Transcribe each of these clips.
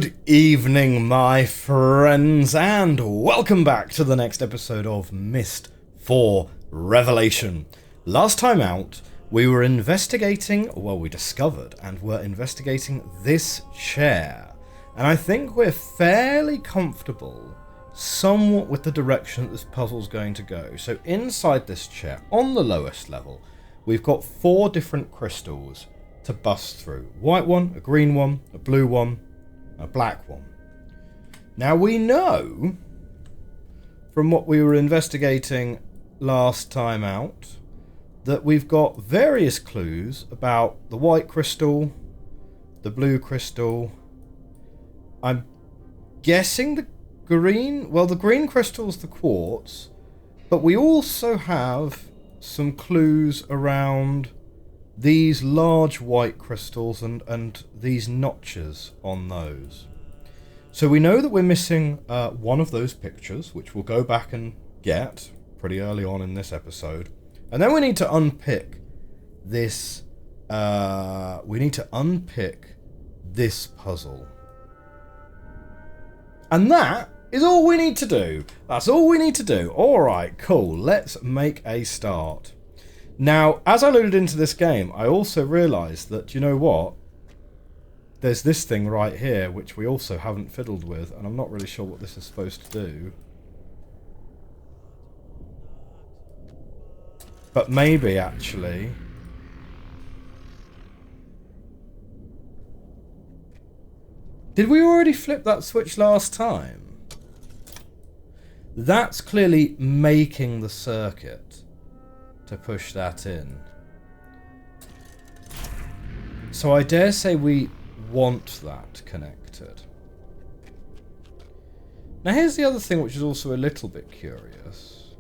Good evening, my friends, and welcome back to the next episode of Myst 4 Revelation. Last time out, we were we discovered and were investigating this chair. And I think we're fairly comfortable somewhat with the direction that this puzzle's going to go. So inside this chair, on the lowest level, we've got 4 different crystals to bust through. White one, a green one, a blue one, a black one. Now we know from what we were investigating last time out that we've got various clues about the white crystal, the blue crystal. I'm guessing the green crystal's the quartz, but we also have some clues around these large white crystals and these notches on those. So we know that we're missing one of those pictures, which we'll go back and get pretty early on in this episode. And then we need to unpick this. This puzzle. And that is all we need to do. That's all we need to do. Alright, cool. Let's make a start. Now, as I loaded into this game, I also realised that, you know what? There's this thing right here, which we also haven't fiddled with, and I'm not really sure what this is supposed to do. But maybe, actually... Did we already flip that switch last time? That's clearly making the circuit to push that in. So I dare say we want that connected. Now here's the other thing which is also a little bit curious.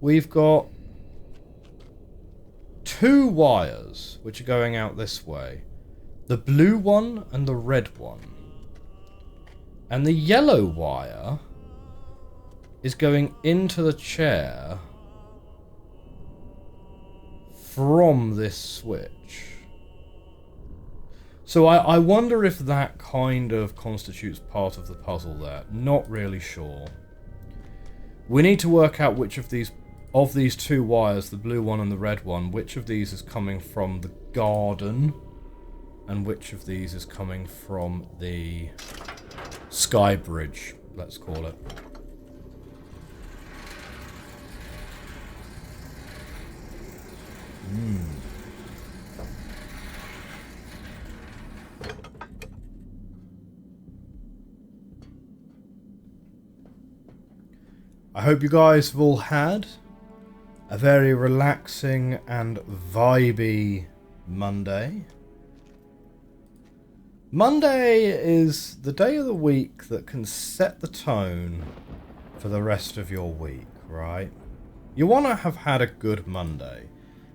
We've got 2 wires which are going out this way. The blue one and the red one. And the yellow wire is going into the chair from this switch. So I wonder if that kind of constitutes part of the puzzle there. Not really sure. We need to work out which of these 2 wires, the blue one and the red one, which of these is coming from the garden and which of these is coming from the sky bridge, let's call it. I hope you guys have all had a very relaxing and vibey Monday. Monday is the day of the week that can set the tone for the rest of your week, right? You want to have had a good Monday.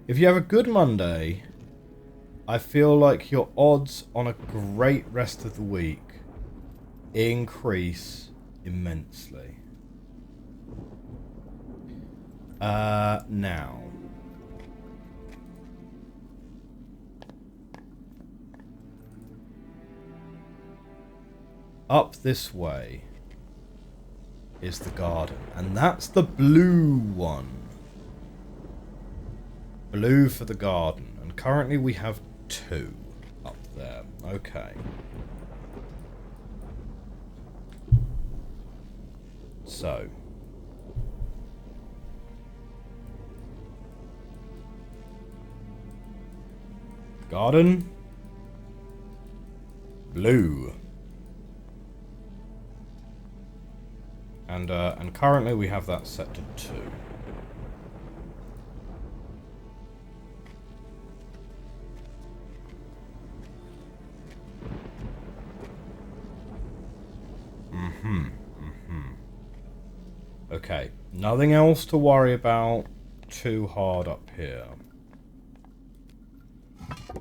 If you have a good Monday, I feel like your odds on a great rest of the week increase immensely. Now. Up this way is the garden, and that's the blue one. Blue for the garden, and currently we have 2 up there. Okay. So. Garden. Blue. And currently we have that set to 2. Okay, nothing else to worry about too hard up here.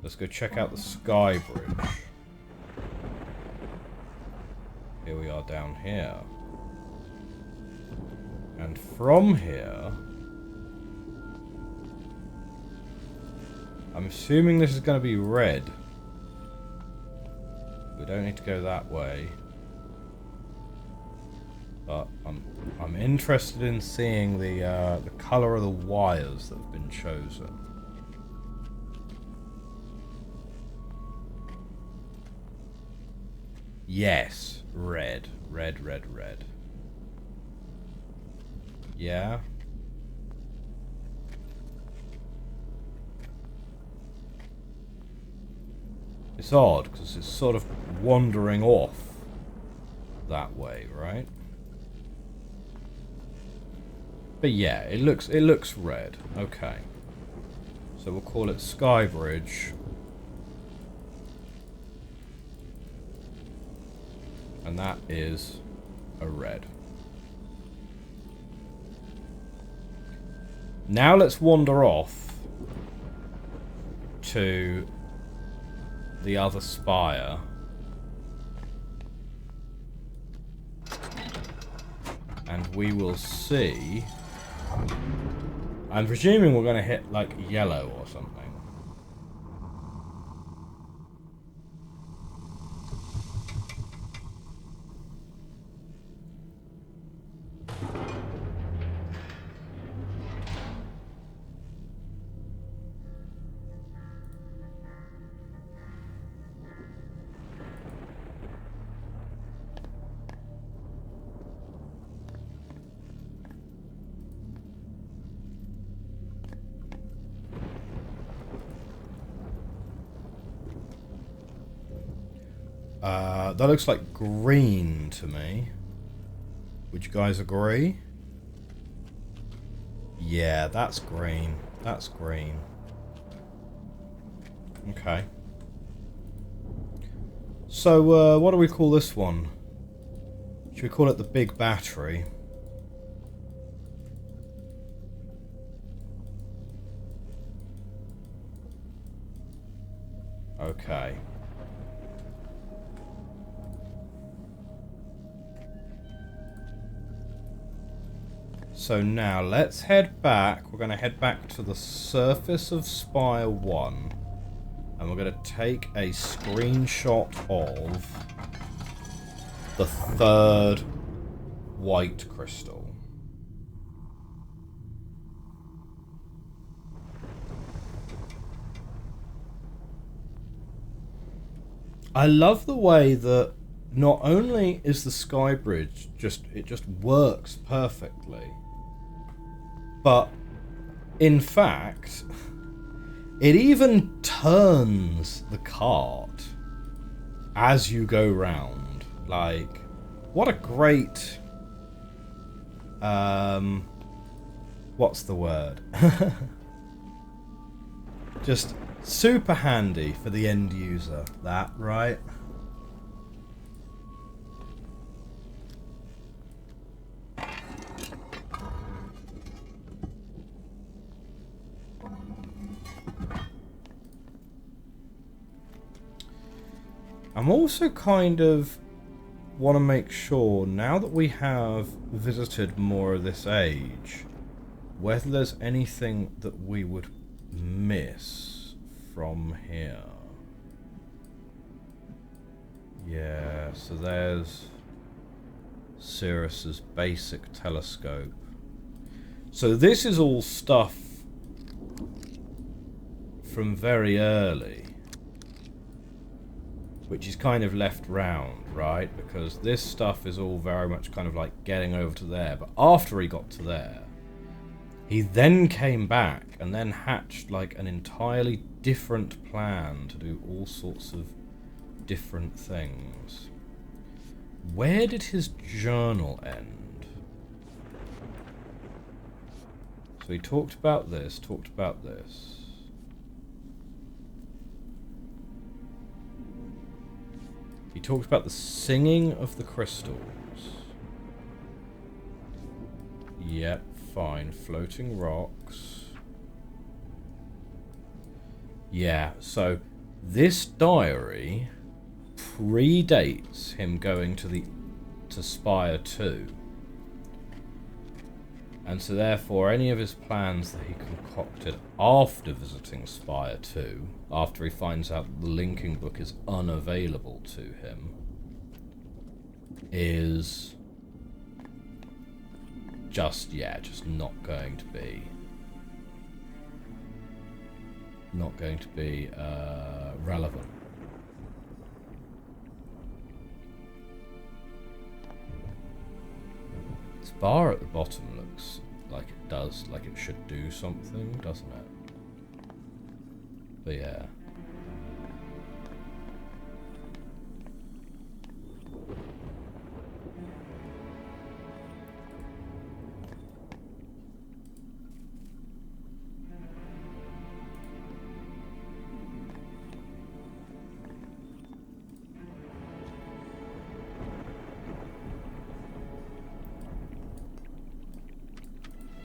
Let's go check out the sky bridge. Here we are down here. And from here, I'm assuming this is going to be red. We don't need to go that way. But I'm interested in seeing the colour of the wires that have been chosen. Yes, red. Red, red, red. Yeah. It's odd, because it's sort of wandering off that way, right? But yeah, it looks red. Okay. So we'll call it Skybridge. And that is a red. Now let's wander off to the other spire. And we will see. I'm presuming we're going to hit like yellow or something. That looks like green to me. Would you guys agree? Yeah, that's green. That's green. Okay. So, what do we call this one? Should we call it the big battery? Okay. So now let's head back. We're going to head back to the surface of Spire 1. And we're going to take a screenshot of the third white crystal. I love the way that not only is the Skybridge it just works perfectly, but in fact, it even turns the cart as you go round. Like, what a great... what's the word? Just super handy for the end user, that, right? I'm also kind of want to make sure, now that we have visited more of this age, whether there's anything that we would miss from here. Yeah, so there's Sirius's basic telescope. So this is all stuff from very early, which is kind of left round, right? Because this stuff is all very much kind of like getting over to there. But after he got to there, he then came back and then hatched like an entirely different plan to do all sorts of different things. Where did his journal end? So he talked about this, talked about this. He talked about the singing of the crystals. Yep, fine. Floating rocks. Yeah, so this diary predates him going to Spire 2. And so therefore any of his plans that he concocted after visiting Spire 2, after he finds out that the linking book is unavailable to him, is just not going to be relevant. This bar at the bottom looks like it should do something, doesn't it? But yeah.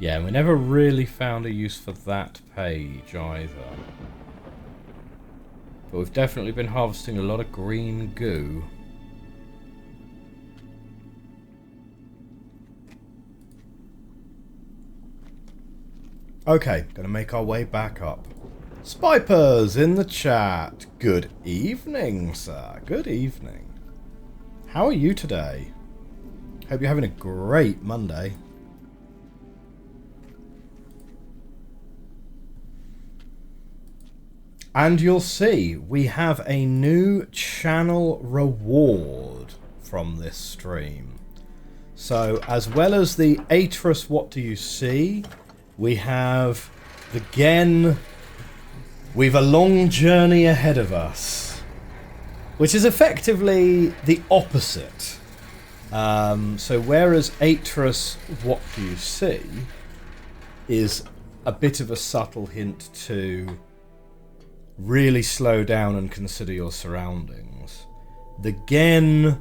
Yeah, we never really found a use for that page either. But we've definitely been harvesting a lot of green goo. Okay, gonna make our way back up. Spipers in the chat. Good evening, sir. Good evening. How are you today? Hope you're having a great Monday. And you'll see, we have a new channel reward from this stream. So, as well as the Atrus What Do You See, we have the Gen. We've a long journey ahead of us, which is effectively the opposite. So whereas Atrus What Do You See is a bit of a subtle hint to really slow down and consider your surroundings, the Gen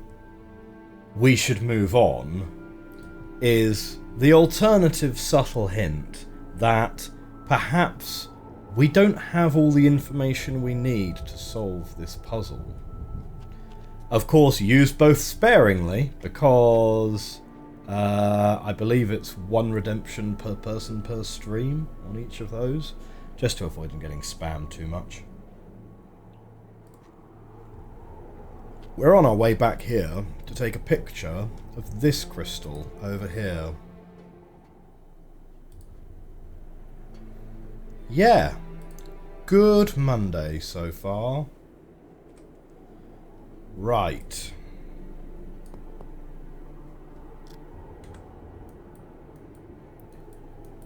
We Should Move On is the alternative subtle hint that perhaps we don't have all the information we need to solve this puzzle. Of course, use both sparingly, because I believe it's 1 redemption per person per stream on each of those, just to avoid them getting spammed too much. We're on our way back here to take a picture of this crystal over here. Yeah, good Monday so far. Right.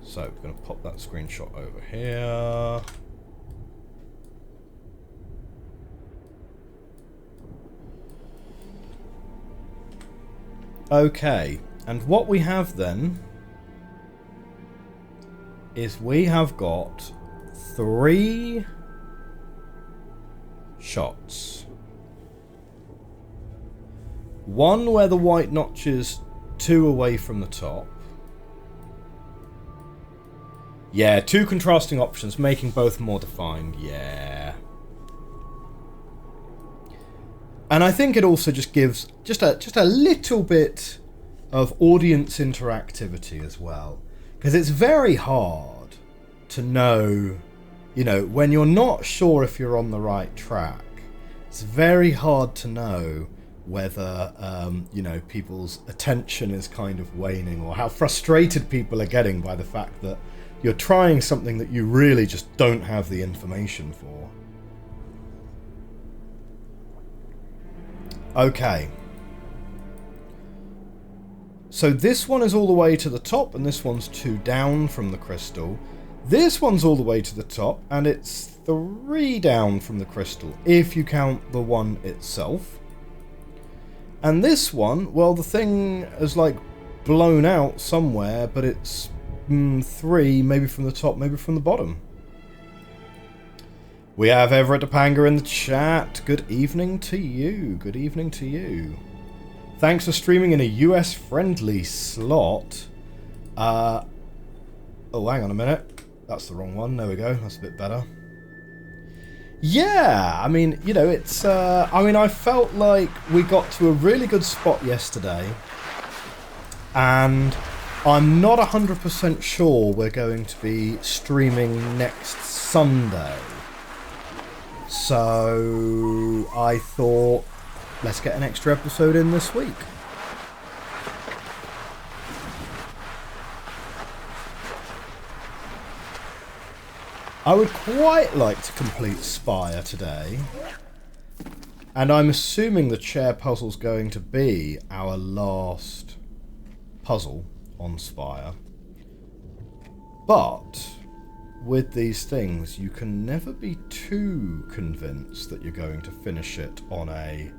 So we're going to pop that screenshot over here. Okay, and what we have then is we have got 3 shots. 1 where the white notch is 2 away from the top. Yeah, 2 contrasting options, making both more defined. Yeah. And I think it also just gives just a little bit of audience interactivity as well. Because it's very hard to know, when you're not sure if you're on the right track, it's very hard to know whether, people's attention is kind of waning, or how frustrated people are getting by the fact that you're trying something that you really just don't have the information for. Okay. So this one is all the way to the top, and this one's 2 down from the crystal. This one's all the way to the top, and it's 3 down from the crystal, if you count the one itself. And this one, well, the thing is blown out somewhere, but it's 3, maybe from the top, maybe from the bottom. We have Everett Topanga in the chat. Good evening to you. Good evening to you. Thanks for streaming in a US-friendly slot. Oh, hang on a minute. That's the wrong one. There we go. That's a bit better. Yeah, I mean, it's... I felt like we got to a really good spot yesterday. And I'm not 100% sure we're going to be streaming next Sunday. So I thought, let's get an extra episode in this week. I would quite like to complete Spire today. And I'm assuming the chair puzzle's going to be our last puzzle on Spire. But with these things, you can never be too convinced that you're going to finish it on a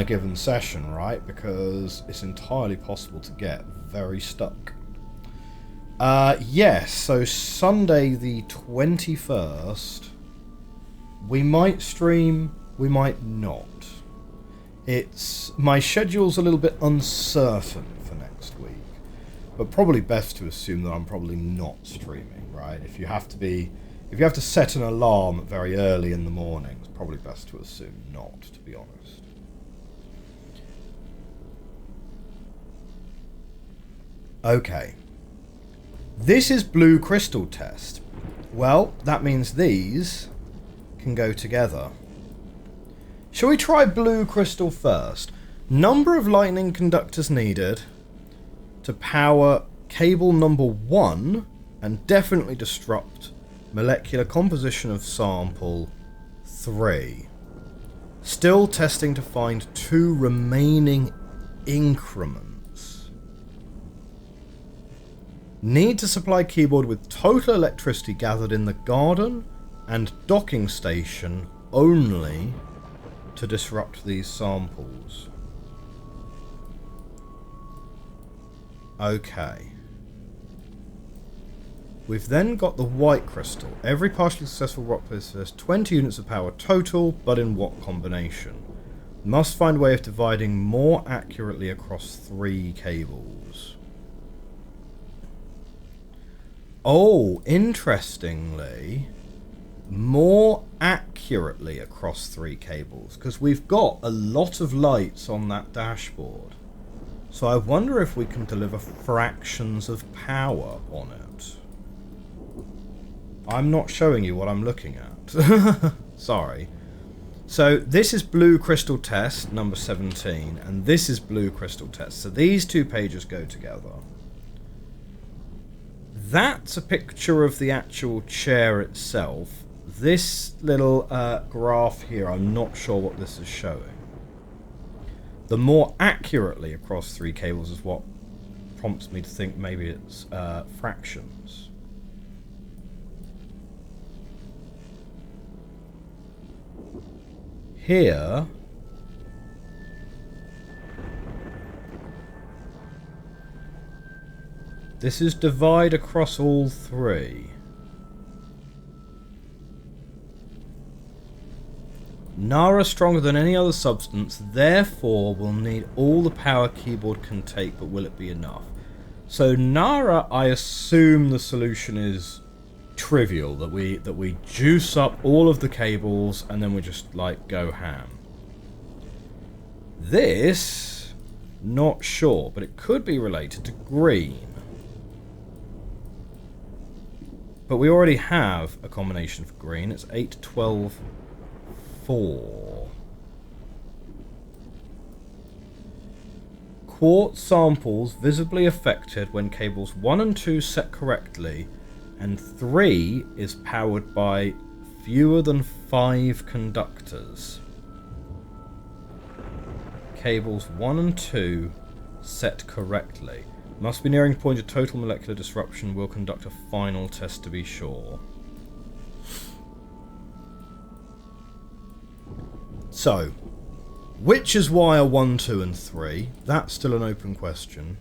given session, right? Because it's entirely possible to get very stuck. Yes, so Sunday the 21st, we might stream, we might not. My schedule's a little bit uncertain for next week, but probably best to assume that I'm probably not streaming, right? If you have to set an alarm very early in the morning, it's probably best to assume not, to be honest. Okay. This is Blue Crystal Test. Well, that means these can go together. Shall we try Blue Crystal first? Number of lightning conductors needed to power cable number 1 and definitely disrupt molecular composition of sample 3. Still testing to find 2 remaining increments. Need to supply keyboard with total electricity gathered in the garden and docking station only to disrupt these samples. Okay. We've then got the white crystal. Every partially successful rock possesses 20 units of power total, but in what combination? Must find a way of dividing more accurately across 3 cables. Oh, interestingly, more accurately across 3 cables, because we've got a lot of lights on that dashboard. So I wonder if we can deliver fractions of power on it. I'm not showing you what I'm looking at. Sorry. So this is Blue Crystal Test number 17, and this is Blue Crystal Test. So these 2 pages go together. That's a picture of the actual chair itself. This little graph here, I'm not sure what this is showing. The more accurately across 3 cables is what prompts me to think maybe it's fractions. Here, this is divide across all 3. Nara stronger than any other substance, therefore will need all the power keyboard can take, but will it be enough? So Nara, I assume the solution is trivial, that we juice up all of the cables and then we just like go ham. This, not sure, but it could be related to green. But we already have a combination for green. It's 8, 12, 4. Quartz samples visibly affected when cables 1 and 2 set correctly, and 3 is powered by fewer than 5 conductors. Cables 1 and 2 set correctly. Must be nearing point of total molecular disruption. Will conduct a final test to be sure. So, which is wire 1, 2 and 3? That's still an open question.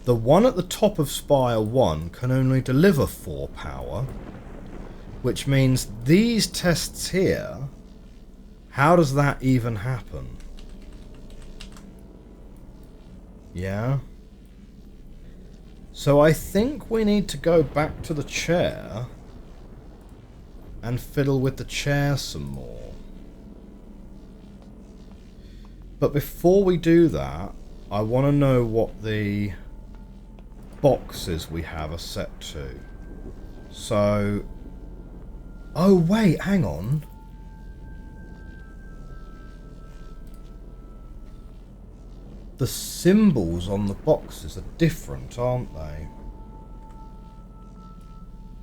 The one at the top of Spire 1 can only deliver 4 power, which means these tests here, how does that even happen? Yeah? So I think we need to go back to the chair and fiddle with the chair some more. But before we do that, I want to know what the boxes we have are set to. So... Oh, wait, hang on. The symbols on the boxes are different, aren't they?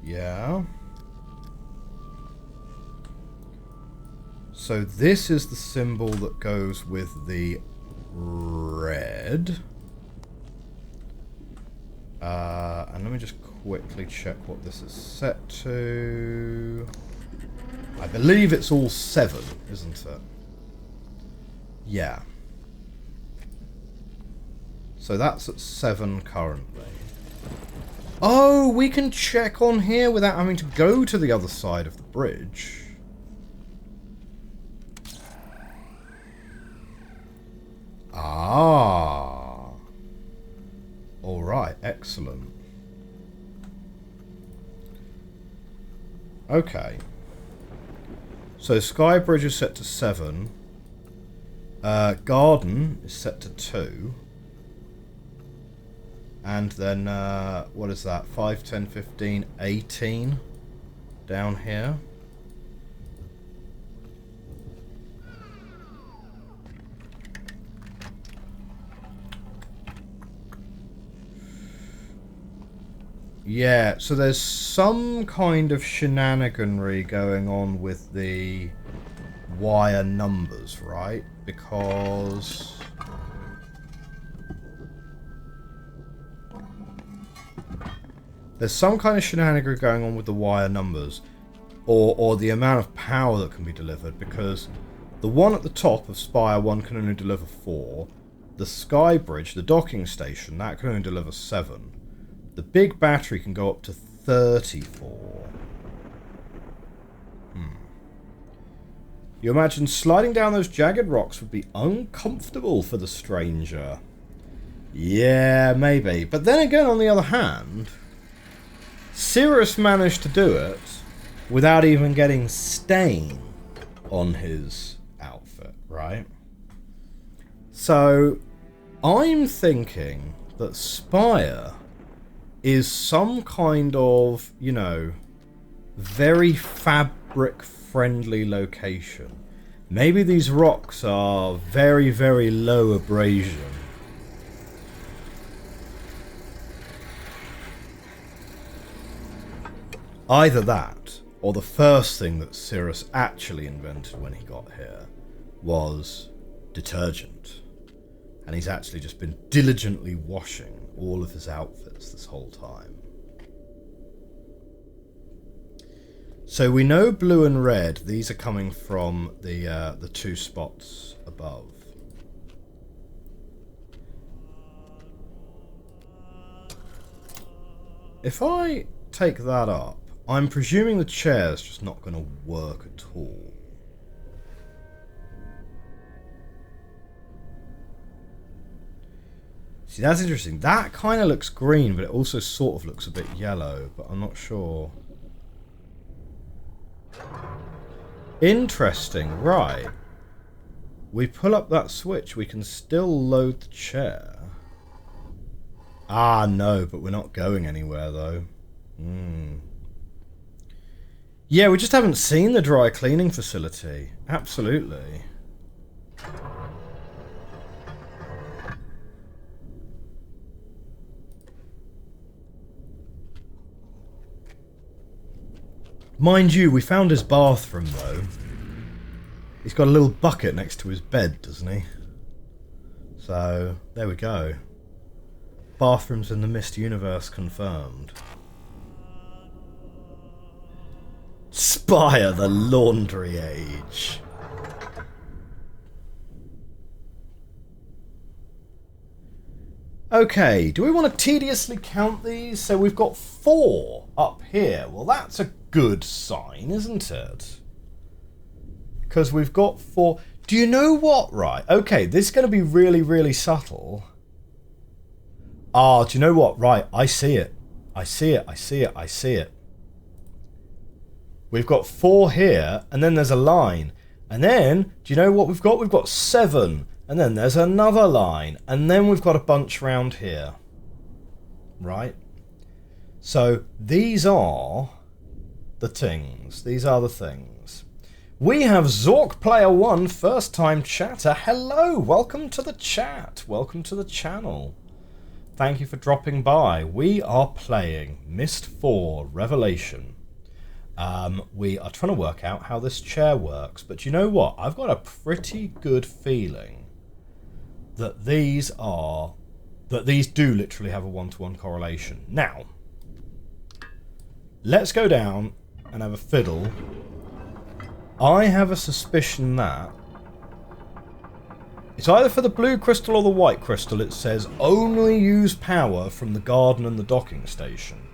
Yeah. So this is the symbol that goes with the red. And let me just quickly check what this is set to. I believe it's all 7, isn't it? Yeah. So that's at 7 currently. Oh, we can check on here without having to go to the other side of the bridge. Ah. Alright, excellent. Okay. So Skybridge is set to 7. Garden is set to 2. And then, what is that? 5, 10, 15, 18 down here. Yeah, so there's some kind of shenaniganry going on with the wire numbers, right? Because... there's some kind of shenaniganry going on with the wire numbers, or the amount of power that can be delivered, because the one at the top of Spire 1 can only deliver 4, the Skybridge, the docking station, that can only deliver 7, the big battery can go up to 34. You imagine sliding down those jagged rocks would be uncomfortable for the stranger. Yeah, maybe. But then again, on the other hand... Cirrus managed to do it without even getting stain on his outfit, right? So, I'm thinking that Spire is some kind of, you know, very fabric-friendly location. Maybe these rocks are very, very low abrasion. Either that, or the first thing that Cirrus actually invented when he got here was detergent. And he's actually just been diligently washing all of his outfits this whole time. So we know blue and red, these are coming from the 2 spots above. If I take that up, I'm presuming the chair's just not going to work at all. See, that's interesting. That kind of looks green, but it also sort of looks a bit yellow, but I'm not sure. Interesting, right. We pull up that switch, we can still load the chair. Ah, no, but we're not going anywhere, though. Yeah, we just haven't seen the dry cleaning facility. Absolutely. Mind you, we found his bathroom, though. He's got a little bucket next to his bed, doesn't he? So, there we go. Bathrooms in the Myst universe confirmed. Spire, the laundry age. Okay, do we want to tediously count these? So we've got 4 up here. Well, that's a good sign, isn't it? Because we've got 4... Do you know what, right? Okay, this is going to be really, really subtle. Ah, do you know what? Right, I see it. I see it, I see it, I see it. We've got 4 here, and then there's a line. And then, do you know what we've got? We've got 7 And then there's another line. And then we've got a bunch round here. Right? So these are the things. These are the things. We have Zork Player 1, first time chatter. Hello, welcome to the chat. Welcome to the channel. Thank you for dropping by. We are playing Myst 4 Revelation. We are trying to work out how this chair works. But you know what? I've got a pretty good feeling that these do literally have a one-to-one correlation. Now, let's go down and have a fiddle. I have a suspicion that it's either for the blue crystal or the white crystal. It says only use power from the garden and the docking station.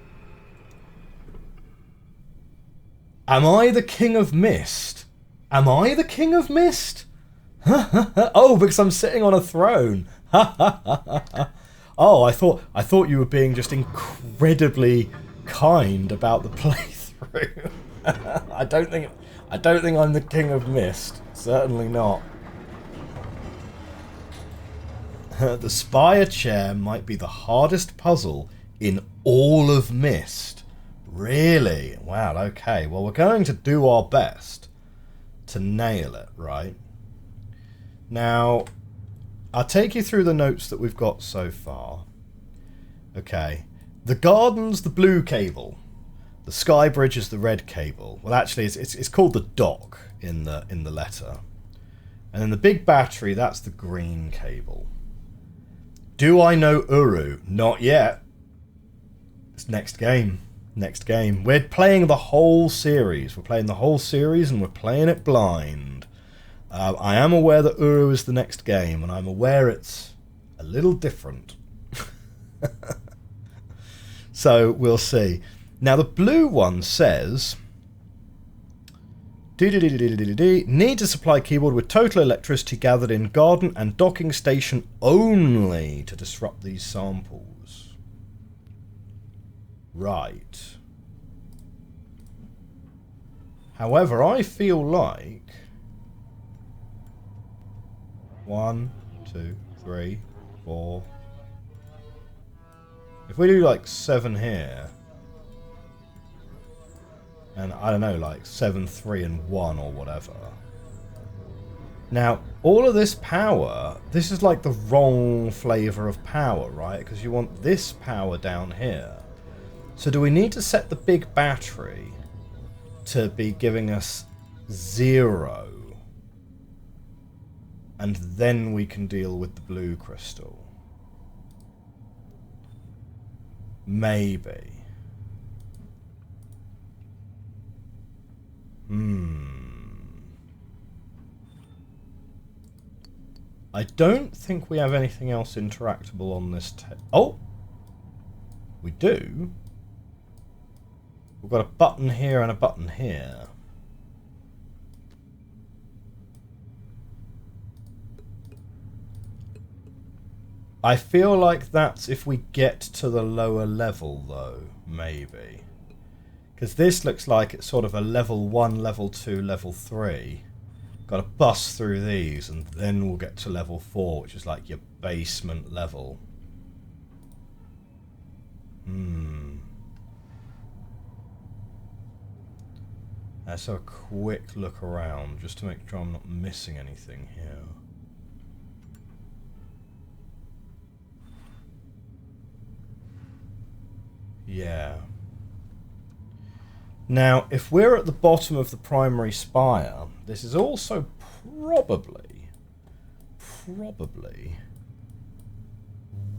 Am I the King of Myst? Am I the King of Myst? Oh, because I'm sitting on a throne. Oh, I thought you were being just incredibly kind about the playthrough. I don't think I'm the King of Myst. Certainly not. The Spire chair might be the hardest puzzle in all of Myst. Really? Wow, okay. Well, we're going to do our best to nail it, right? Now, I'll take you through the notes that we've got so far. Okay. The garden's the blue cable. The sky bridge is the red cable. Well, actually, it's called the dock in the letter. And then the big battery, that's the green cable. Do I know Uru? Not yet. It's next game. Next game. We're playing the whole series. We're playing the whole series and we're playing it blind. I am aware that Uru is the next game, and I'm aware it's a little different. So we'll see. Now the blue one says need to supply keyboard with total electricity gathered in garden and docking station only to disrupt these samples. Right. However, I feel like 1, 2, 3, 4. If we do like 7 here, and I don't know, like 7, 3, and 1 or whatever. Now, all of this power, this is like the wrong flavour of power, right? Because you want this power down here. So do we need to set the big battery to be giving us 0? And then we can deal with the blue crystal. Maybe. I don't think we have anything else interactable on this. Oh! We do. We've got a button here and a button here. I feel like that's if we get to the lower level, though, maybe. Because this looks like it's sort of a level 1, level 2, level 3. Got to bust through these, and then we'll get to level 4, which is like your basement level. Let's have a quick look around, just to make sure I'm not missing anything here. Yeah. Now, if we're at the bottom of the primary spire, this is also probably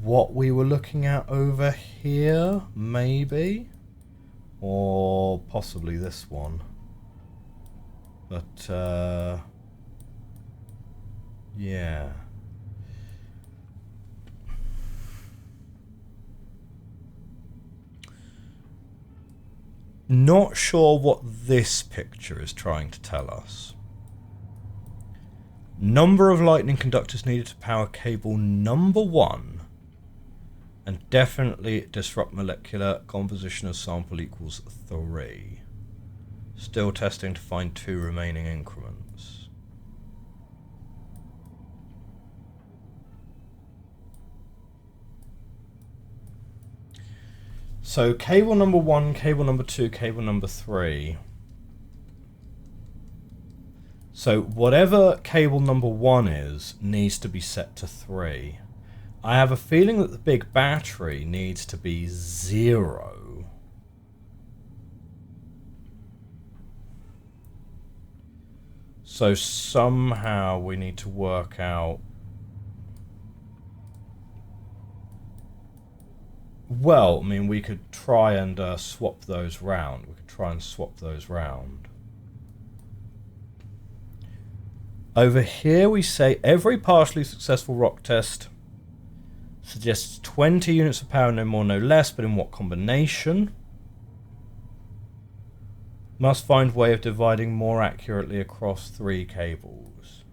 what we were looking at over here, maybe? Or possibly this one. But, yeah. Not sure what this picture is trying to tell us. Number of lightning conductors needed to power cable number 1. And definitely disrupt molecular composition of sample equals 3. Still testing to find 2 remaining increments. So cable number 1, cable number 2, cable number 3. So whatever cable number 1 is needs to be set to 3. I have a feeling that the big battery needs to be 0. So somehow we need to work out... Well, I mean, we could try and swap those round. We could try and swap those round. Over here we say every partially successful rock test suggests 20 units of power, no more, no less, but in what combination? Must find way of dividing more accurately across 3 cables.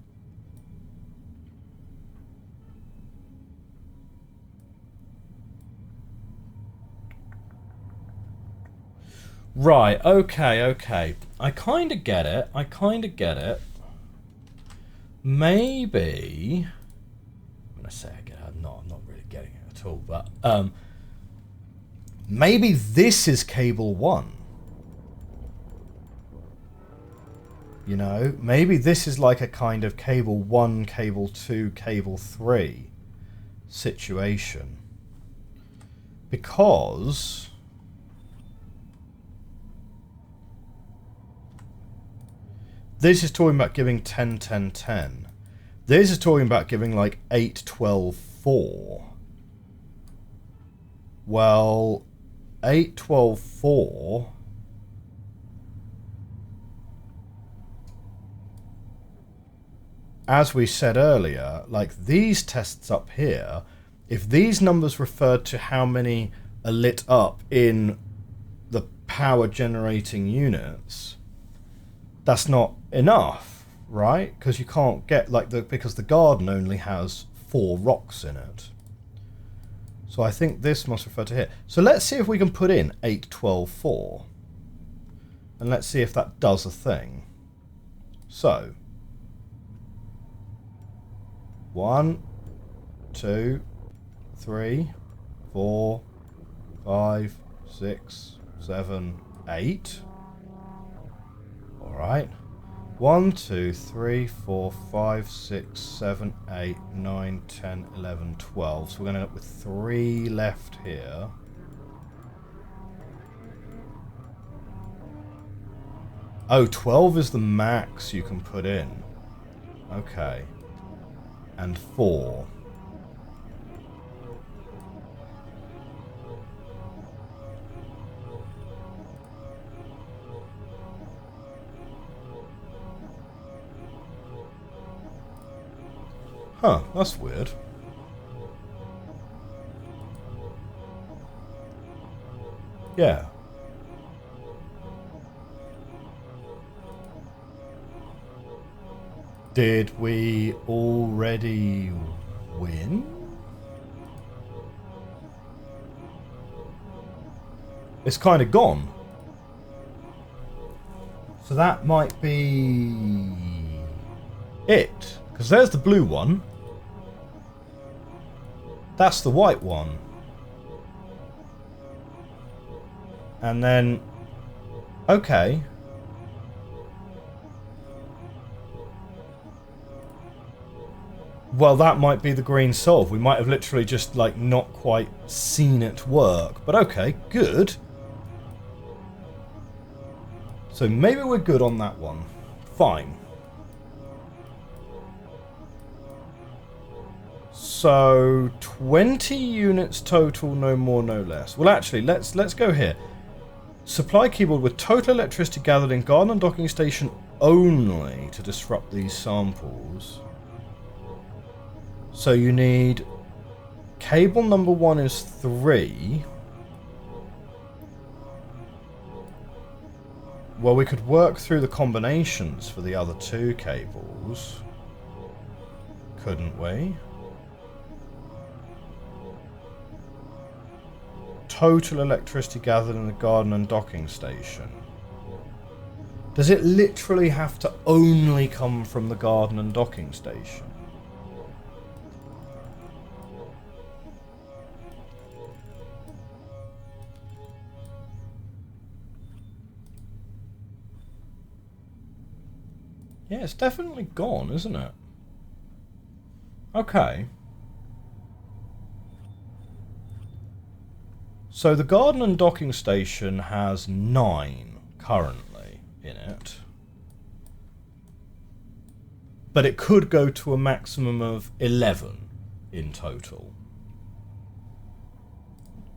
Right, okay. I kind of get it. Maybe... I'm going to say I get it. I'm not really getting it at all. But maybe this is cable 1. You know? Maybe this is like a kind of cable 1, cable 2, cable 3 situation. Because... this is talking about giving 10, 10, 10. This is talking about giving like 8, 12, 4. Well, 8, 12, 4... as we said earlier, like these tests up here, if these numbers referred to how many are lit up in the power generating units, that's not enough, right? Because you can't get like because the garden only has 4 rocks in it. So I think this must refer to here. So let's see if we can put in 8, 12, 4. And let's see if that does a thing. So 1, 2, 3, 4, 5, 6, 7, 8. Alright. 1, 2, 3, 4, 5, 6, 7, 8, 9, 10, 11, 12. So we're going to end up with 3 left here. Oh, 12 is the max you can put in. Okay. And 4. Huh, that's weird. Yeah. Did we already win? It's kind of gone. So that might be it. Because there's the blue one. That's the white one. And then... okay. Well, that might be the green solve. We might have literally just, like, not quite seen it work. But okay, good. So maybe we're good on that one. Fine. So 20 units total, no more, no less. Well, actually, let's go here. Supply keyboard with total electricity gathered in garden and docking station only to disrupt these samples. So you need... cable number 1 is 3. Well, we could work through the combinations for the other 2 cables. Couldn't we? Total electricity gathered in the garden and docking station. Does it literally have to only come from the garden and docking station? Yeah, it's definitely gone, isn't it? Okay. So the garden and docking station has 9 currently in it. But it could go to a maximum of 11 in total.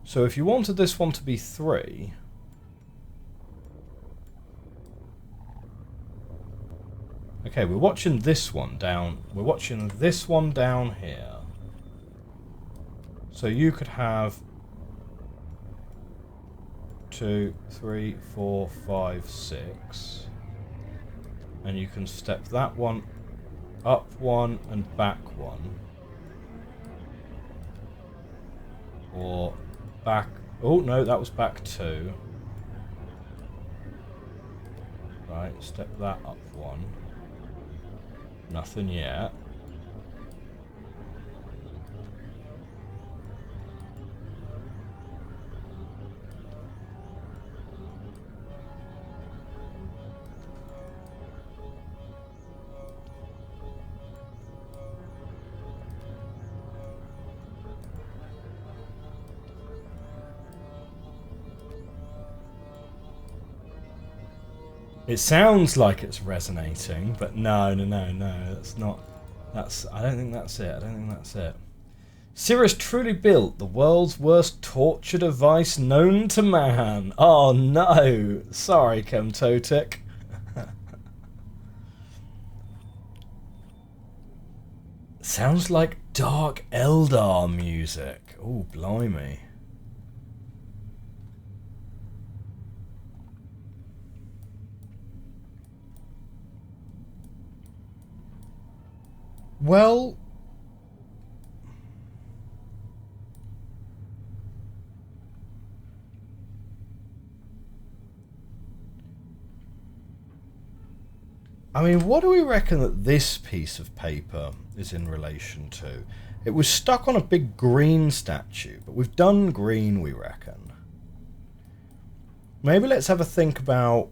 So if you wanted this one to be 3... Okay, we're watching this one down... We're watching this one down here. So you could have 2, 3, 4, 5, 6. And you can step that one up 1 and back 1. Or back... Oh, no, that was back 2. Right, step that up 1. Nothing yet. It sounds like it's resonating, but no, that's not... I don't think that's it. Cirrus truly built the world's worst torture device known to man. Oh no! Sorry, Chemtotic. Sounds like Dark Eldar music. Oh, blimey. Well, I mean, what do we reckon that this piece of paper is in relation to? It was stuck on a big green statue, but we've done green, we reckon. Maybe let's have a think about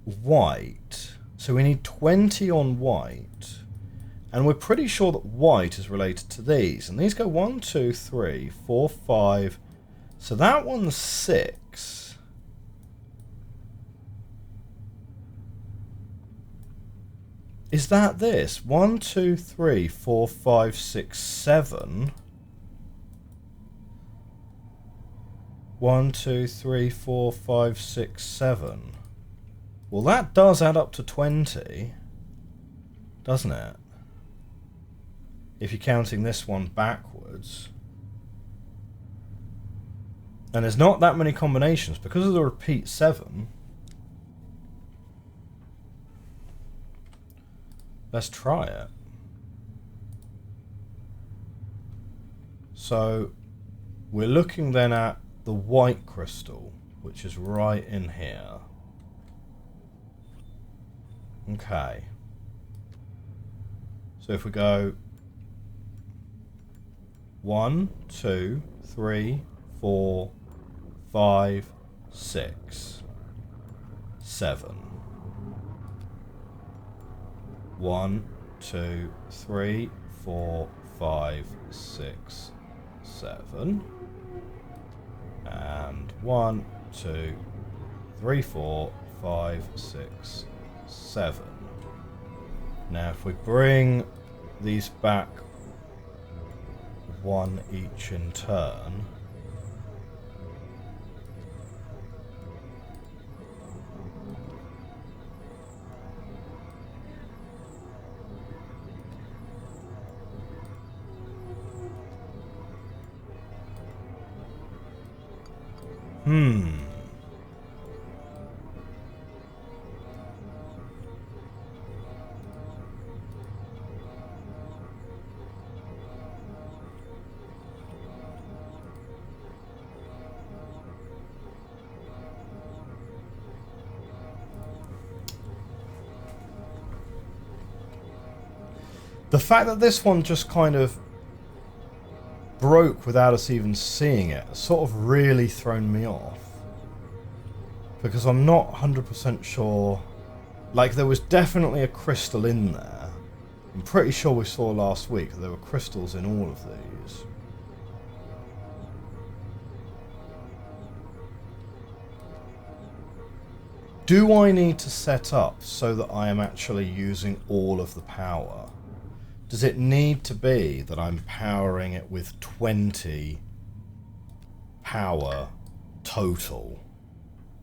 white. So we need 20 on white. And we're pretty sure that white is related to these. And these go 1, 2, 3, 4, 5. So that one's 6. Is that this? 1, 2, 3, 4, 5, 6, 7. 1, 2, 3, 4, 5, 6, 7. Well, that does add up to 20. Doesn't it? If you're counting this one backwards. And there's not that many combinations because of the repeat 7. Let's try it. So we're looking then at the white crystal, which is right in here. Okay. So if we go 1, 2, 3, 4, 5, 6, 7. 1, 2, 3, 4, 5, 6, 7. And 1, 2, 3, 4, 5, 6, 7. Now if we bring these back 1 each in turn. The fact that this one just kind of broke without us even seeing it has sort of really thrown me off. Because I'm not 100% sure Like, there was definitely a crystal in there. I'm pretty sure we saw last week that there were crystals in all of these. Do I need to set up so that I am actually using all of the power? Does it need to be that I'm powering it with 20 power total?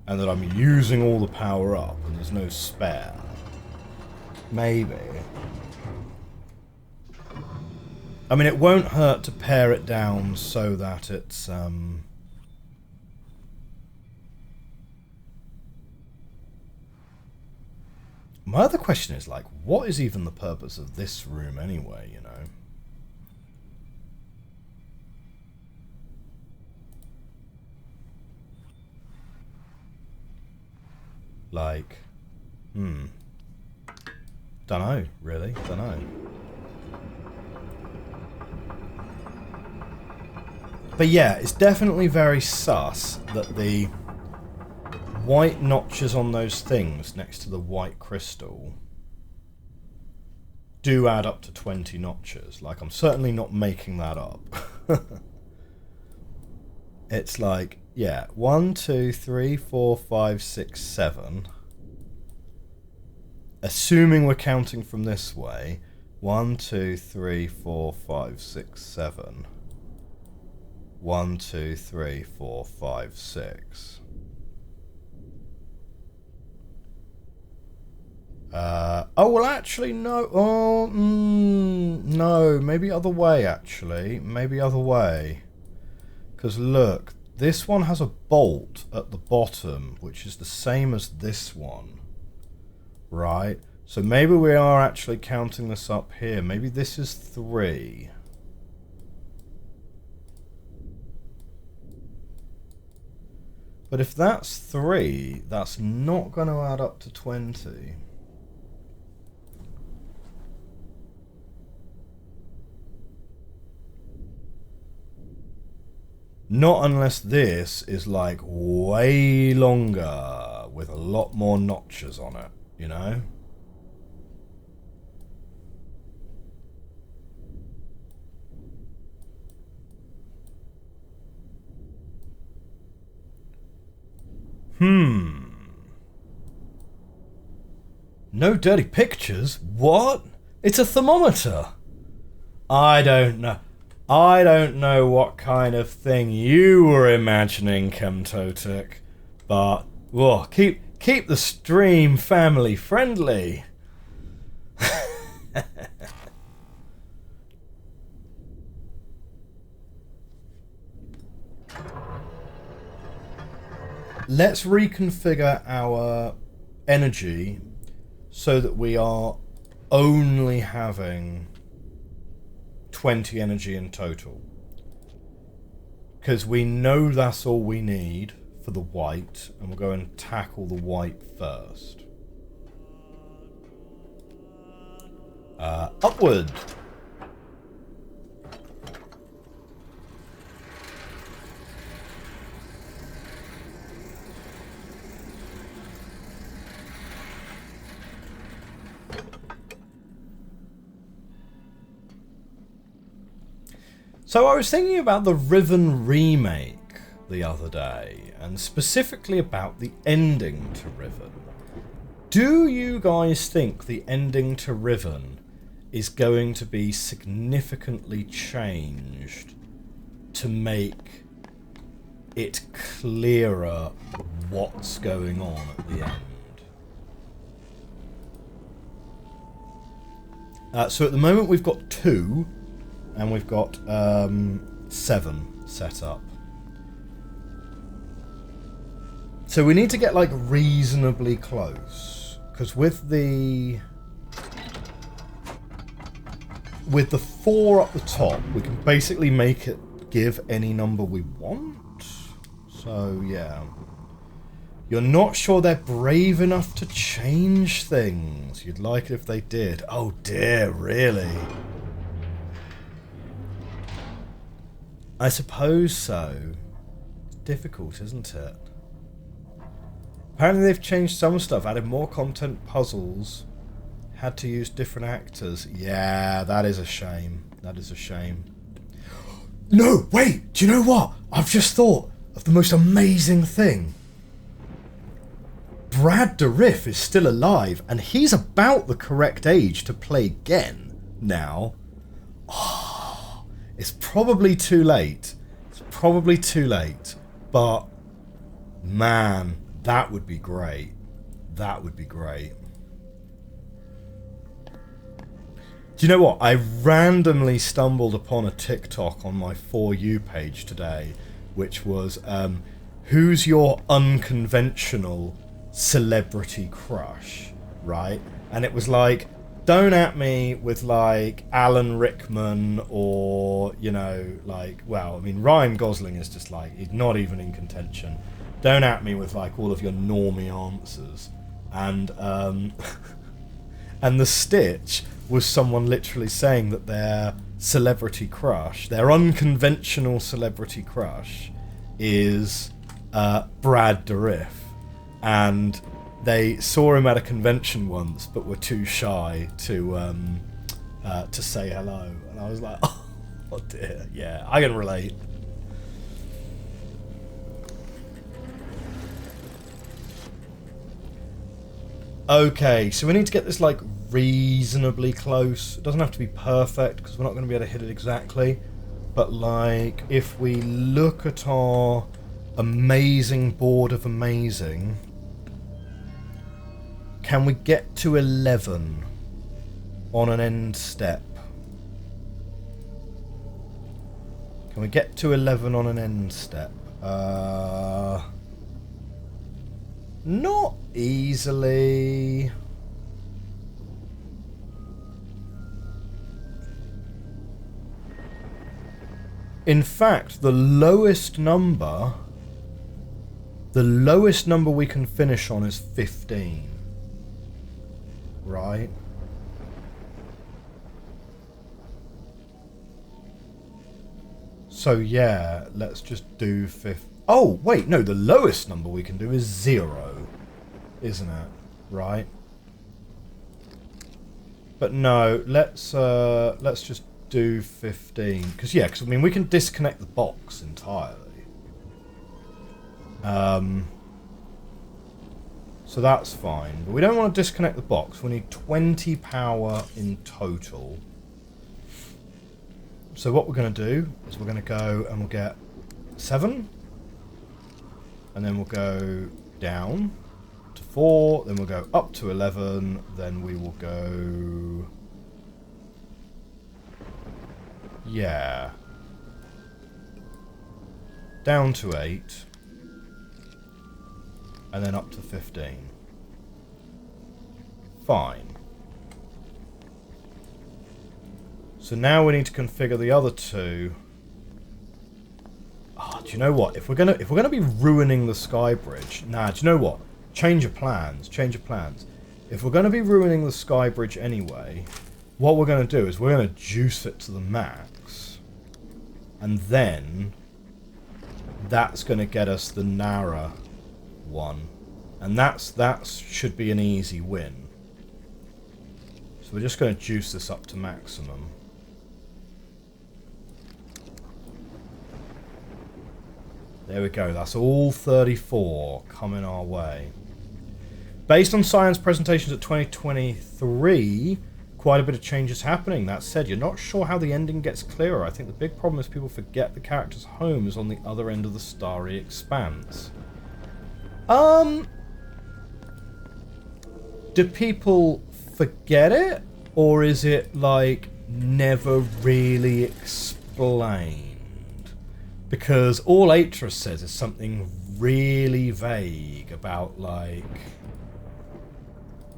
And that I'm using all the power up and there's no spare? Maybe. I mean, it won't hurt to pare it down so that it's... My other question is, like, what is even the purpose of this room anyway, you know? Like, Dunno, really. Dunno. But yeah, it's definitely very sus that the white notches on those things next to the white crystal do add up to 20 notches. Like, I'm certainly not making that up. It's like, yeah, 1, 2, 3, 4, 5, 6, 7. Assuming we're counting from this way, 1, 2, 3, 4, 5, 6, 7. 1, 2, 3, 4, 5, 6. Oh, well, actually, no. Oh, no. Maybe other way, actually. Maybe other way. Because look, this one has a bolt at the bottom, which is the same as this one. Right? So maybe we are actually counting this up here. Maybe this is 3. But if that's 3, that's not going to add up to 20. Not unless this is like way longer with a lot more notches on it, you know? No dirty pictures? What? It's a thermometer. I don't know. I don't know what kind of thing you were imagining, Chemtotic, but whoa, keep the stream family friendly. Let's reconfigure our energy so that we are only having 20 energy in total. Because we know that's all we need for the white, and we'll go and tackle the white first. Upward! So I was thinking about the Riven remake the other day, and specifically about the ending to Riven. Do you guys think the ending to Riven is going to be significantly changed to make it clearer what's going on at the end? So at the moment we've got 2, and we've got 7 set up. So we need to get like reasonably close, because with the 4 up the top, we can basically make it give any number we want. So yeah, you're not sure they're brave enough to change things. You'd like it if they did. Oh dear, really? I suppose so. It's difficult, isn't it? Apparently they've changed some stuff, added more content, puzzles, had to use different actors. Yeah, that is a shame. That is a shame. No, wait, do you know what? I've just thought of the most amazing thing. Brad Dourif is still alive, and he's about the correct age to play Gen now. Oh, it's probably too late. It's probably too late. But, man, that would be great. That would be great. Do you know what? I randomly stumbled upon a TikTok on my For You page today, which was, who's your unconventional celebrity crush, right? And it was like, don't at me with like Alan Rickman or, you know, like, well, I mean, Ryan Gosling is just like, he's not even in contention. Don't at me with like all of your normie answers. And and the stitch was someone literally saying that their celebrity crush, their unconventional celebrity crush, is Brad Dourif. And they saw him at a convention once, but were too shy to say hello. And I was like, oh dear, yeah, I can relate. Okay, so we need to get this like reasonably close. It doesn't have to be perfect because we're not going to be able to hit it exactly. But like, if we look at our amazing board of amazing, can we get to 11 on an end step? Can we get to 11 on an end step? Not easily. In fact, the lowest number we can finish on is 15. Right? So yeah, let's just do 15. Oh, wait, no, the lowest number we can do is 0, isn't it? Right? But no, let's just do 15. Because, yeah, I mean, we can disconnect the box entirely. So that's fine. But we don't want to disconnect the box. We need 20 power in total. So what we're going to do is we're going to go and we'll get 7. And then we'll go down to 4, then we'll go up to 11, then we will go... yeah. Down to 8. And then up to 15. Fine. So now we need to configure the other two. Do you know what? If we're gonna be ruining the Sky Bridge, nah. Do you know what? Change of plans. Change of plans. If we're gonna be ruining the Sky Bridge anyway, what we're gonna do is we're gonna juice it to the max, and then that's gonna get us the Nara one, and that should be an easy win. So we're just gonna juice this up to maximum. There we go, that's all 34 coming our way. Based on science presentations at 2023, quite a bit of change is happening. That said, you're not sure how the ending gets clearer. I think the big problem is people forget the character's home is on the other end of the starry expanse. Do people forget it? Or is it, like, never really explained? Because all Atreus says is something really vague about, like,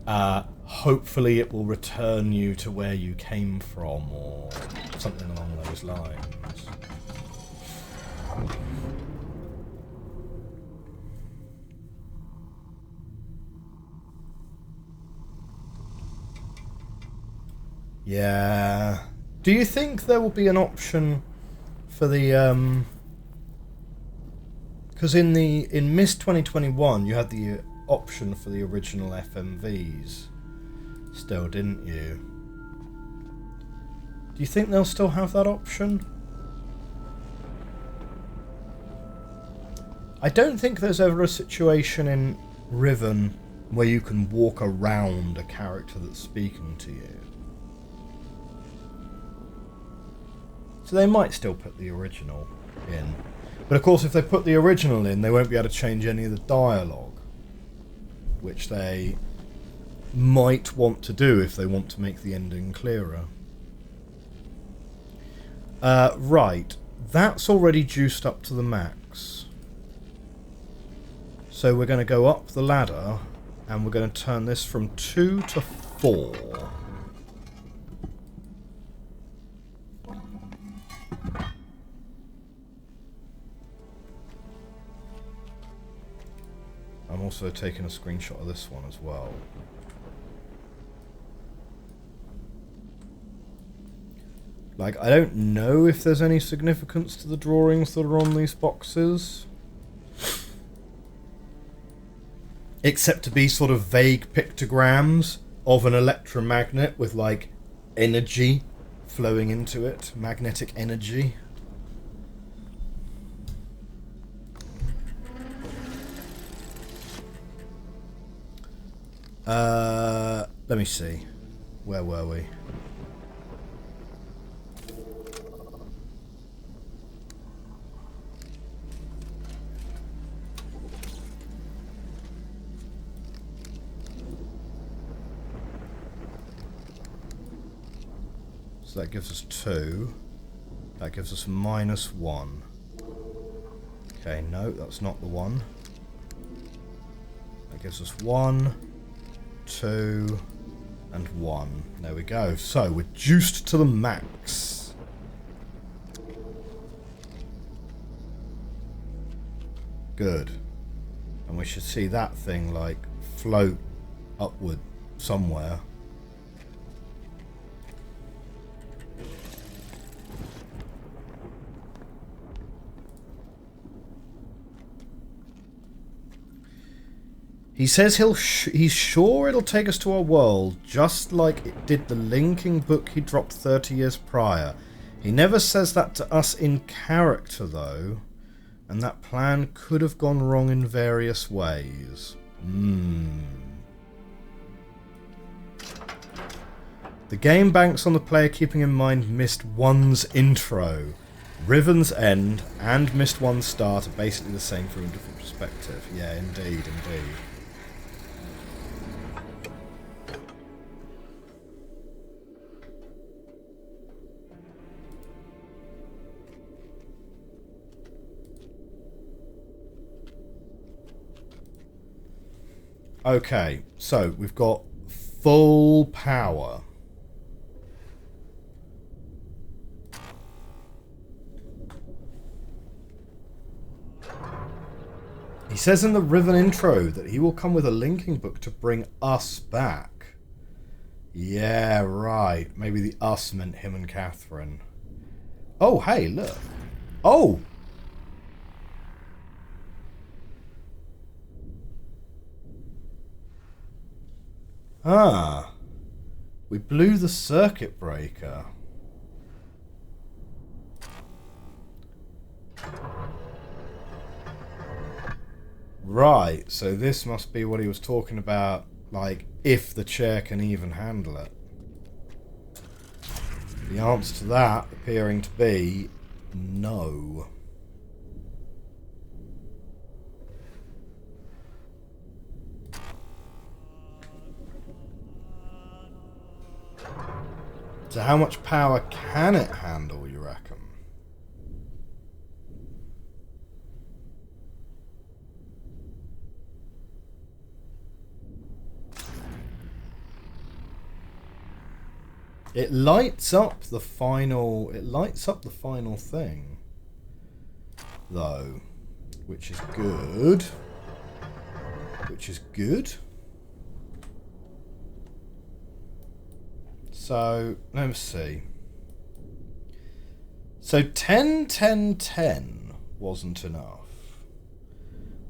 hopefully it will return you to where you came from, or something along those lines. Yeah. Do you think there will be an option for the, because in Myst 2021 you had the option for the original FMVs still, didn't you? Do you think they'll still have that option? I don't think there's ever a situation in Riven where you can walk around a character that's speaking to you. So they might still put the original in. But of course, if they put the original in, they won't be able to change any of the dialogue, which they might want to do if they want to make the ending clearer. Right, that's already juiced up to the max. So we're going to go up the ladder, and we're going to turn this from 2 to 4. I'm also taking a screenshot of this one as well. Like, I don't know if there's any significance to the drawings that are on these boxes. Except to be sort of vague pictograms of an electromagnet with, like, energy flowing into it. Magnetic energy. Let me see. Where were we? So that gives us 2. That gives us -1. Okay, no, that's not the one. That gives us 1, 2, and 1. There we go. So we're juiced to the max. Good. And we should see that thing, like, float upward somewhere. He says he's sure it'll take us to our world, just like it did the linking book he dropped 30 years prior. He never says that to us in character, though, and that plan could have gone wrong in various ways. The game banks on the player keeping in mind Myst 1's intro. Riven's End and Myst 1's start are basically the same from a different perspective. Yeah, indeed, indeed. Okay, so we've got full power. He says in the Riven intro that he will come with a linking book to bring us back. Yeah, right. Maybe the us meant him and Catherine. Oh, hey, look. Oh! Ah. We blew the circuit breaker. Right, so this must be what he was talking about, like, if the chair can even handle it. The answer to that appearing to be no. So how much power can it handle, you reckon? It lights up the final thing, though, which is good. So, let me see. So 10, 10, 10 wasn't enough.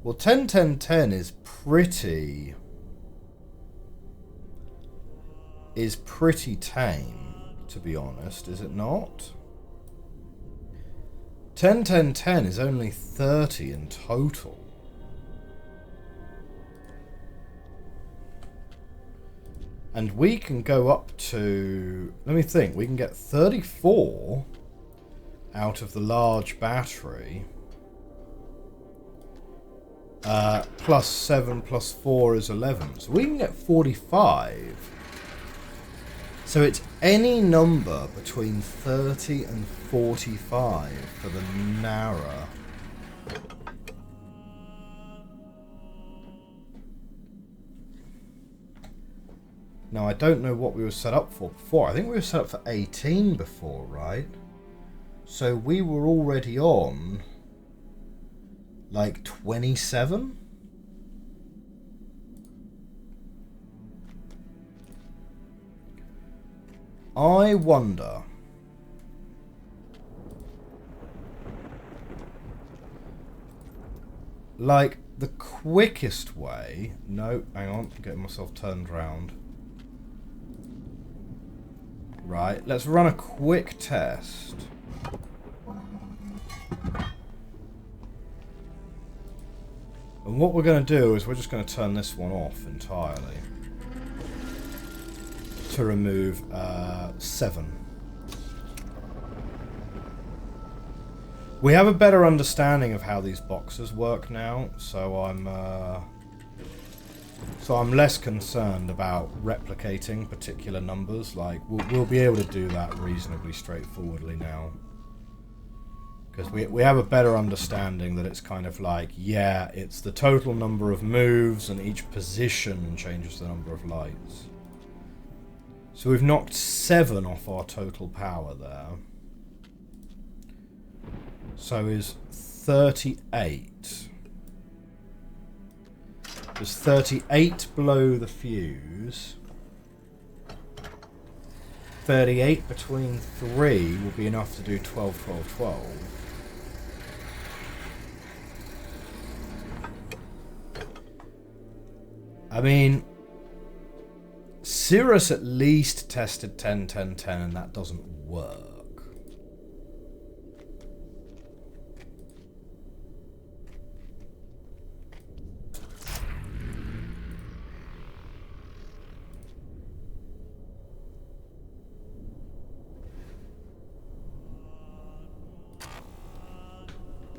Well, 10, 10, 10 is pretty tame, to be honest, is it not? 10, 10, 10 is only 30 in total. And we can go up to, let me think, we can get 34 out of the large battery. Plus 7 plus 4 is 11. So we can get 45. So it's any number between 30 and 45 for the Nara. Now, I don't know what we were set up for before. I think we were set up for 18 before, right? So we were already on like 27? I wonder. Like, the quickest way... No, hang on, I'm getting myself turned round. Right, let's run a quick test. And what we're going to do is we're just going to turn this one off entirely. To remove 7. We have a better understanding of how these boxes work now, so I'm less concerned about replicating particular numbers. Like we'll be able to do that reasonably straightforwardly now, because we have a better understanding that it's kind of like, yeah, it's the total number of moves and each position changes the number of lights. So we've knocked 7 off our total power there. So is 38. Does 38 blow the fuse? 38 between 3 will be enough to do 12, 12, 12. I mean, Cirrus at least tested 10, 10, 10, and that doesn't work.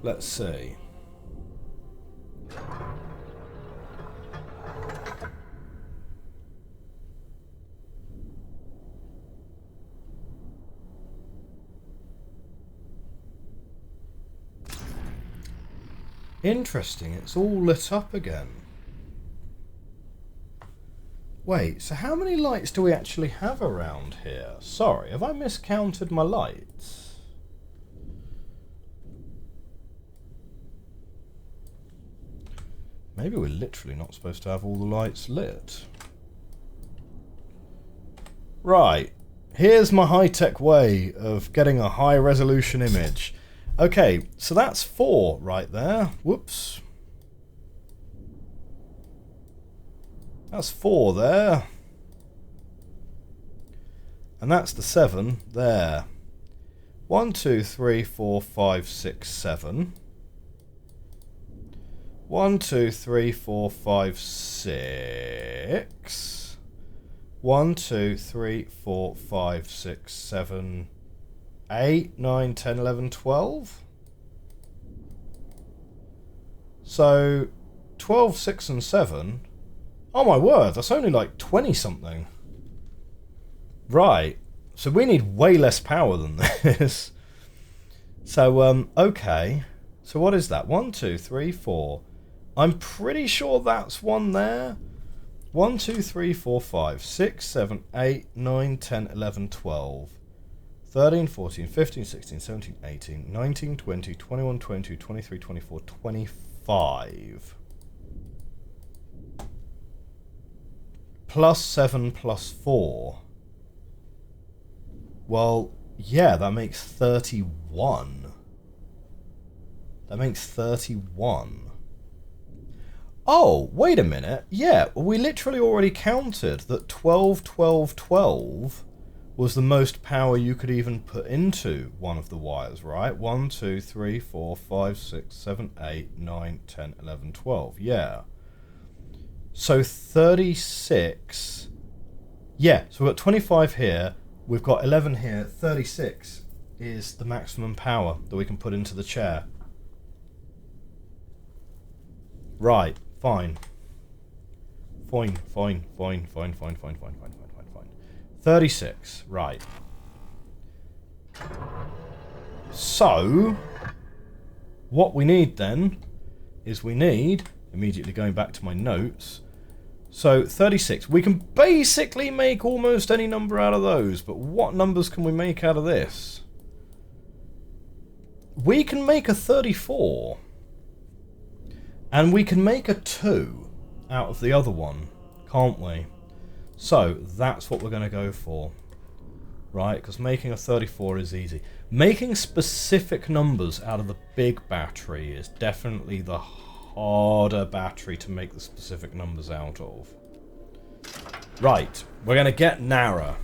Let's see. Interesting, it's all lit up again. Wait, so how many lights do we actually have around here? Sorry, have I miscounted my lights? Maybe we're literally not supposed to have all the lights lit. Right, here's my high-tech way of getting a high-resolution image. Okay, so that's 4 right there. Whoops. That's 4 there. And that's the 7 there. 1, 2, 3, 4, 5, 6, 7. 1, 2, 3, 4, 5, 6. 1, 2, 3, 4, 5, 6, 7, 8, 9, 10, 11, 12. So 12, 6 and 7. Oh my word, that's only like 20 something. Right. So we need way less power than this. So okay. So what is that? 1, 2, 3, 4. I'm pretty sure that's one there. 1, 2, 3, 4, 5, 6, 7, 8, 9, 10, 11, 12. 13, 14, 15, 16, 17, 18, 19, 20, 21, 22, 23, 24, 25. Plus 7 plus 4. Well, yeah, that makes 31. That makes 31. Oh, wait a minute. Yeah, we literally already counted that 12, 12, 12 was the most power you could even put into one of the wires, right? 1, 2, 3, 4, 5, 6, 7, 8, 9, 10, 11, 12. Yeah. So 36. Yeah, so we've got 25 here. We've got 11 here. 36 is the maximum power that we can put into the chair. Right. Fine. Fine. 36. Right. So, what we need then is immediately going back to my notes, so 36. We can basically make almost any number out of those, but what numbers can we make out of this? We can make a 34. And we can make a 2 out of the other one, can't we? So, that's what we're going to go for. Right, because making a 34 is easy. Making specific numbers out of the big battery is definitely the harder battery to make the specific numbers out of. Right, we're going to get Nara.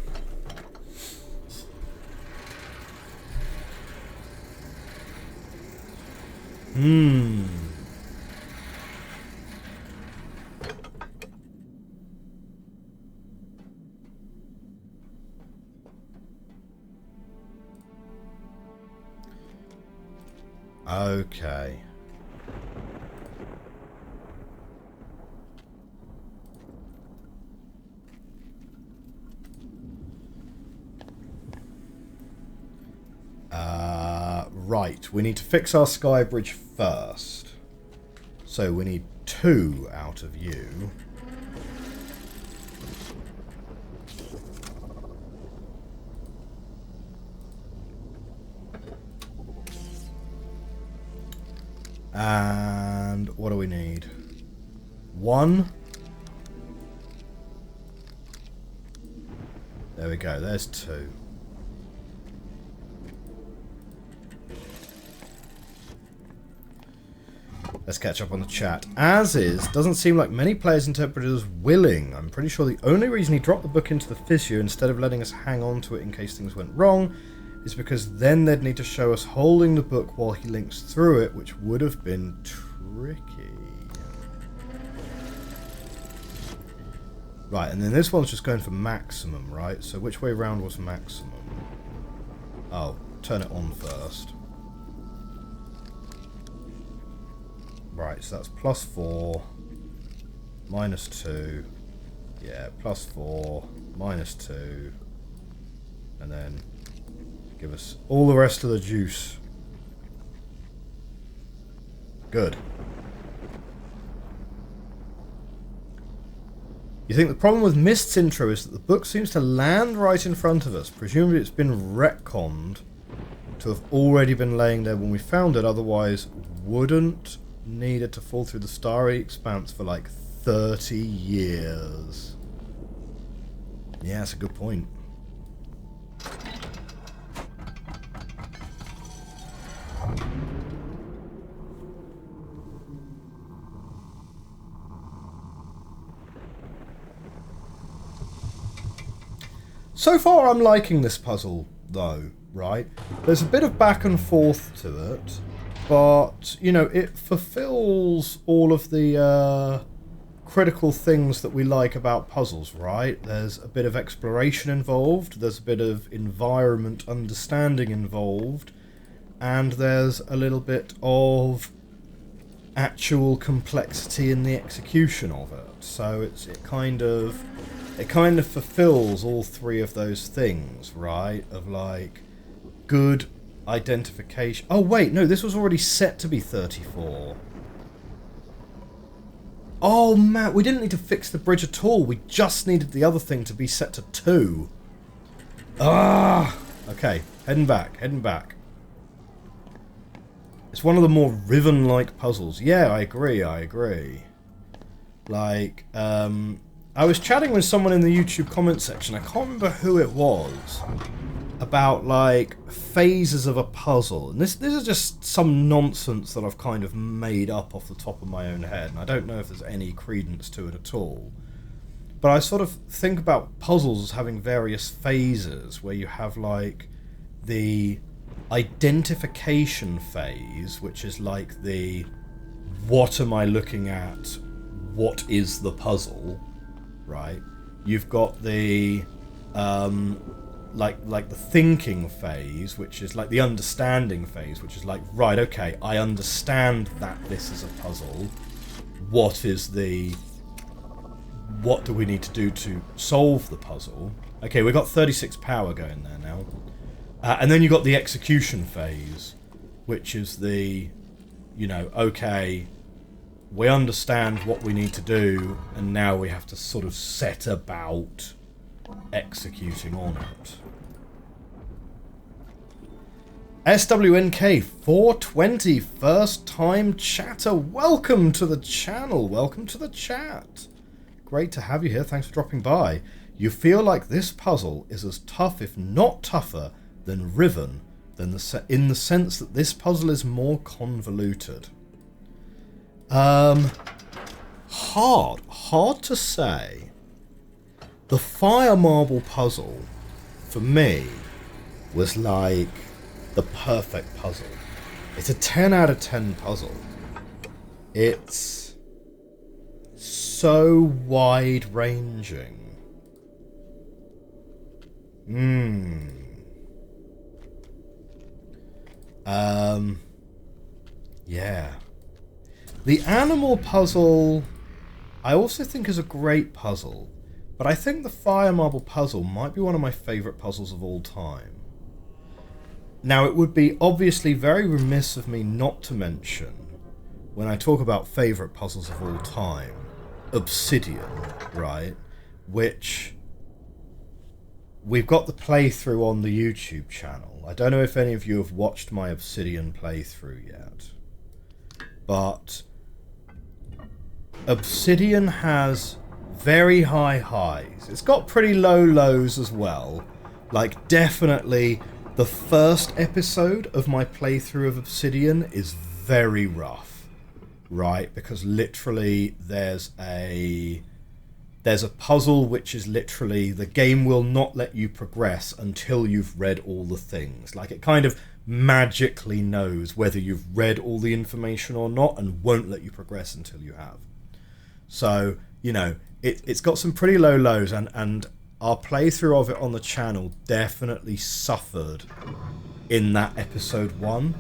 Okay. Right, we need to fix our sky bridge first. So we need 2 out of you. And what do we need? 1. There we go, there's 2. Let's catch up on the chat. As is, doesn't seem like many players interpret it as willing. I'm pretty sure the only reason he dropped the book into the fissure instead of letting us hang on to it in case things went wrong is because then they'd need to show us holding the book while he links through it, which would have been tricky. Right, and then this one's just going for maximum, right? So which way round was maximum? Oh, turn it on first. Right, so that's +4, -2, yeah, +4, -2, and then give us all the rest of the juice. Good. You think the problem with Mist's intro is that the book seems to land right in front of us. Presumably it's been retconned to have already been laying there when we found it, otherwise wouldn't need it to fall through the starry expanse for like 30 years. Yeah, that's a good point. So far I'm liking this puzzle though, right? There's a bit of back and forth to it, but, you know, it fulfills all of the critical things that we like about puzzles, right? There's a bit of exploration involved, there's a bit of environment understanding involved, and there's a little bit of actual complexity in the execution of it. So it kind of fulfills all 3 of those things, right? Of like good identification. Oh wait, no, this was already set to be 34. Oh man, we didn't need to fix the bridge at all. We just needed the other thing to be set to 2. Ah, okay, heading back. It's one of the more Riven-like puzzles. Yeah, I agree. Like, I was chatting with someone in the YouTube comment section. I can't remember who it was. about like phases of a puzzle, and this is just some nonsense that I've kind of made up off the top of my own head, and I don't know if there's any credence to it at all. But I sort of think about puzzles as having various phases, where you have like the identification phase, which is like the what am I looking at? What is the puzzle? Right? You've got the like the thinking phase, which is like the understanding phase, which is like, right, okay, I understand that this is a puzzle. What do we need to do to solve the puzzle? Okay, we've got 36 power going there now. And then you've got the execution phase, which is the, okay, we understand what we need to do, and now we have to sort of set about executing on it. SWNK 420, first time chatter. Welcome to the channel. Welcome to the chat. Great to have you here. Thanks for dropping by. You feel like this puzzle is as tough, if not tougher, than Riven, in the sense that this puzzle is more convoluted. Hard to say. The Fire Marble puzzle, for me, was like the perfect puzzle. It's a 10 out of 10 puzzle. It's so wide-ranging. Yeah. The animal puzzle, I also think is a great puzzle, but I think the Fire Marble puzzle might be one of my favourite puzzles of all time. Now, it would be obviously very remiss of me not to mention, when I talk about favourite puzzles of all time, Obsidian, right? Which we've got the playthrough on the YouTube channel. I don't know if any of you have watched my Obsidian playthrough yet, but Obsidian has very high highs. It's got pretty low lows as well. Like, definitely the first episode of my playthrough of Obsidian is very rough, right? Because literally there's a puzzle which is literally the game will not let you progress until you've read all the things. Like, it kind of magically knows whether you've read all the information or not and won't let you progress until you have. So, it's got some pretty low lows, and our playthrough of it on the channel definitely suffered in that episode 1.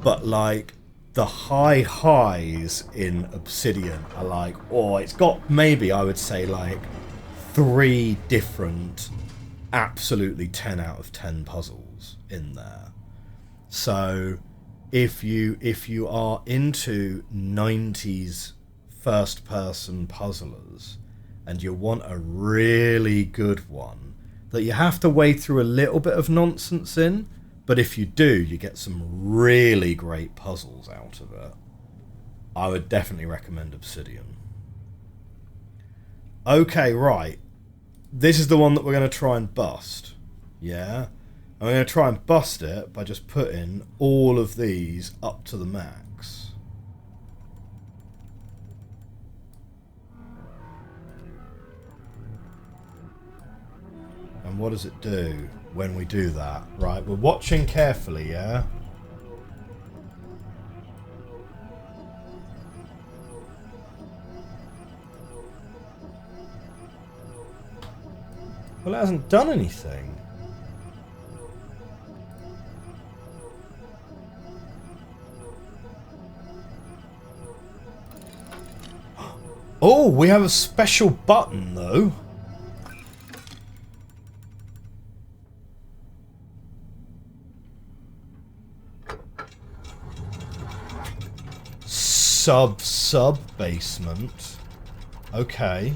But, like, the high highs in Obsidian are like, it's got maybe, I would say, like 3 different absolutely 10 out of 10 puzzles in there. So if you are into 90s first person puzzlers and you want a really good one that you have to wade through a little bit of nonsense in, but if you do, you get some really great puzzles out of it, I would definitely recommend Obsidian. Okay, right. This is the one that we're going to try and bust. Yeah? I'm going to try and bust it by just putting all of these up to the max. And what does it do when we do that? Right, we're watching carefully, yeah? Well, it hasn't done anything. Oh, we have a special button, though. Sub basement. Okay.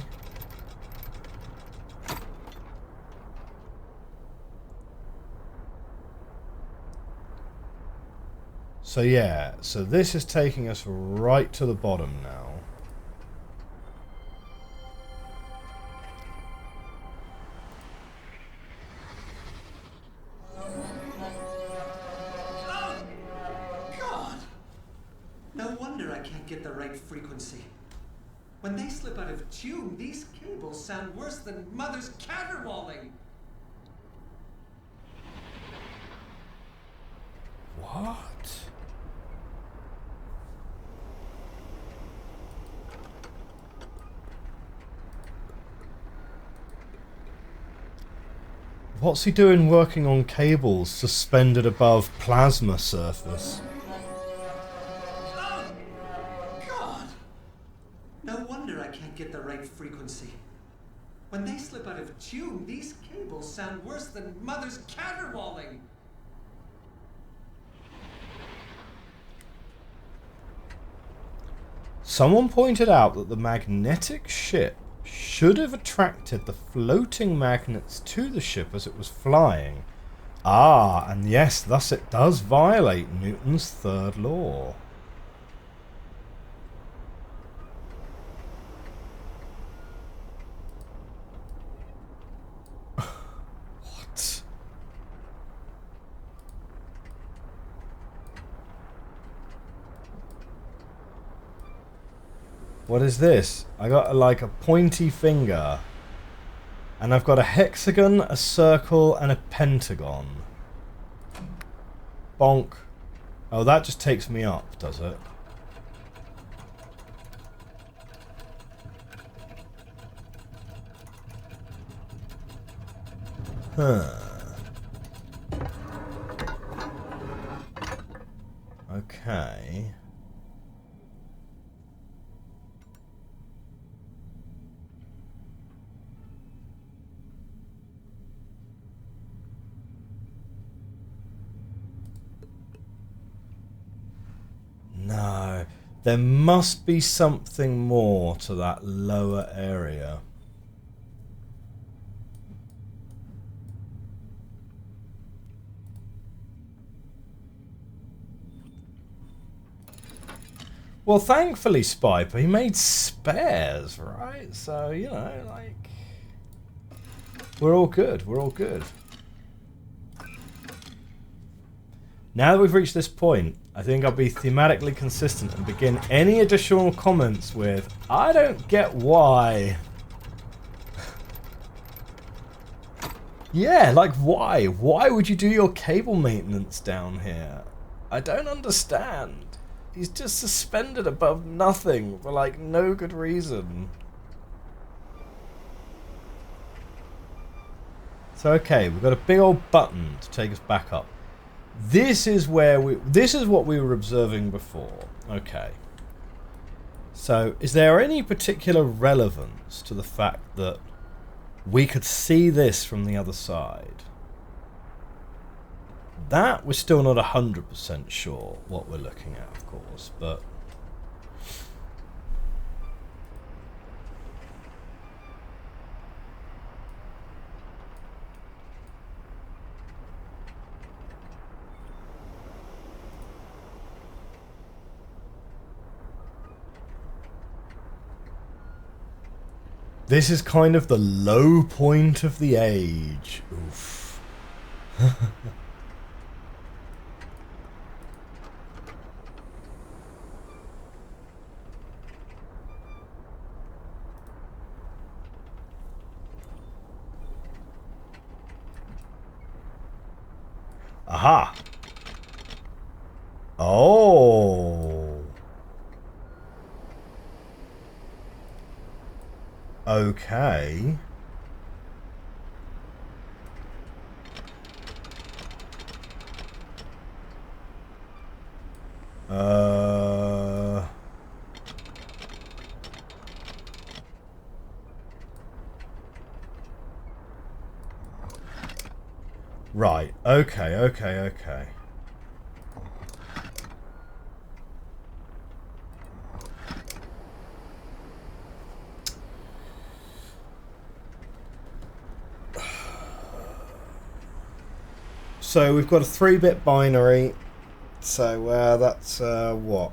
So yeah, so this is taking us right to the bottom now. get the right frequency. When they slip out of tune, these cables sound worse than Mother's caterwauling. What? What's he doing working on cables suspended above plasma surface? Oh, God! No wonder I can't get the right frequency. When they slip out of tune, these cables sound worse than Mother's caterwauling. Someone pointed out that the magnetic ship should have attracted the floating magnets to the ship as it was flying. Ah, and yes, thus it does violate Newton's third law. What? What is this? I got like a pointy finger. And I've got a hexagon, a circle, and a pentagon. Bonk. Oh, that just takes me up, does it? Huh. Okay. No, there must be something more to that lower area. Well, thankfully, Spiper, he made spares, right? So, you know, like, we're all good. We're all good. Now that we've reached this point, I think I'll be thematically consistent and begin any additional comments with, I don't get why. Yeah, like why? Why would you do your cable maintenance down here? I don't understand. He's just suspended above nothing for like no good reason. So okay, we've got a big old button to take us back up. This is what we were observing before. Okay. So, is there any particular relevance to the fact that we could see this from the other side? That we're still not 100% sure what we're looking at, of course, but this is kind of the low point of the age. Oof. Aha. Oh. Okay. Right. Okay. So we've got a 3-bit binary. So that's what?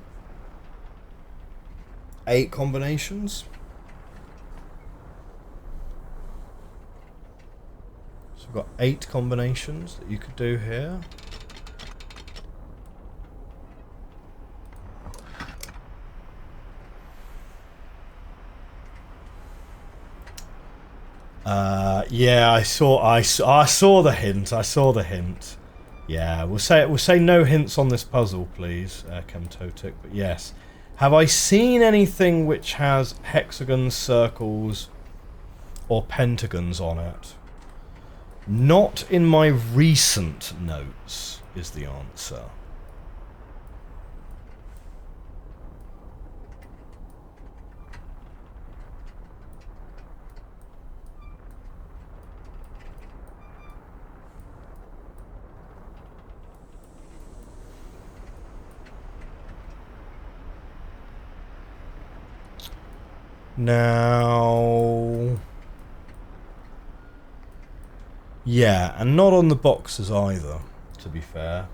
8 combinations? So we've got 8 combinations that you could do here. Yeah, I saw the hint. I saw the hint. Yeah, we'll say no hints on this puzzle, please, Chemtotic. But yes, have I seen anything which has hexagons, circles, or pentagons on it? Not in my recent notes, is the answer. Now... yeah, and not on the boxes either, to be fair.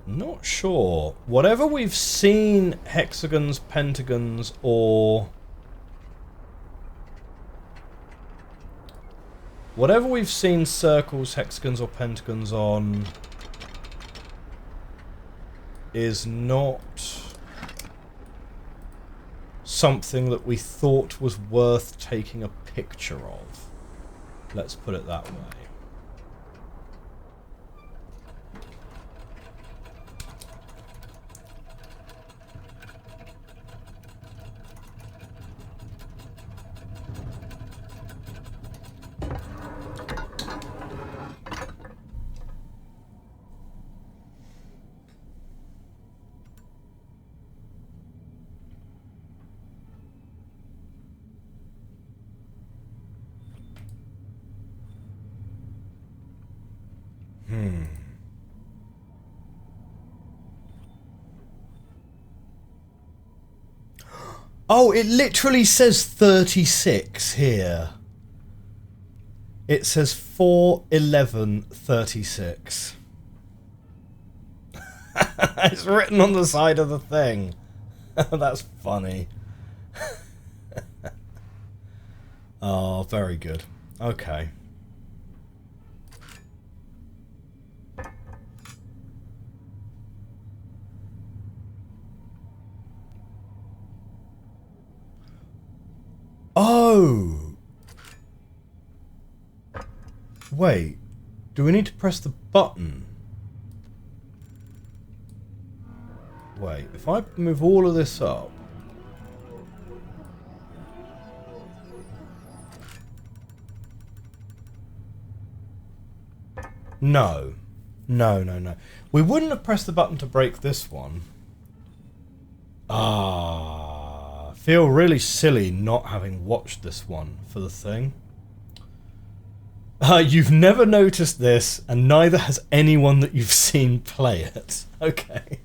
Not sure. Whatever we've seen hexagons, pentagons, or... whatever we've seen circles, hexagons, or pentagons on... is not something that we thought was worth taking a picture of. Let's put it that way. Oh, it literally says 36 here. It says 4/11/36. It's written on the side of the thing. That's funny. Oh, very good. Okay. Oh! Wait. Do we need to press the button? Wait, if I move all of this up... No. No. We wouldn't have pressed the button to break this one. Feel really silly not having watched this one for the thing. You've never noticed this, and neither has anyone that you've seen play it. Okay.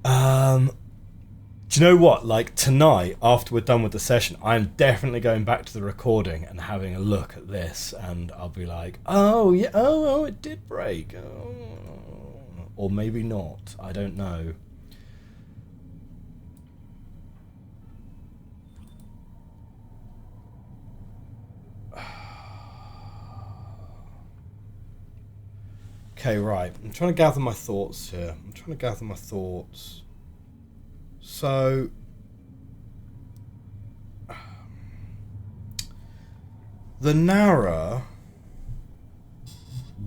Do you know what? Like, tonight, after we're done with the session, I'm definitely going back to the recording and having a look at this, and I'll be like, oh, yeah, oh, it did break. Oh. Or maybe not. I don't know. Okay, right. I'm trying to gather my thoughts here. So... the Nara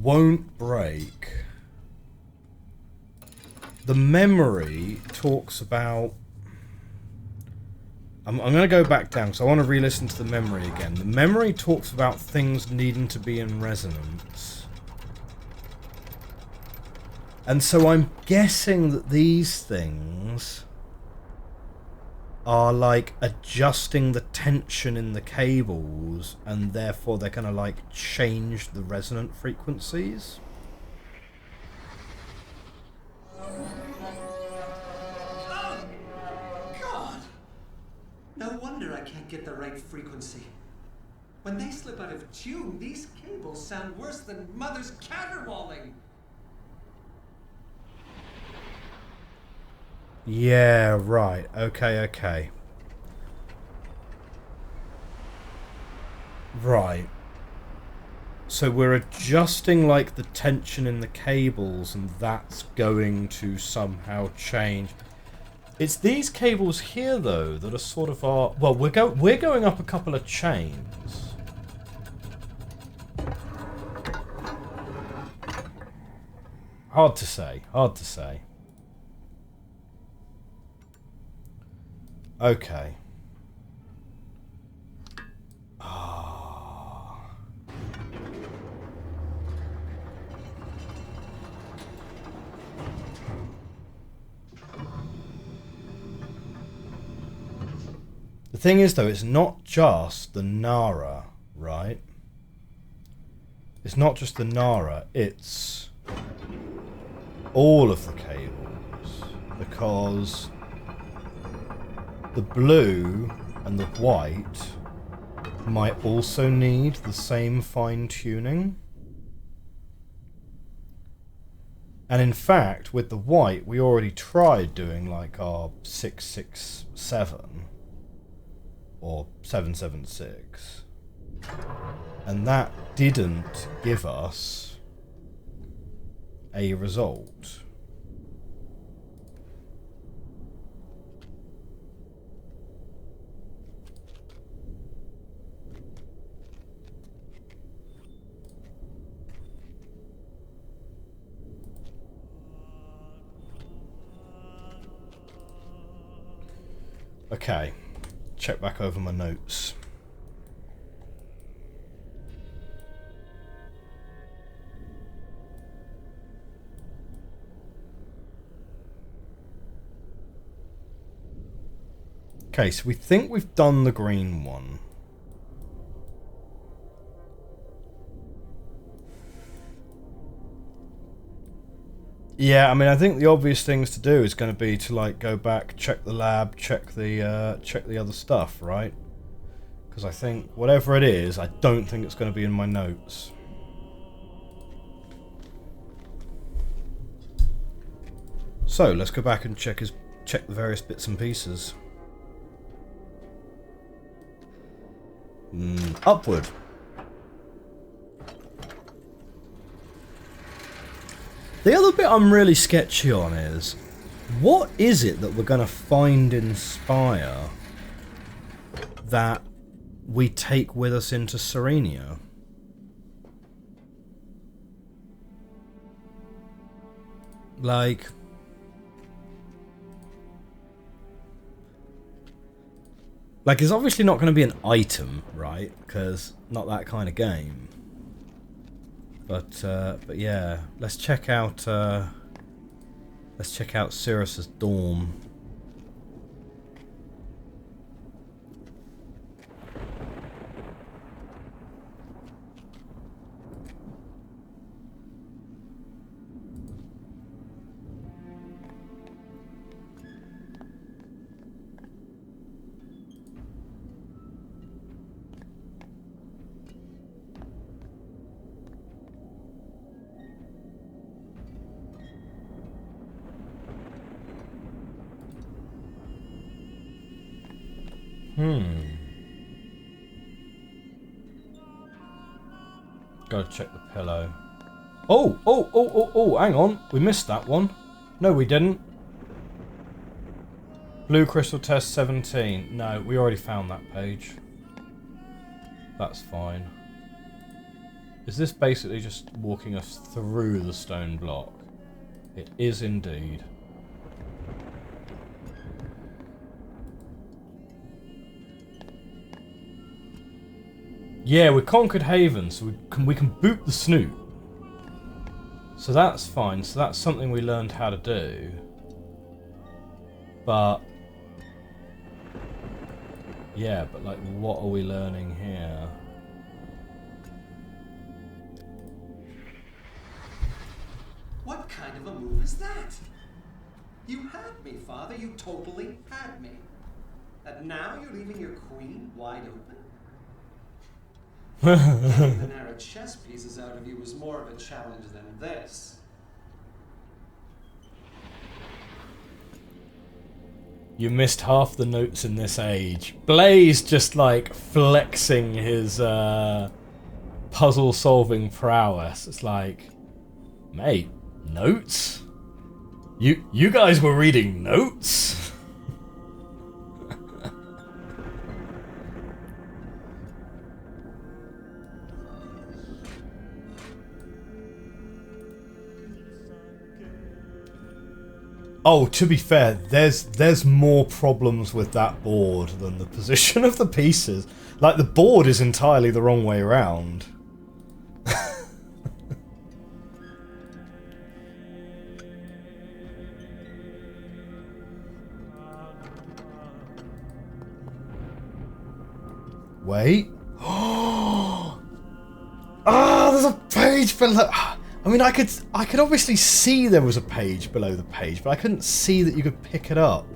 won't break. The memory talks about... I'm going to go back down because I want to re-listen to the memory again. The memory talks about things needing to be in resonance. And so I'm guessing that these things are like adjusting the tension in the cables, and therefore they're going to like change the resonant frequencies. Oh, God! No wonder I can't get the right frequency. When they slip out of tune, these cables sound worse than Mother's caterwauling. Yeah, right. Okay. Right. So we're adjusting like the tension in the cables, and that's going to somehow change. It's these cables here though that are sort of our... Well, we're going up a couple of chains. Hard to say. Hard to say. Okay. The thing is, though, it's not just the Nara, right? It's not just the Nara, it's all of the cables. Because the blue and the white might also need the same fine-tuning. And in fact, with the white, we already tried doing like our 667 or 776, and that didn't give us a result. Okay, check back over my notes. Okay, so we think we've done the green one. Yeah, I mean, I think the obvious things to do is going to be to like go back, check the lab, check the other stuff, right? Because I think whatever it is, I don't think it's going to be in my notes. So let's go back and check the various bits and pieces. Upward. The other bit I'm really sketchy on is, what is it that we're going to find in Spire that we take with us into Serenia? Like... it's obviously not going to be an item, right? Because not that kind of game. But yeah, let's check out Sirius's dorm. Gotta check the pillow. Oh, hang on. We missed that one. No, we didn't. Blue crystal test 17. No, we already found that page. That's fine. Is this basically just walking us through the stone block? It is indeed. Yeah, we conquered Haven, so we can boot the Snoot. So that's fine. So that's something we learned how to do. But yeah, but like, what are we learning here? What kind of a move is that? You had me, Father. You totally had me. And now you're leaving your queen wide open? Getting the narrow chess pieces out of you was more of a challenge than this. You missed half the notes in this age. Blaze just like flexing his puzzle solving prowess. It's like, mate, notes? You guys were reading notes? Oh, to be fair, there's more problems with that board than the position of the pieces. Like, the board is entirely the wrong way around. Wait. Ah, there's a page below. I mean, I could obviously see there was a page below the page, but I couldn't see that you could pick it up.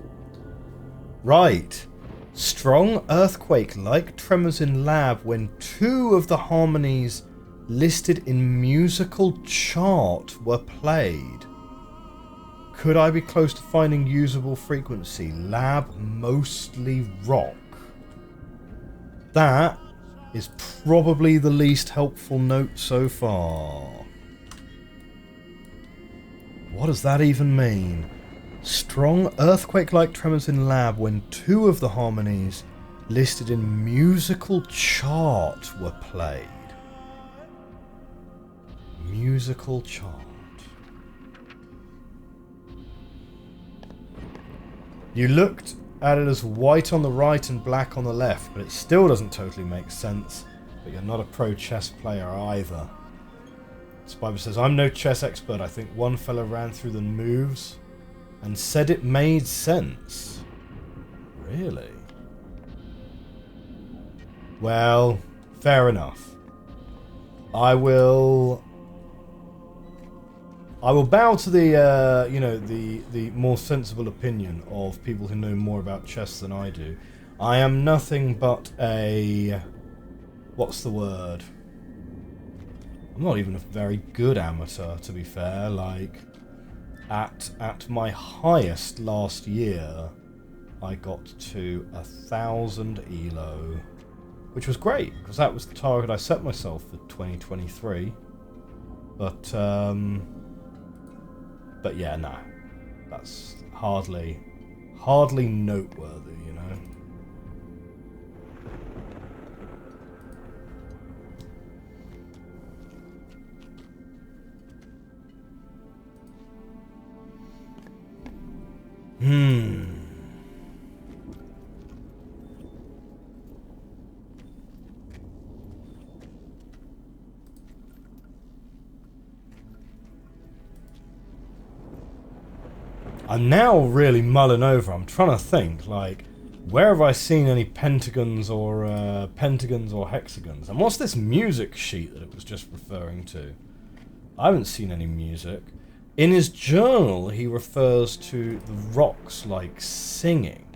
Right. Strong earthquake-like tremors in lab when 2 of the harmonies listed in musical chart were played. Could I be close to finding usable frequency? Lab mostly rock. That is probably the least helpful note so far. What does that even mean? Strong earthquake-like tremors in lab when 2 of the harmonies listed in musical chart were played. Musical chart. You looked at it as white on the right and black on the left, but it still doesn't totally make sense. But you're not a pro chess player either. Spider says, I'm no chess expert. I think one fella ran through the moves and said it made sense. Really? Well, fair enough. I will bow to the the more sensible opinion of people who know more about chess than I do. I am nothing but a, what's the word? I'm not even a very good amateur, to be fair. Like, at my highest last year, I got to 1,000 ELO, which was great because that was the target I set myself for 2023. But yeah, no, that's hardly noteworthy, you know. I'm now really mulling over. I'm trying to think, like, where have I seen any pentagons or hexagons? And what's this music sheet that it was just referring to? I haven't seen any music. In his journal, he refers to the rocks like singing.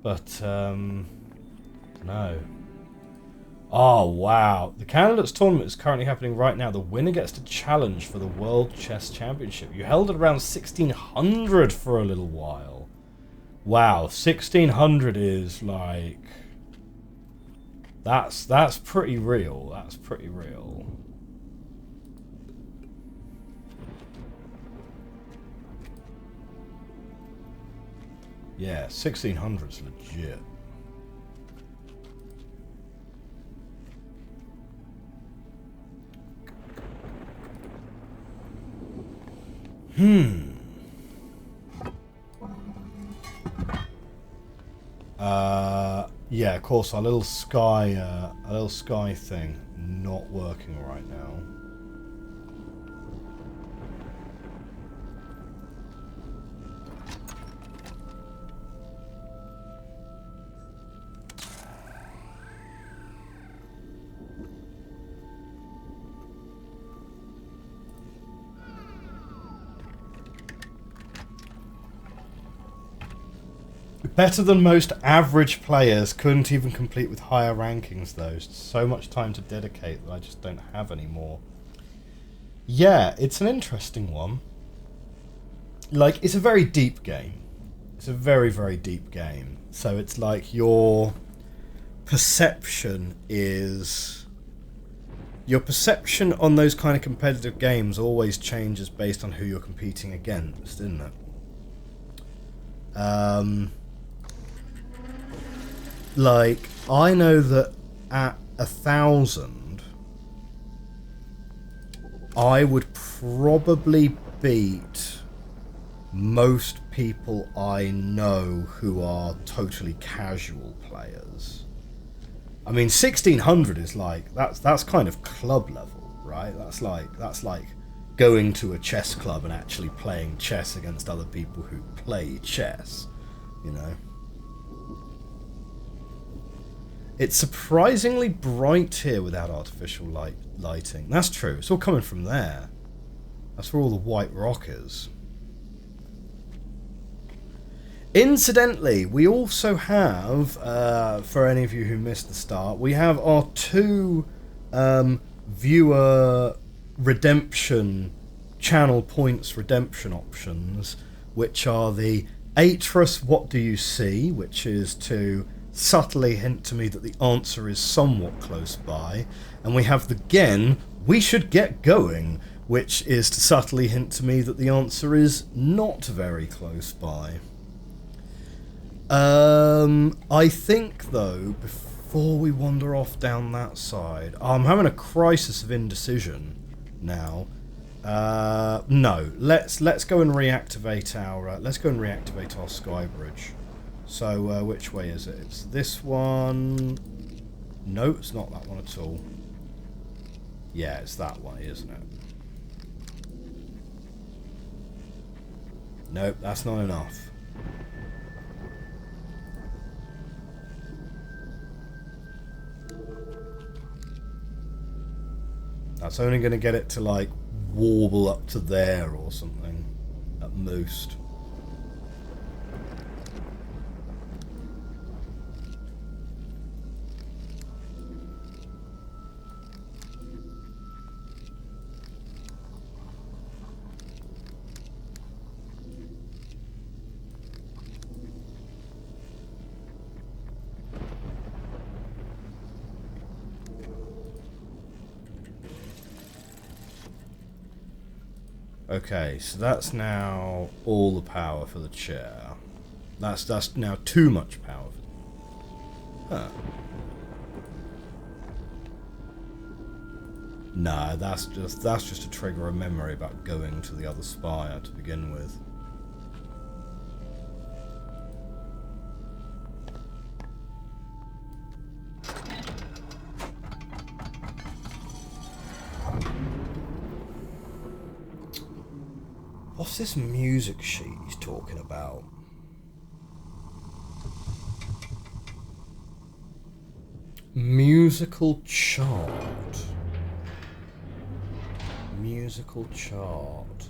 But, no. Oh, wow. The Candidates Tournament is currently happening right now. The winner gets to challenge for the World Chess Championship. You held it around 1600 for a little while. Wow, 1600 is like... That's pretty real. That's pretty real. Yeah, 1600's legit. Yeah, of course, our little sky thing not working right now. Better than most average players. Couldn't even complete with higher rankings though. So much time to dedicate that I just don't have anymore. Yeah, it's an interesting one. Like, it's a very deep game. It's a very, very deep game. So it's like your perception is your perception on those kind of competitive games always changes based on who you're competing against, isn't it? Like, I know that at 1,000, I would probably beat most people I know who are totally casual players. I mean, 1,600 is like, that's kind of club level, right? That's like going to a chess club and actually playing chess against other people who play chess, you know? It's surprisingly bright here without artificial lighting. That's true. It's all coming from there. That's where all the white rock is. Incidentally, we also have, for any of you who missed the start, we have our two viewer redemption, channel points redemption options, which are the Atris What Do You See, which is to subtly hint to me that the answer is somewhat close by, and we have the Gen We Should Get Going, which is to subtly hint to me that the answer is not very close by. I think, though, before we wander off down that side, I'm having a crisis of indecision now. No, let's go and reactivate our sky bridge. So which way is it? It's this one. No, it's not that one at all. Yeah, it's that one, isn't it? Nope, that's not enough. That's only going to get it to, like, warble up to there or something, at most. Okay, so that's now all the power for the chair. That's now too much power. Huh. Nah, that's just to trigger a memory about going to the other spire to begin with. What's this music sheet he's talking about? Musical chart. Musical chart.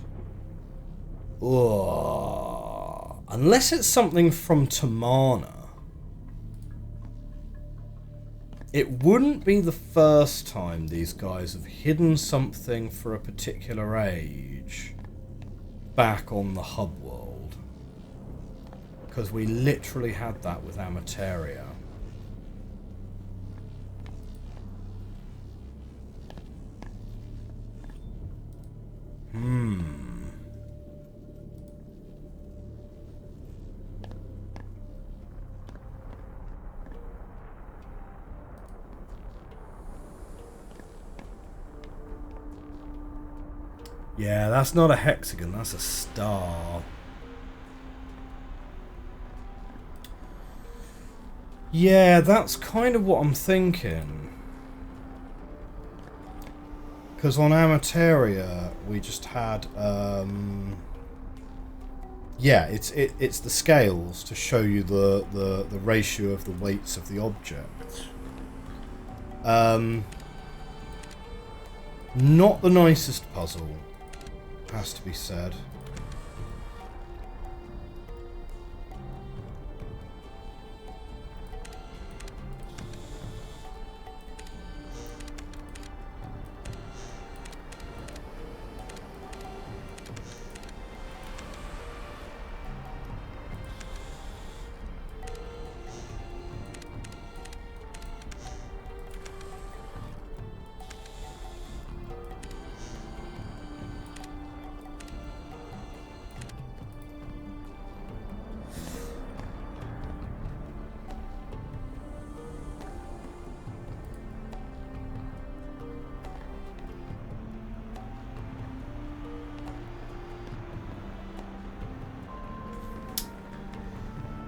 Ugh. Unless it's something from Tamana. It wouldn't be the first time these guys have hidden something for a particular age back on the hub world, because we literally had that with Amateria. Yeah, that's not a hexagon, that's a star. Yeah, that's kind of what I'm thinking. Because on Amateria, we just had, yeah, it's the scales to show you the ratio of the weights of the object. Not the nicest puzzle, has to be said.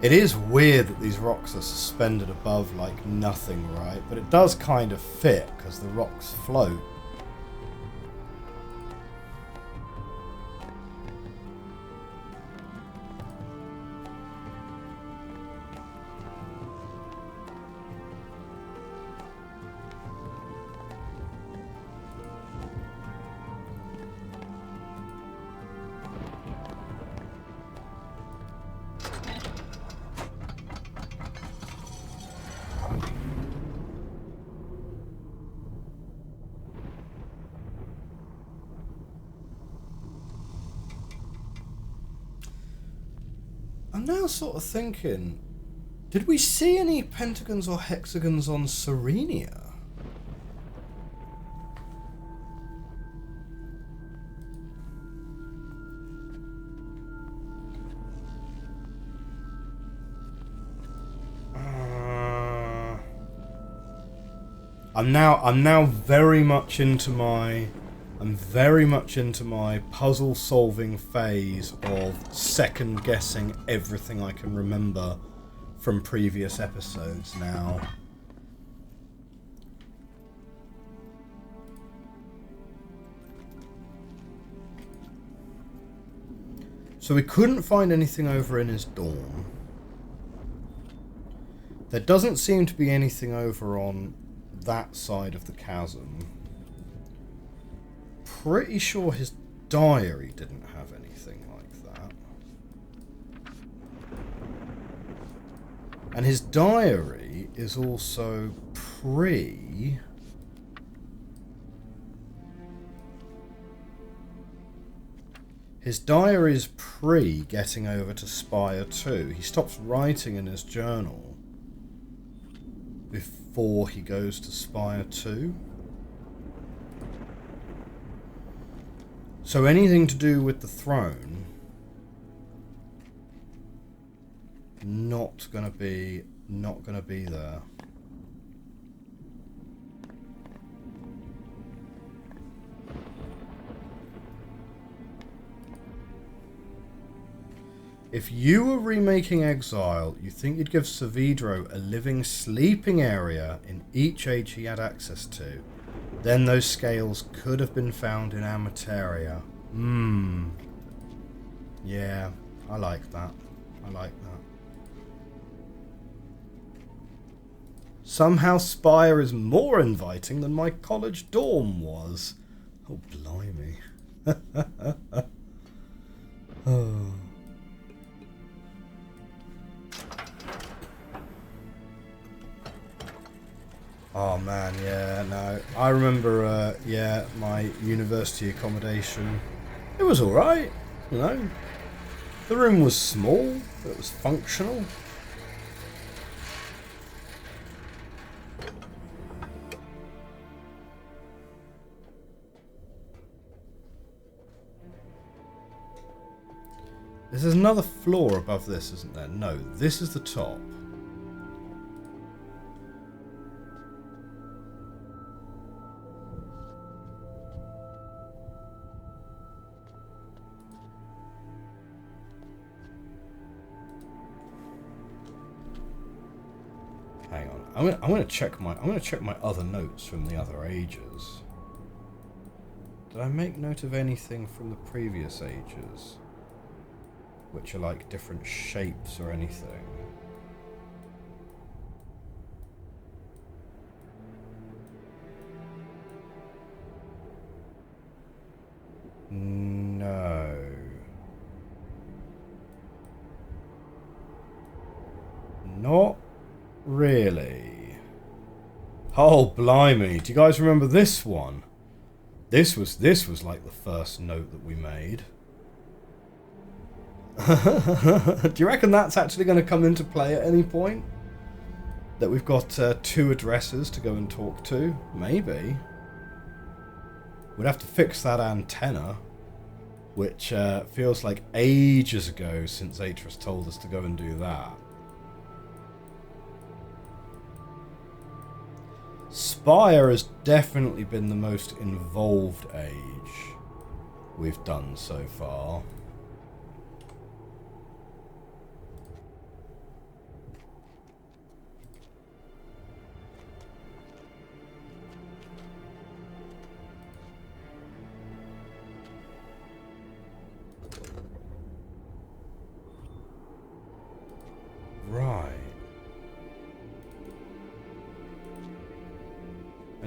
It is weird that these rocks are suspended above like nothing, right? But it does kind of fit because the rocks float. I'm now sort of thinking, did we see any pentagons or hexagons on Serenia? I'm now very much into my puzzle solving phase of second guessing everything I can remember from previous episodes now. So we couldn't find anything over in his dorm. There doesn't seem to be anything over on that side of the chasm. Pretty sure his diary didn't have anything like that. And his diary is also pre... His diary is pre getting over to Spire 2. He stops writing in his journal before he goes to Spire 2. So anything to do with the throne, not gonna be there. If you were remaking Exile, you think you'd give Saavedro a living sleeping area in each age he had access to. Then those scales could have been found in Amateria. Yeah, I like that. I like that. Somehow Spire is more inviting than my college dorm was. Oh, blimey. Oh. Oh man, yeah, no. I remember, yeah, my university accommodation. It was alright, you know. The room was small, but it was functional. There's another floor above this, isn't there? No, this is the top. Hang on. I'm gonna check my other notes from the other ages. Did I make note of anything from the previous ages? Which are like different shapes or anything? No. Not really. Oh, blimey. Do you guys remember this one? This was like the first note that we made. Do you reckon that's actually going to come into play at any point? That we've got 2 addresses to go and talk to? Maybe. We'd have to fix that antenna, which feels like ages ago since Atris told us to go and do that. Spire has definitely been the most involved age we've done so far.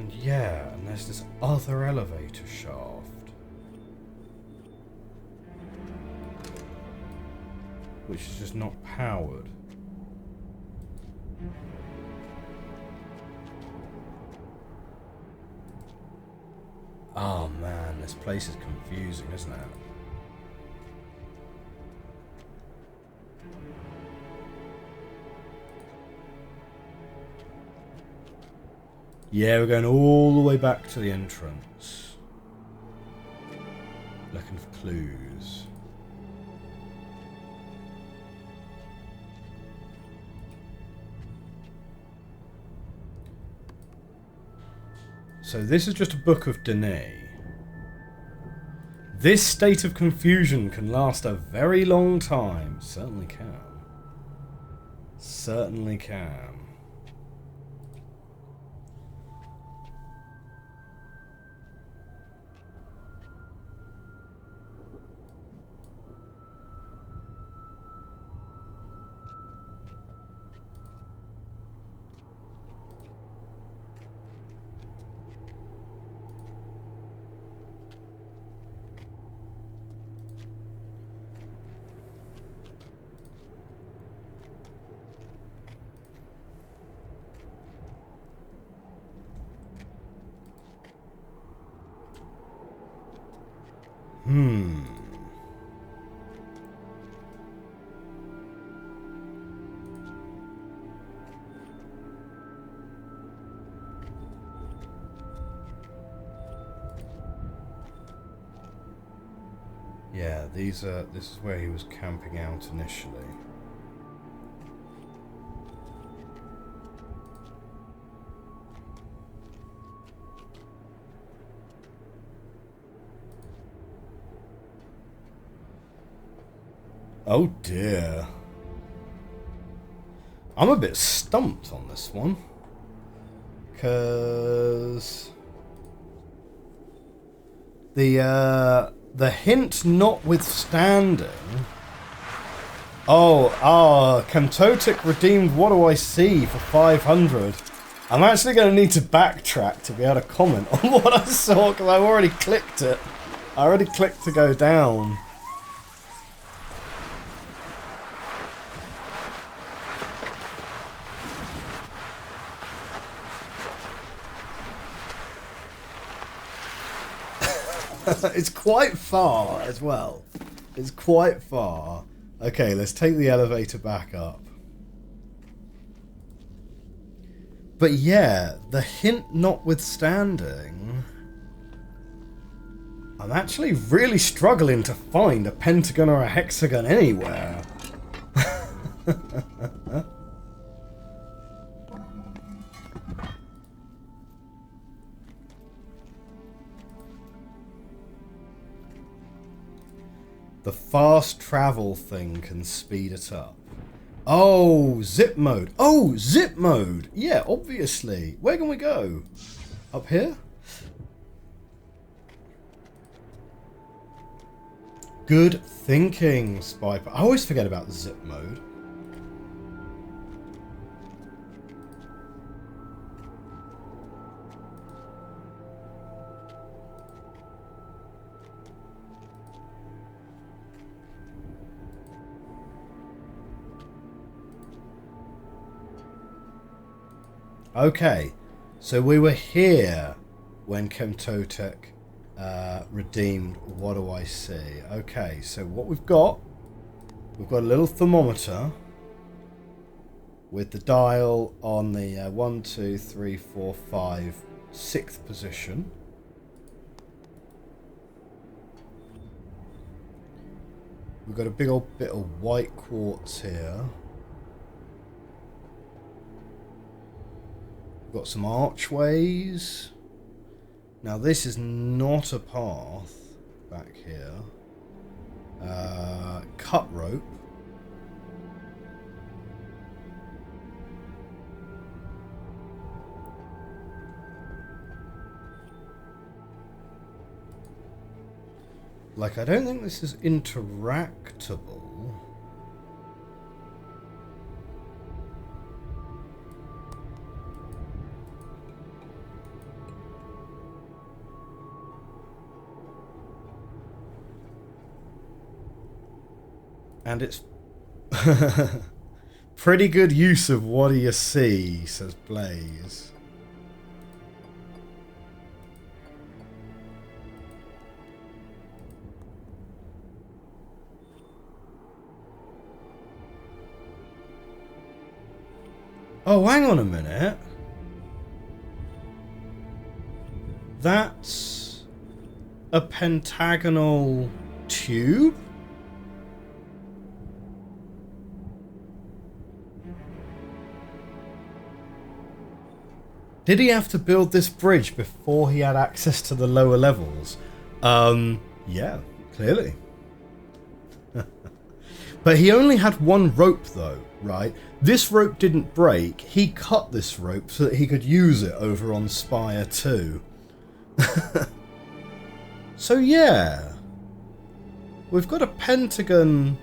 And yeah, and there's this other elevator shaft, which is just not powered. Oh man, this place is confusing, isn't it? Yeah, we're going all the way back to the entrance. Looking for clues. So this is just a book of Danae. This state of confusion can last a very long time. Certainly can. Certainly can. Yeah, this is where he was camping out initially. Oh dear. I'm a bit stumped on this one. Because the hint notwithstanding. Chemtotic redeemed What Do I See for 500. I'm actually going to need to backtrack to be able to comment on what I saw because I've already clicked it. I already clicked to go down. It's quite far as well. It's quite far. Okay, let's take the elevator back up. But yeah, the hint notwithstanding, I'm actually really struggling to find a pentagon or a hexagon anywhere. The fast travel thing can speed it up. Oh, zip mode. Oh, zip mode. Yeah, obviously. Where can we go? Up here? Good thinking, Spiper. I always forget about the zip mode. Okay, so we were here when Chemtotic redeemed What Do I See. Okay, so what we've got a little thermometer with the dial on the 1, 2, 3, 4, 5, 6th position. We've got a big old bit of white quartz here. We've got some archways. Now this is not a path back here. Cut rope. Like, I don't think this is interactable. And it's pretty good use of what do you see, says Blaze. Oh, hang on a minute. That's a pentagonal tube? Did he have to build this bridge before he had access to the lower levels? Yeah, clearly. But he only had one rope though, right? This rope didn't break. He cut this rope so that he could use it over on Spire 2. So yeah. We've got a pentagon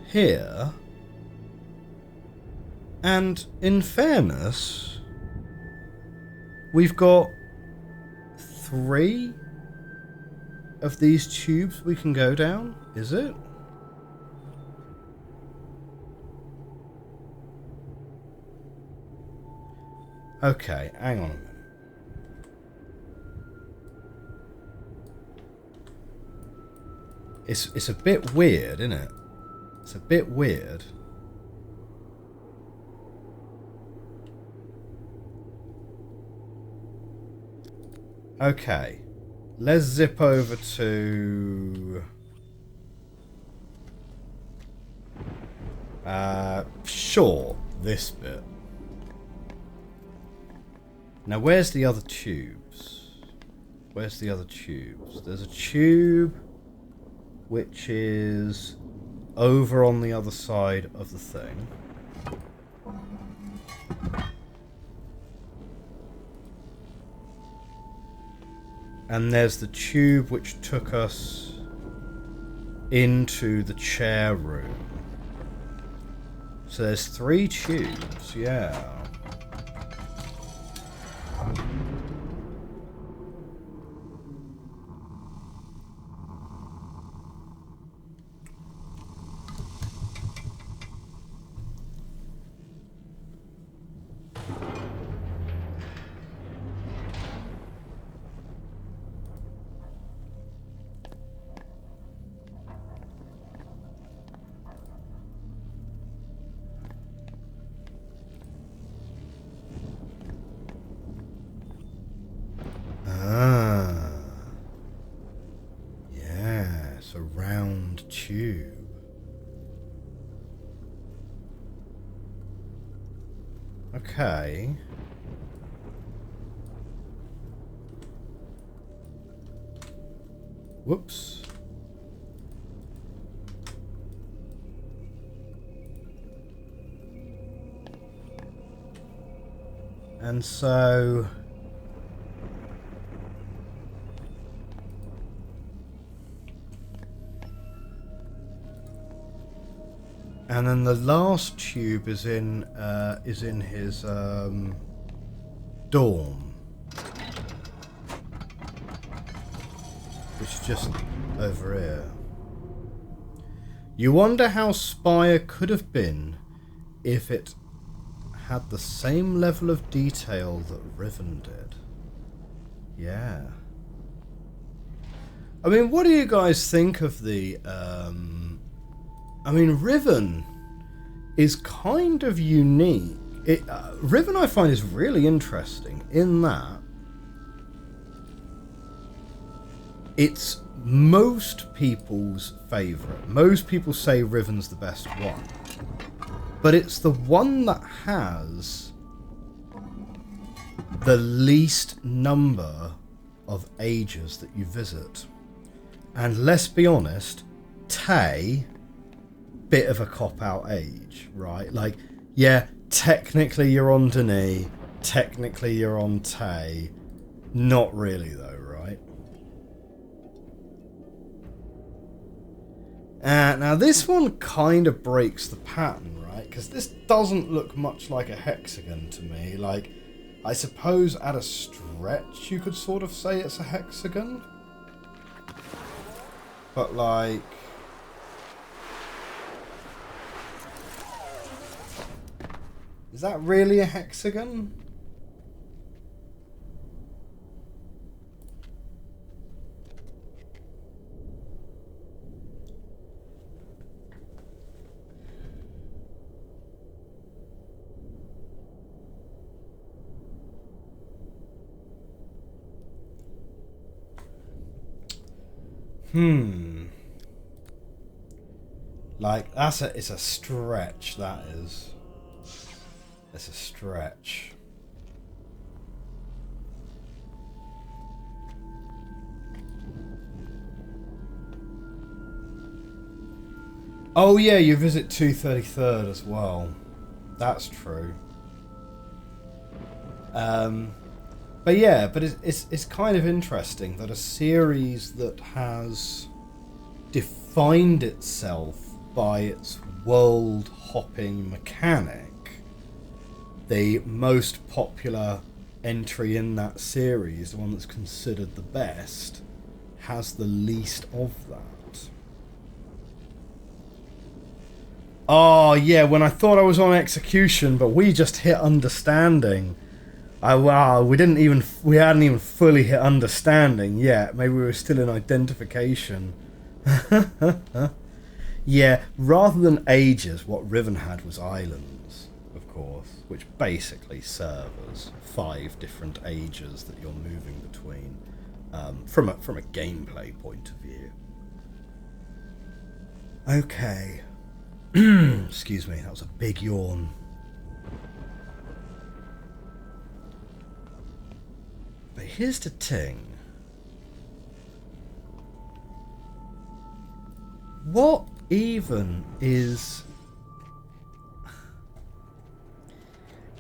here. And in fairness, we've got 3 of these tubes we can go down, is it? Okay, hang on a minute. It's a bit weird, isn't it? It's a bit weird. Okay, let's zip over to... sure, this bit. Now, where's the other tubes? Where's the other tubes? There's a tube which is over on the other side of the thing. And there's the tube which took us into the chair room. So there's 3 tubes, yeah. Tube. Okay. Whoops. And so... and then the last tube is in his dorm, which is just over here. You wonder how Spire could have been if it had the same level of detail that Riven did. Yeah. I mean, what do you guys think of the... I mean, Riven is kind of unique. Riven, I find, is really interesting in that it's most people's favourite. Most people say Riven's the best one. But it's the one that has the least number of ages that you visit. And let's be honest, Tay... bit of a cop-out age, right? Like, yeah, technically you're on Denis, technically you're on Tay. Not really, though, right? Now, this one kind of breaks the pattern, right? Because this doesn't look much like a hexagon to me. Like, I suppose at a stretch you could sort of say it's a hexagon. But, like... Is that really a hexagon? Like, it's a stretch, that is. It's a stretch. Oh yeah, you visit 233rd as well. That's true. But yeah, but it's kind of interesting that a series that has defined itself by its world-hopping mechanic, the most popular entry in that series, the one that's considered the best, has the least of that. Oh yeah, when I thought I was on execution, but we just hit understanding. Wow, we hadn't even fully hit understanding yet. Maybe we were still in identification. Yeah, rather than ages, what Riven had was islands, of course, which basically serve as 5 different ages that you're moving between, from a gameplay point of view. Okay. Excuse me, that was a big yawn. But here's the thing. What even is...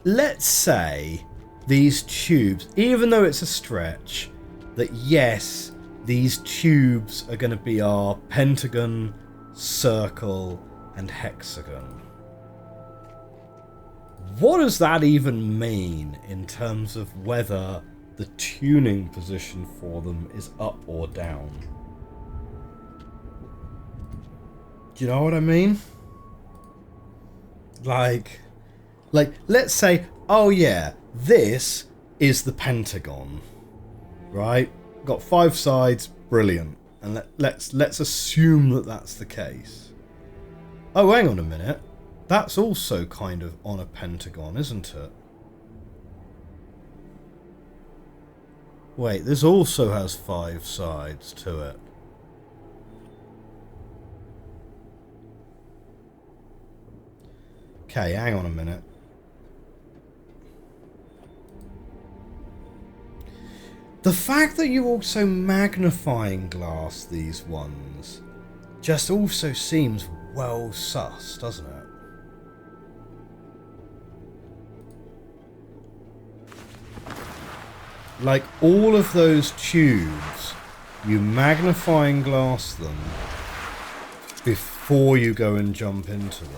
Let's say these tubes, even though it's a stretch, that yes, these tubes are going to be our pentagon, circle, and hexagon. What does that even mean in terms of whether the tuning position for them is up or down? Do you know what I mean? Like let's say, oh yeah, this is the pentagon, right? Got 5 sides, brilliant. And let's assume that that's the case. Oh, hang on a minute. That's also kind of on a pentagon, isn't it? Wait, this also has 5 sides to it. Okay, hang on a minute. The fact that you also magnifying glass these ones just also seems well sus, doesn't it? Like, all of those tubes, you magnifying glass them before you go and jump into them.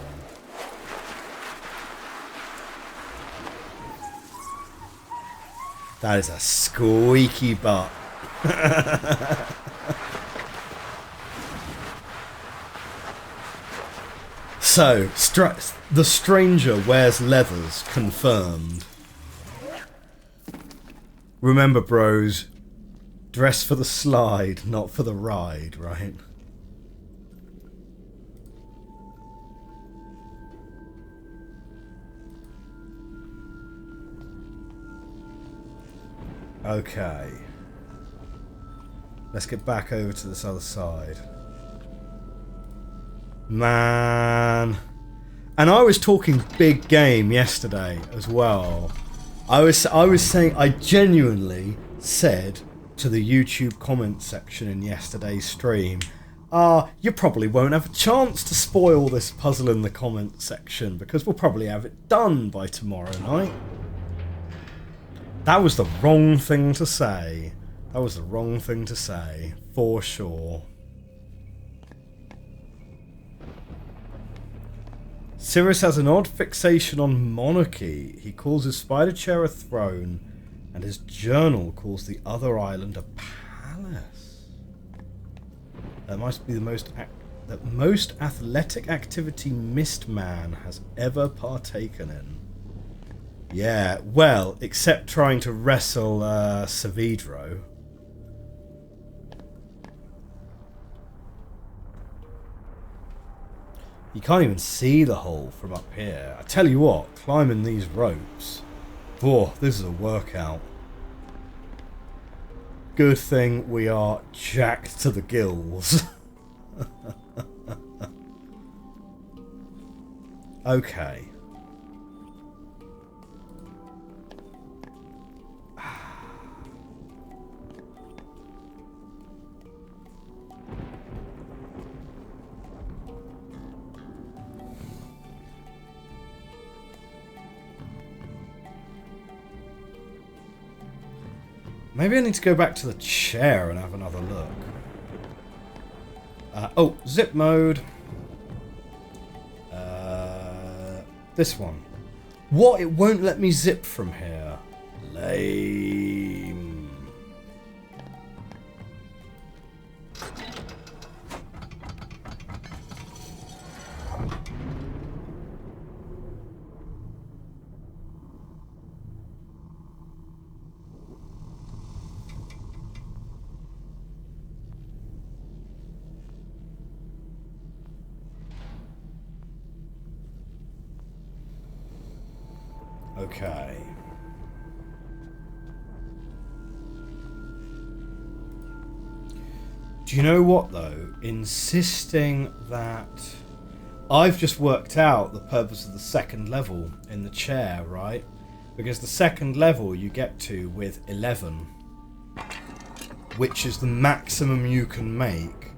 That is a squeaky butt. So, the stranger wears leathers, confirmed. Remember, bros, dress for the slide, not for the ride, right? Okay. Let's get back over to this other side. Man. And I was talking big game yesterday as well. I was saying, I genuinely said to the YouTube comment section in yesterday's stream, you probably won't have a chance to spoil this puzzle in the comment section because we'll probably have it done by tomorrow night. That was the wrong thing to say. That was the wrong thing to say, for sure. Sirius has an odd fixation on monarchy. He calls his spider chair a throne, and his journal calls the other island a palace. That must be the most athletic activity Mistman has ever partaken in. Yeah, well, except trying to wrestle Savidro. You can't even see the hole from up here. I tell you what, climbing these ropes. Oh, this is a workout. Good thing we are jacked to the gills. Okay. Maybe I need to go back to the chair and have another look. Oh, zip mode. This one. What? It won't let me zip from here. Lame. Okay. Do you know what though? Insisting that I've just worked out the purpose of the second level in the chair, right? Because the second level you get to with 11, which is the maximum you can make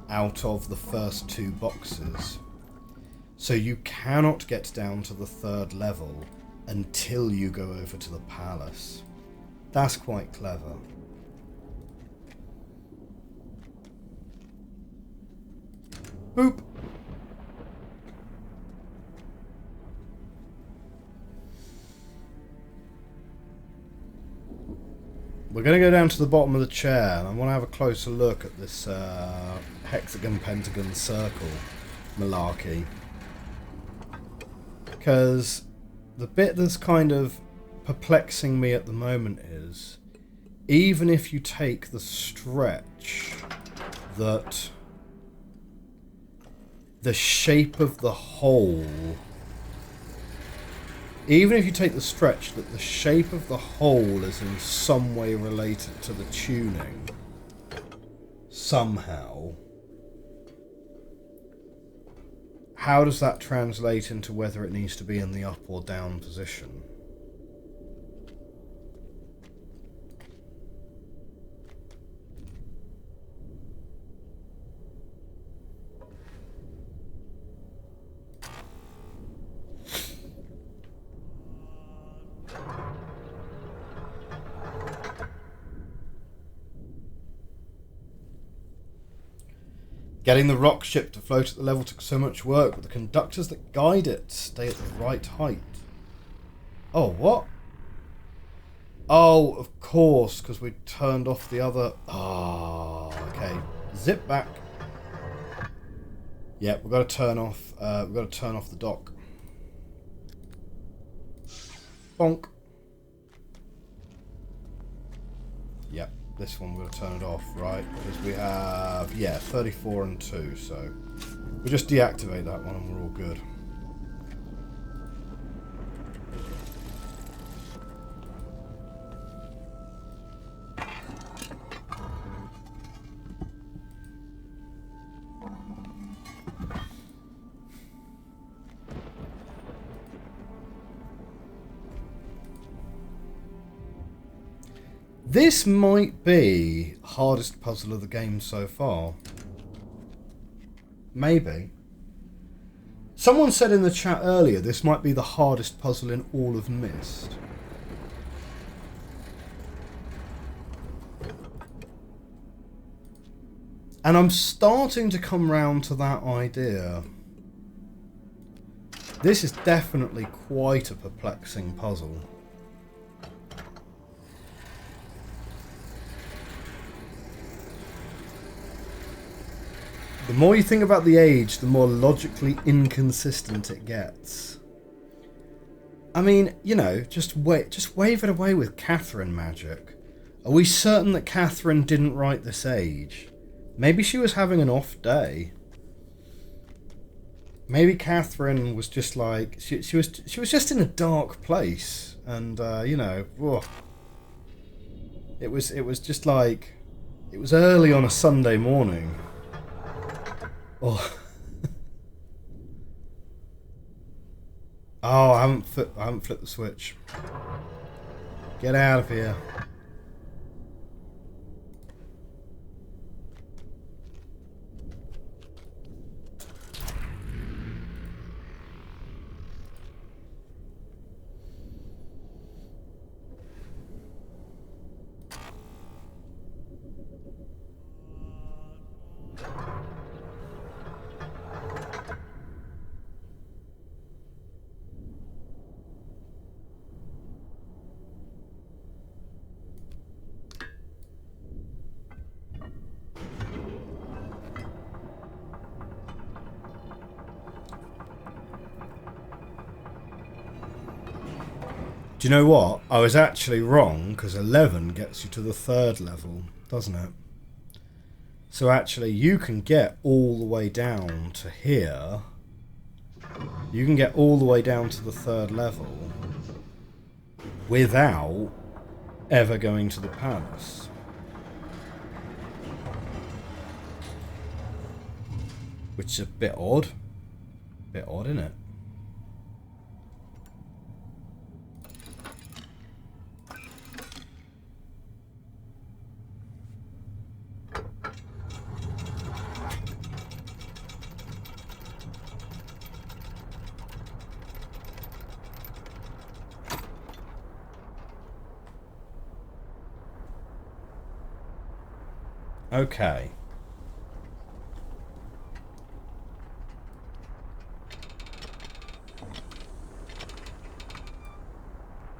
out of the first two boxes. So you cannot get down to the third level until you go over to the palace. That's quite clever. Boop. We're going to go down to the bottom of the chair and I want to have a closer look at this hexagon, pentagon, circle malarkey. Because the bit that's kind of perplexing me at the moment is, even if you take the stretch that the shape of the hole, even if you take the stretch that the shape of the hole is in some way related to the tuning, somehow, how does that translate into whether it needs to be in the up or down position? Getting the rock ship to float at the level took so much work, but the conductors that guide it stay at the right height. Oh, what? Oh, of course, because we turned off the other... Ah, okay. Zip back. Yeah, we've got to turn off. We've got to turn off the dock. Bonk. Yep. This one we're going to turn it off, right? Because we have, yeah, 34 and 2, so we'll just deactivate that one and we're all good. This might be hardest puzzle of the game so far. Maybe. Someone said in the chat earlier this might be the hardest puzzle in all of Myst. And I'm starting to come round to that idea. This is definitely quite a perplexing puzzle. The more you think about the age, the more logically inconsistent it gets. I mean, you know, just wave it away with Catherine magic. Are we certain that Catherine didn't write this age? Maybe she was having an off day. Maybe Catherine was just like she was just in a dark place, and you know, whoa. It was just like it was early on a Sunday morning. Oh. Oh, I haven't flipped the switch. Get out of here. Do you know what? I was actually wrong, because 11 gets you to the 3rd level, doesn't it? So actually, you can get all the way down to here. You can get all the way down to the 3rd level without ever going to the palace. Which is a bit odd. Bit odd, isn't it? Okay.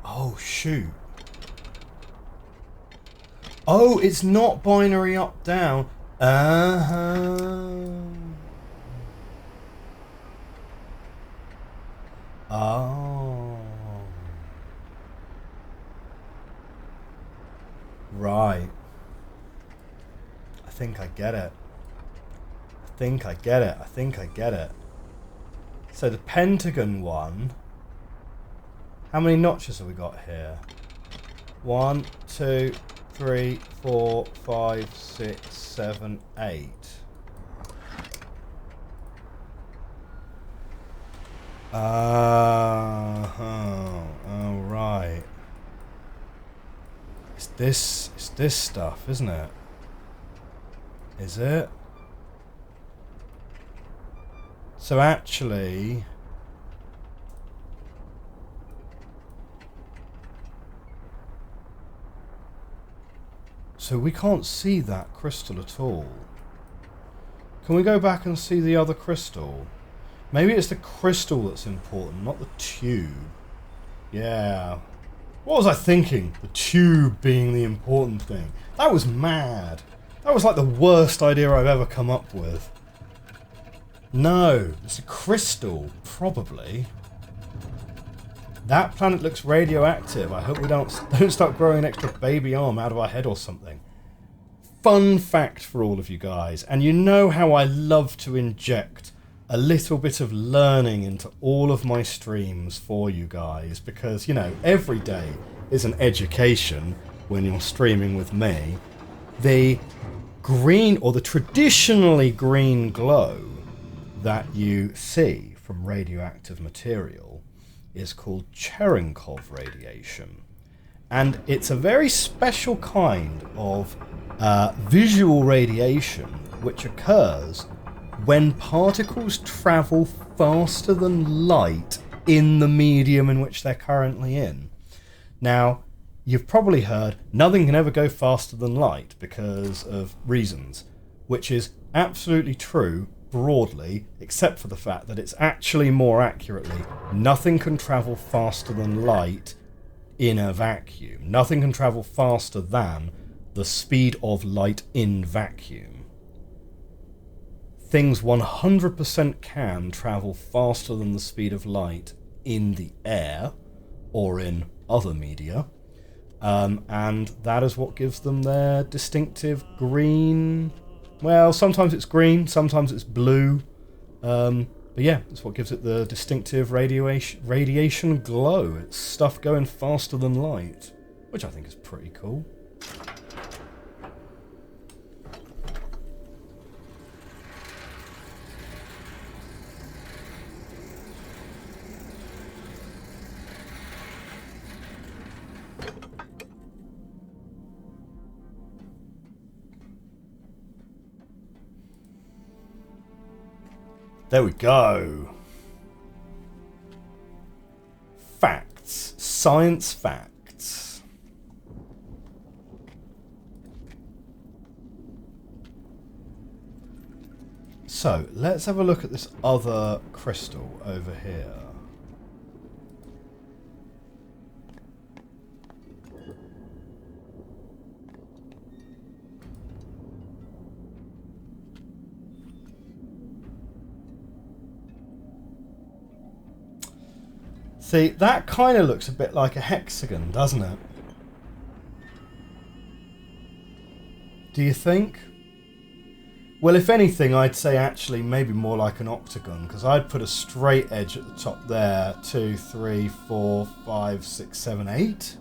Oh, shoot. Oh, it's not binary up, down. Oh. Right. I think I get it. I think I get it. I think I get it. So the Pentagon one. How many notches have we got here? 1, 2, 3, 4, 5, 6, 7, 8. Oh, right. It's this stuff, isn't it? Is it? So actually, so we can't see that crystal at all. Can we go back and see the other crystal? Maybe it's the crystal that's important, not the tube. Yeah. What was I thinking? The tube being the important thing. That was mad. That was like the worst idea I've ever come up with. No, it's a crystal, probably. That planet looks radioactive. I hope we don't start growing an extra baby arm out of our head or something. Fun fact for all of you guys. And you know how I love to inject a little bit of learning into all of my streams for you guys. Because, you know, every day is an education when you're streaming with me. The green, or the traditionally green glow that you see from radioactive material is called Cherenkov radiation. And it's a very special kind of visual radiation which occurs when particles travel faster than light in the medium in which they're currently in. Now, you've probably heard nothing can ever go faster than light because of reasons, which is absolutely true broadly, except for the fact that it's actually more accurately, nothing can travel faster than light in a vacuum. Nothing can travel faster than the speed of light in vacuum. Things 100% can travel faster than the speed of light in the air, or in other media. And that is what gives them their distinctive green... Well, sometimes it's green, sometimes it's blue. But yeah, it's what gives it the distinctive radiation glow. It's stuff going faster than light, which I think is pretty cool. There we go. Facts. Science facts. So, let's have a look at this other crystal over here. See, that kind of looks a bit like a hexagon, doesn't it? Do you think? Well, if anything, I'd say actually maybe more like an octagon, because I'd put a straight edge at the top there. 2, 3, 4, 5, 6, 7, 8.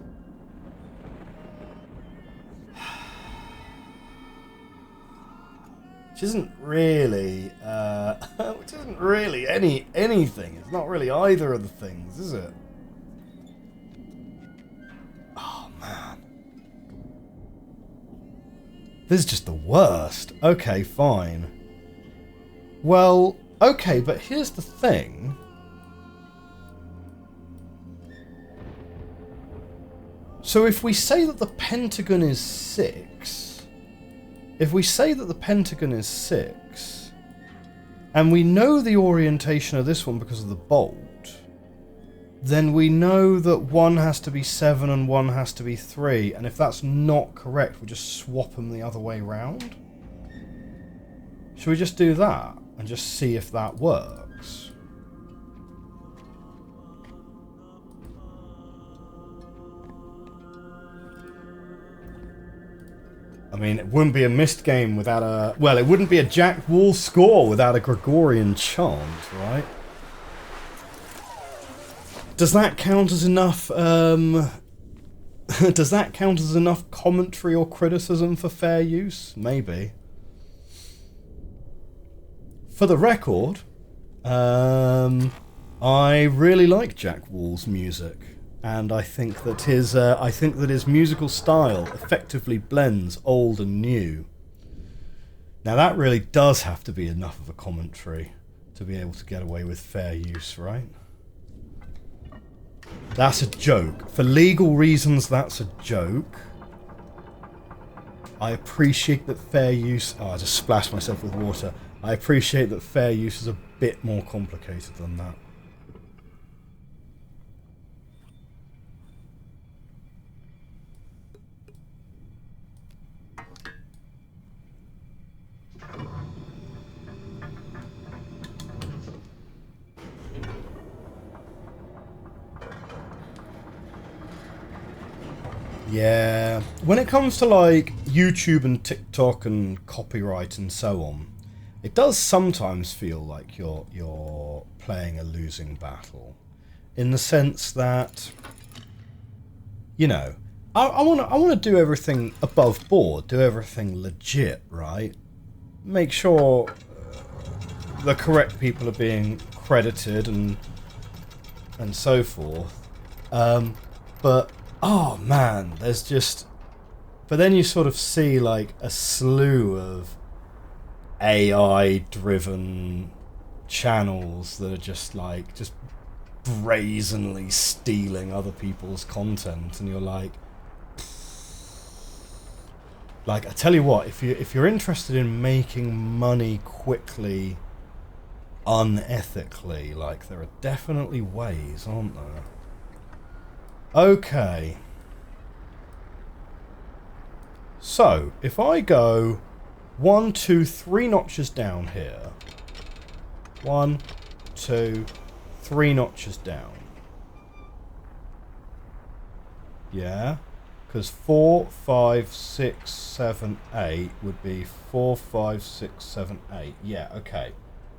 Which isn't really, anything. It's not really either of the things, is it? Oh, man. This is just the worst. Okay, fine. Well, okay, but here's the thing. So if we say that the pentagon is 6... If we say that the pentagon is 6, and we know the orientation of this one because of the bolt, then we know that one has to be 7 and one has to be 3, and if that's not correct, we just swap them the other way round. Should we just do that and just see if that works? I mean, it wouldn't be a missed game without a... Well, it wouldn't be a Jack Wall score without a Gregorian chant, right? Does that count as enough, does that count as enough commentary or criticism for fair use? Maybe. For the record, I really like Jack Wall's music. And I think that his musical style effectively blends old and new. Now that really does have to be enough of a commentary to be able to get away with fair use, right? That's a joke. For legal reasons, that's a joke. I appreciate that fair use... Oh, I just splashed myself with water. I appreciate that fair use is a bit more complicated than that. Yeah, when it comes to like YouTube and TikTok and copyright and so on, it does sometimes feel like you're playing a losing battle, in the sense that, you know, I want to do everything above board, do everything legit, right? Make sure the correct people are being credited and so forth, but. Oh man, there's just... But then you sort of see like a slew of AI-driven channels that are just like, just brazenly stealing other people's content, and you're like... Like, I tell you what, if you're interested in making money quickly, unethically, like, there are definitely ways, aren't there? Okay. So, if I go 1, 2, 3 notches down here. 1, 2, 3 notches down. Yeah? Because 4, 5, 6, 7, 8 would be 4, 5, 6, 7, 8. Yeah, okay.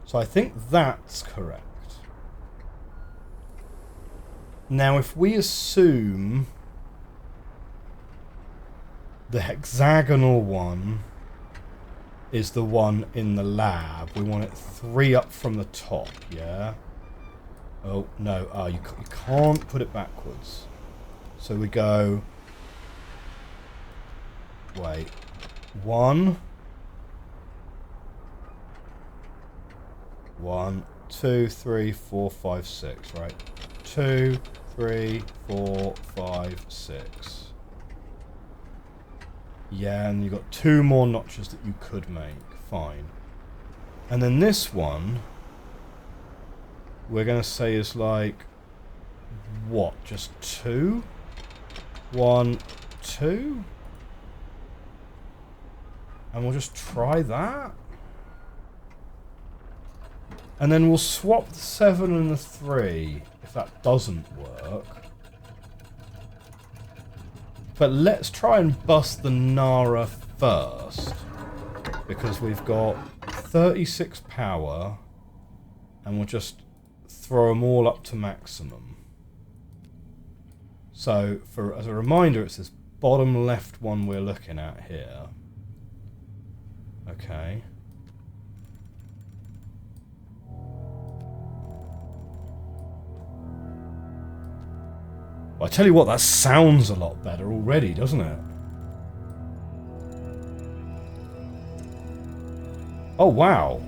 So I think that's correct. Now, if we assume the hexagonal one is the one in the lab, we want it 3 up from the top, yeah? Oh, no. Oh, you can't put it backwards. So we go... Wait. 1. 1, 2, 3, 4, 5, 6, right? 2, 3, 4, 5, 6. Yeah, and you've got 2 more notches that you could make. Fine. And then this one, we're going to say is like, what? Just 2? 1, 2? And we'll just try that. And then we'll swap the 7 and the 3 if that doesn't work. But let's try and bust the Nara first. Because we've got 36 power. And we'll just throw them all up to maximum. So, as a reminder, it's this bottom left one we're looking at here. Okay. Well, I tell you what, that sounds a lot better already, doesn't it? Oh, wow.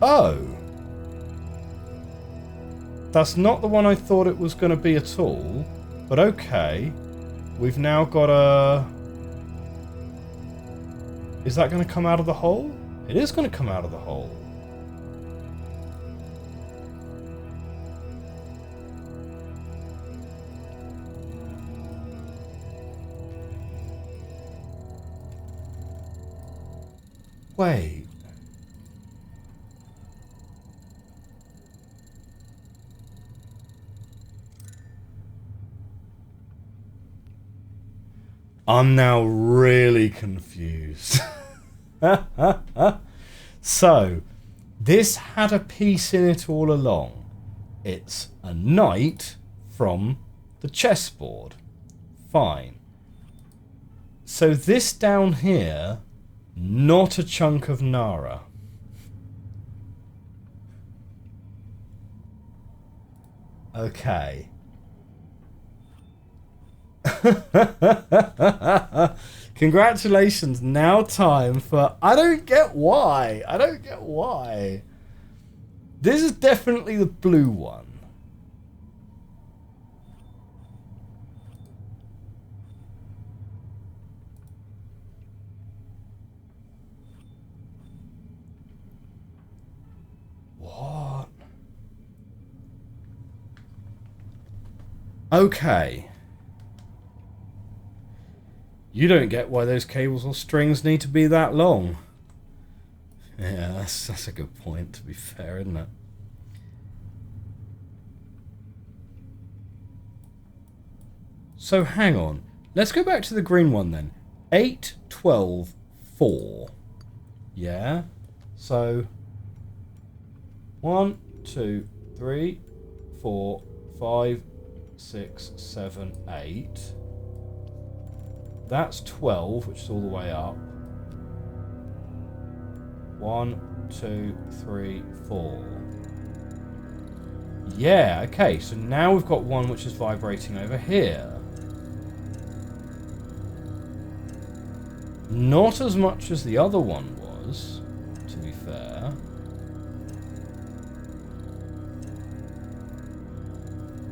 Oh. That's not the one I thought it was going to be at all. But okay. We've now got a... Is that going to come out of the hole? It is going to come out of the hole. Wait. I'm now really confused. So, this had a piece in it all along. It's a knight from the chessboard. Fine. So this down here, not a chunk of Nara. Okay. Congratulations, now time for... I don't get why. I don't get why. This is definitely the blue one. What? Okay. You don't get why those cables or strings need to be that long. Yeah, that's a good point, to be fair, isn't it? So hang on. Let's go back to the green one then. 8, 12, 4. Yeah? So 1, 2, 3, 4, 5, 6, 7, 8. That's 12, which is all the way up. 1, 2, 3, 4. Yeah, okay, so now we've got one which is vibrating over here. Not as much as the other one was, to be fair.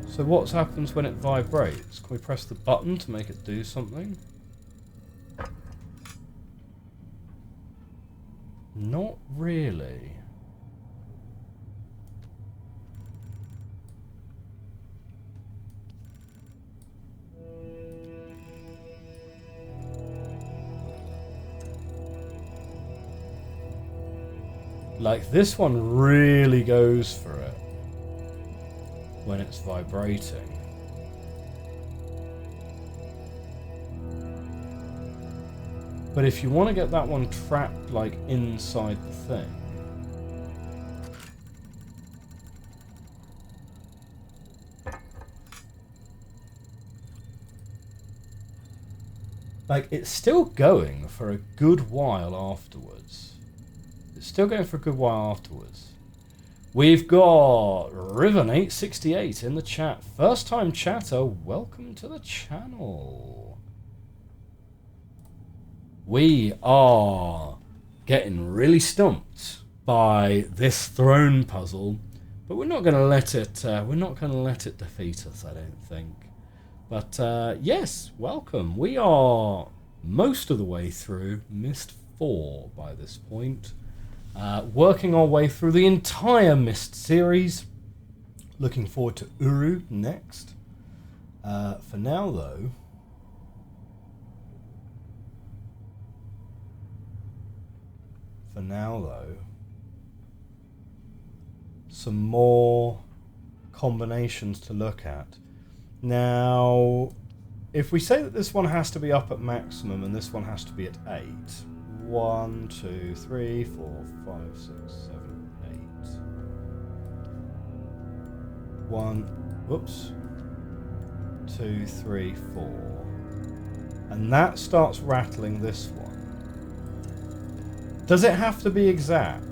So what happens when it vibrates? Can we press the button to make it do something? Not really. Like, this one really goes for it when it's vibrating. But if you want to get that one trapped, like, inside the thing, like, it's still going for a good while afterwards. It's still going for a good while afterwards. We've got Riven868 in the chat. First time chatter, welcome to the channel. We are getting really stumped by this throne puzzle, but we're not going to let it. We're not going to let it defeat us, I don't think. But yes, welcome. We are most of the way through Myst 4 by this point. Working our way through the entire Myst series. Looking forward to Uru next. For now, though, some more combinations to look at. Now, if we say that this one has to be up at maximum and this one has to be at 8, 1, 2, 3, 4, 5, 6, 7, 8. 1, whoops, 2, 3, 4. And that starts rattling this one. Does it have to be exact?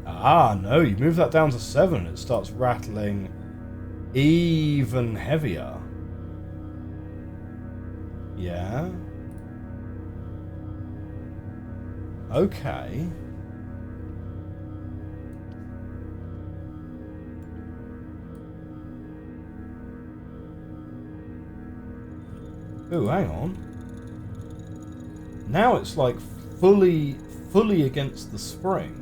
Ah, no, you move that down to 7, it starts rattling even heavier. Yeah. Okay. Ooh, hang on. Now it's like fully against the spring.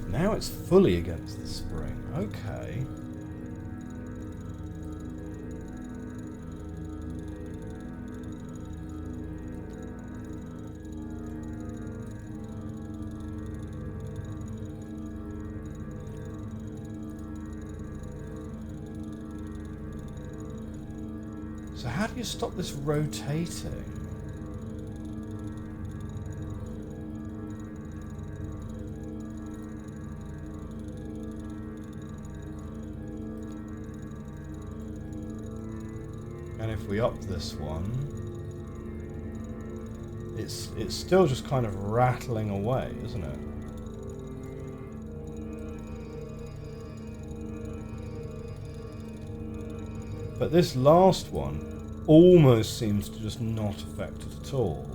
Now it's fully against the spring. Okay. So how do you stop this rotating? And if we up this one, it's still just kind of rattling away, isn't it? But this last one almost seems to just not affect it at all.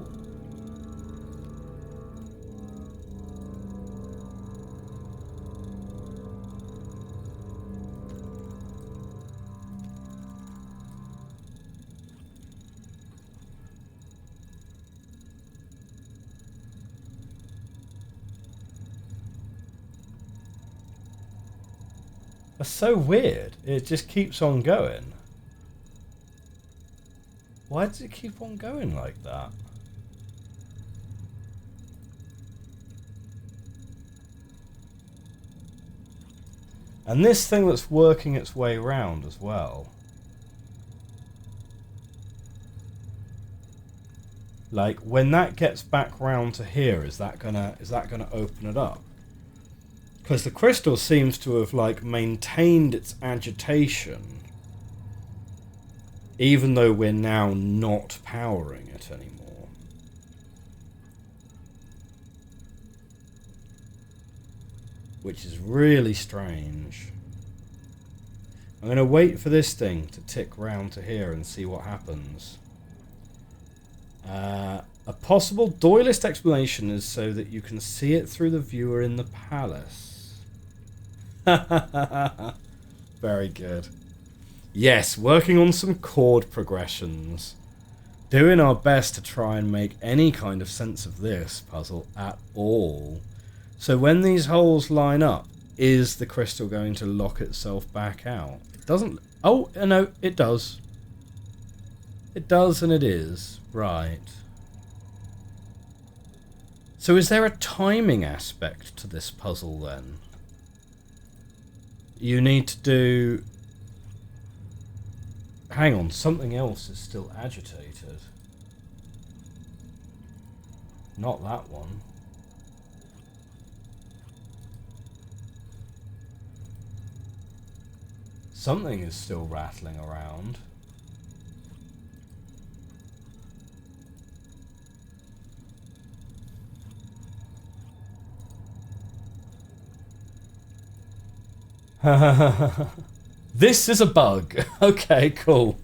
That's so weird. It just keeps on going. Why does it keep on going like that? And this thing that's working its way round as well. Like, when that gets back round to here, is that gonna open it up? Because the crystal seems to have, like, maintained its agitation, even though we're now not powering it anymore. Which is really strange. I'm going to wait for this thing to tick round to here and see what happens. A possible Doylist explanation is so that you can see it through the viewer in the palace. Very good. Yes, working on some chord progressions. Doing our best to try and make any kind of sense of this puzzle at all. So when these holes line up, is the crystal going to lock itself back out? It doesn't... Oh, no, it does. It does and it is. Right. So is there a timing aspect to this puzzle then? You need to do... Hang on, something else is still agitated. Not that one. Something is still rattling around. This is a bug. Okay, cool.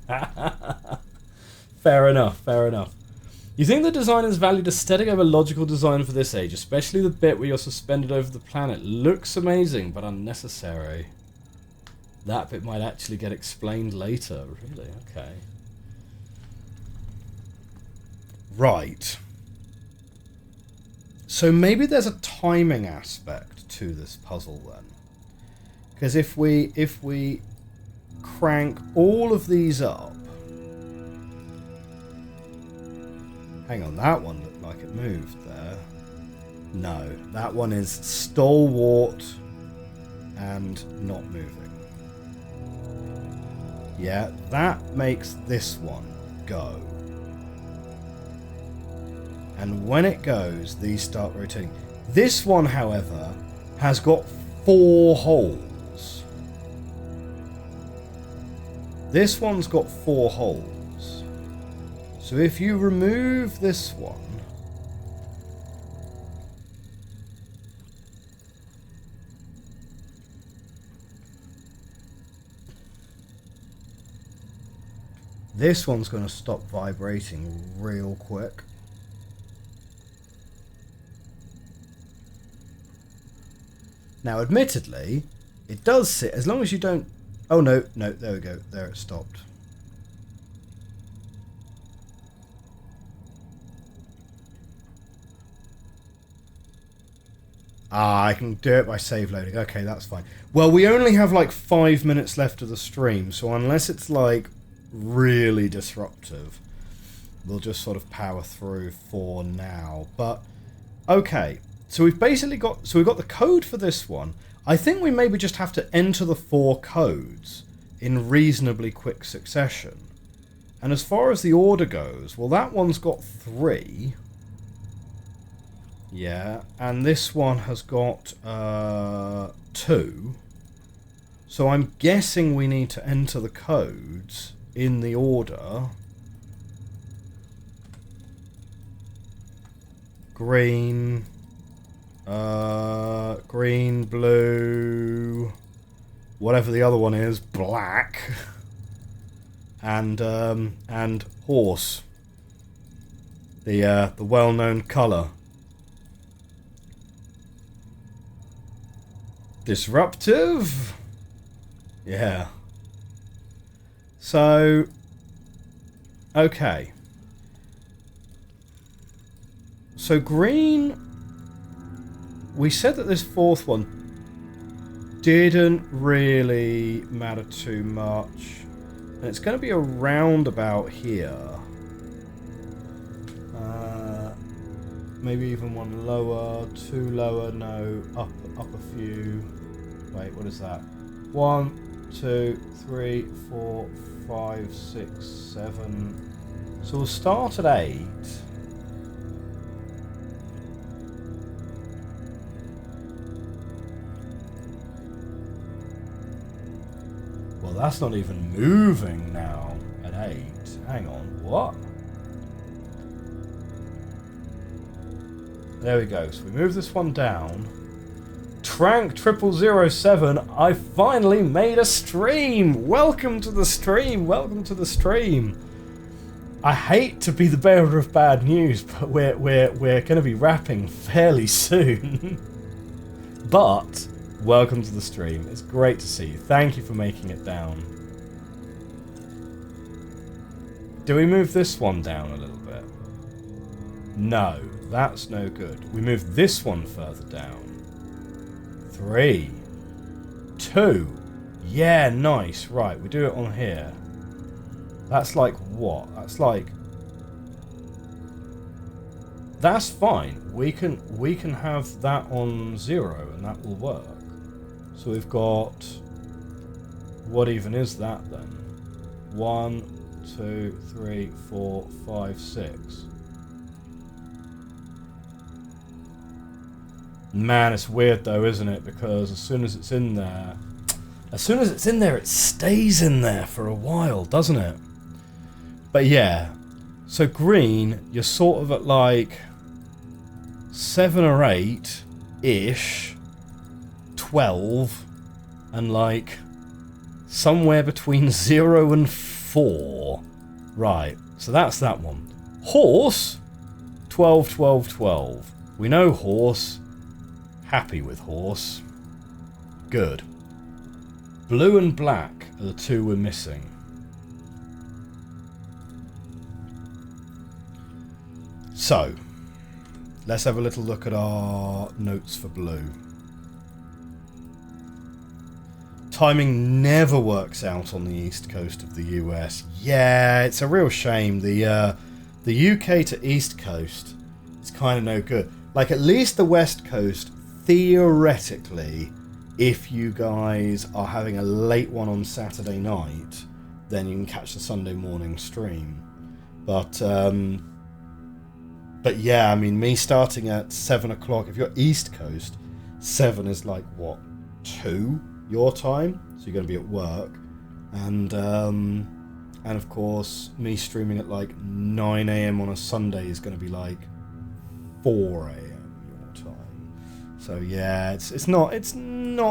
Fair enough, fair enough. You think the designers valued aesthetic over logical design for this age, especially the bit where you're suspended over the planet. Looks amazing, but unnecessary. That bit might actually get explained later. Really? Okay. Right. So maybe there's a timing aspect to this puzzle then. Because if we crank all of these up... Hang on, that one looked like it moved there. No, that one is stalwart and not moving. Yeah, that makes this one go. And when it goes, these start rotating. This one, however, has got 4 holes. This one's got 4 holes. So if you remove this one, this one's going to stop vibrating real quick. Now, admittedly, it does sit, as long as you don't... Oh, no, there we go. There it stopped. Ah, I can do it by save loading. Okay, that's fine. Well, we only have like 5 minutes left of the stream, so unless it's like really disruptive, we'll just sort of power through for now. But, okay. So we've basically got... So we've got the code for this one. I think we maybe just have to enter the 4 codes in reasonably quick succession. And as far as the order goes, well, that one's got 3. Yeah, and this one has got 2. So I'm guessing we need to enter the codes in the order. Green, green, blue, whatever the other one is, black, and horse. The well-known colour. Disruptive? Yeah. So, okay. So green, we said that this 4th one didn't really matter too much. And it's going to be around about here. Maybe even one lower, 2 lower, no, up a few. Wait, what is that? 1, 2, 3, 4, 5, 6, 7. So we'll start at 8. Well, that's not even moving now at 8. Hang on, what? There we go. So we move this one down. Trank 0007, I finally made a stream! Welcome to the stream! Welcome to the stream! I hate to be the bearer of bad news, but we're going to be wrapping fairly soon. But welcome to the stream. It's great to see you. Thank you for making it down. Do we move this one down a little bit? No, that's no good. We move this one further down. 3, 2. Yeah, nice. Right, we do it on here. That's like what? That's like... That's fine. We can have that on 0 and that will work. So we've got... What even is that then? 1, 2, 3, 4, 5, 6. Man, it's weird though, isn't it? Because as soon as it's in there, it stays in there for a while, doesn't it? But yeah, so green, you're sort of at like 7 or 8-ish, 12, and like somewhere between 0 and 4. Right, so that's that one. Horse, 12, 12, 12. We know horse. Happy with horse. Good. Blue and black are the two we're missing. So, let's have a little look at our notes for blue. Timing never works out on the east coast of the US. Yeah, it's a real shame. The UK to east coast is kind of no good. Like, at least the west coast, theoretically, if you guys are having a late one on Saturday night, then you can catch the Sunday morning stream. But yeah, I mean, me starting at 7 o'clock, if you're East Coast, 7 is like, what, 2 your time? So you're going to be at work. And of course, me streaming at like 9 a.m. on a Sunday is going to be like 4 a.m. your time. So yeah, it's not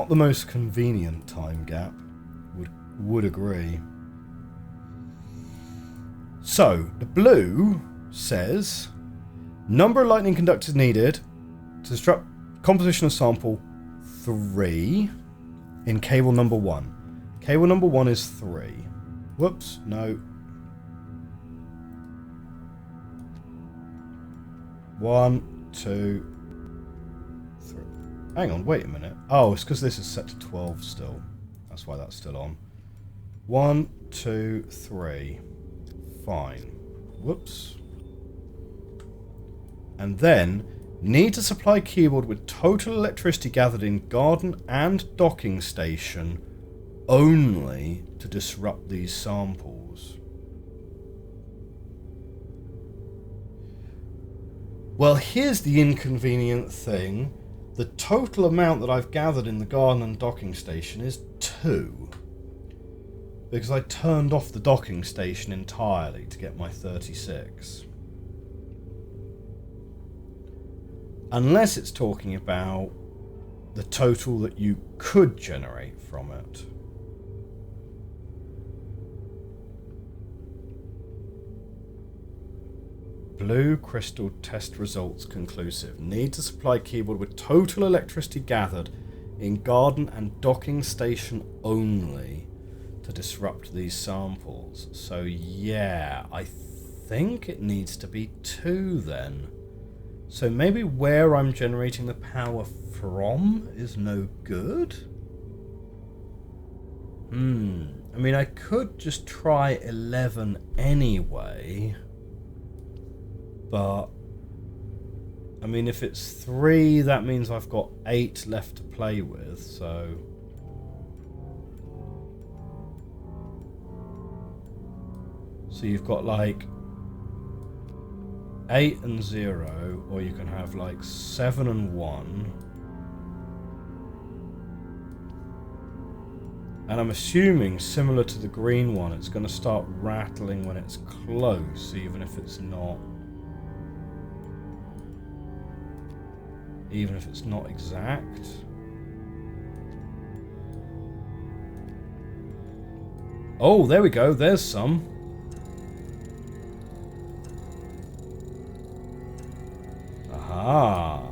the most convenient time gap. Would agree. So, the blue says... Number of lightning conductors needed to disrupt composition of sample 3 in cable number 1. Cable number 1 is 3. Whoops, no. 1, 2, 3. Hang on, wait a minute. Oh, it's because this is set to 12 still. That's why that's still on. 1, 2, 3. Fine. Whoops. And then, need to supply keyboard with total electricity gathered in garden and docking station only to disrupt these samples. Well, here's the inconvenient thing. The total amount that I've gathered in the garden and docking station is 2. Because I turned off the docking station entirely to get my 36. Unless it's talking about the total that you could generate from it. Blue crystal test results conclusive. Need to supply keyboard with total electricity gathered in garden and docking station only to disrupt these samples. So yeah, I think it needs to be 2 then. So maybe where I'm generating the power from is no good? I mean, I could just try 11 anyway. But, I mean, if it's 3, that means I've got 8 left to play with, so... So you've got like 8 and 0, or you can have like 7 and 1. And I'm assuming, similar to the green one, it's going to start rattling when it's close, even if it's not... Even if it's not exact. Oh, there we go, there's some. Aha.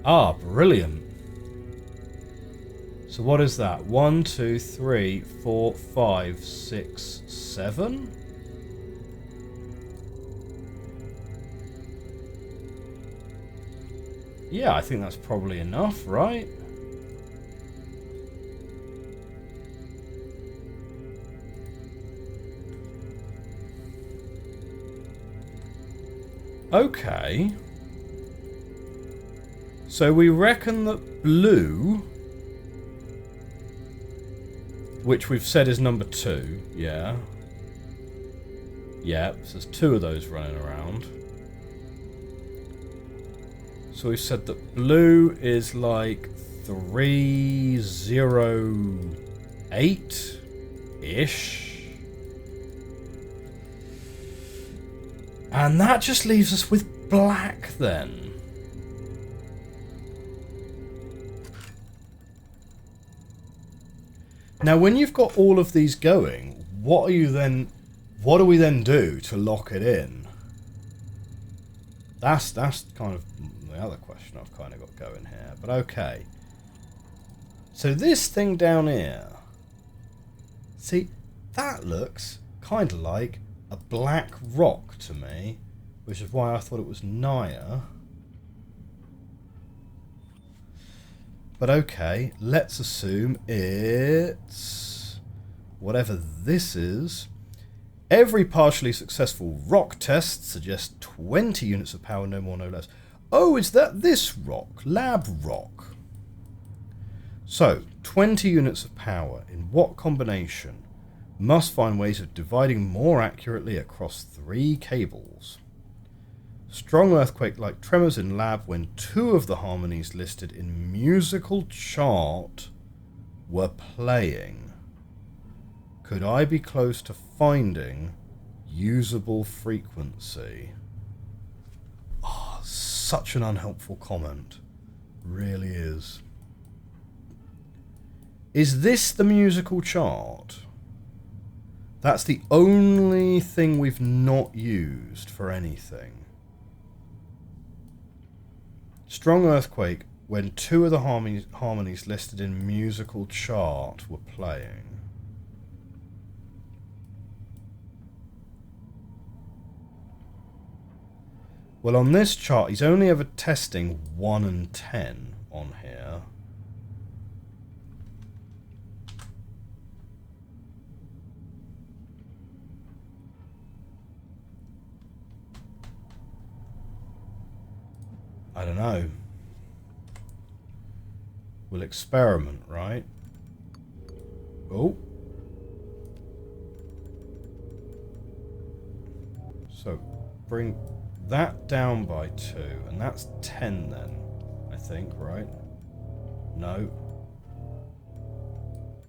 Ah, brilliant. So what is that? 1, 2, 3, 4, 5, 6, 7? Yeah, I think that's probably enough, right? Okay. So we reckon that blue, which we've said is number 2, yeah. Yep, so there's 2 of those running around. So we've said that blue is like 308-ish. And that just leaves us with black then. Now when you've got all of these going, what do we then do to lock it in? That's kind of the other question I've kind of got going here. But okay. So this thing down here. See, that looks kind of like a black rock to me, which is why I thought it was Naya. But okay, let's assume it's whatever this is. Every partially successful rock test suggests 20 units of power, no more, no less. Oh, is that this rock? Lab rock. So, 20 units of power. In what combination? Must find ways of dividing more accurately across 3 cables. Strong earthquake-like tremors in lab when 2 of the harmonies listed in musical chart were playing. Could I be close to finding usable frequency? Oh, such an unhelpful comment. Really is. Is this the musical chart? That's the only thing we've not used for anything. Strong earthquake when 2 of the harmonies listed in musical chart were playing. Well, on this chart, he's only ever testing 1 and 10 on here. I don't know. We'll experiment, right? Oh. So, bring that down by 2, and that's 10 then, I think, right? No.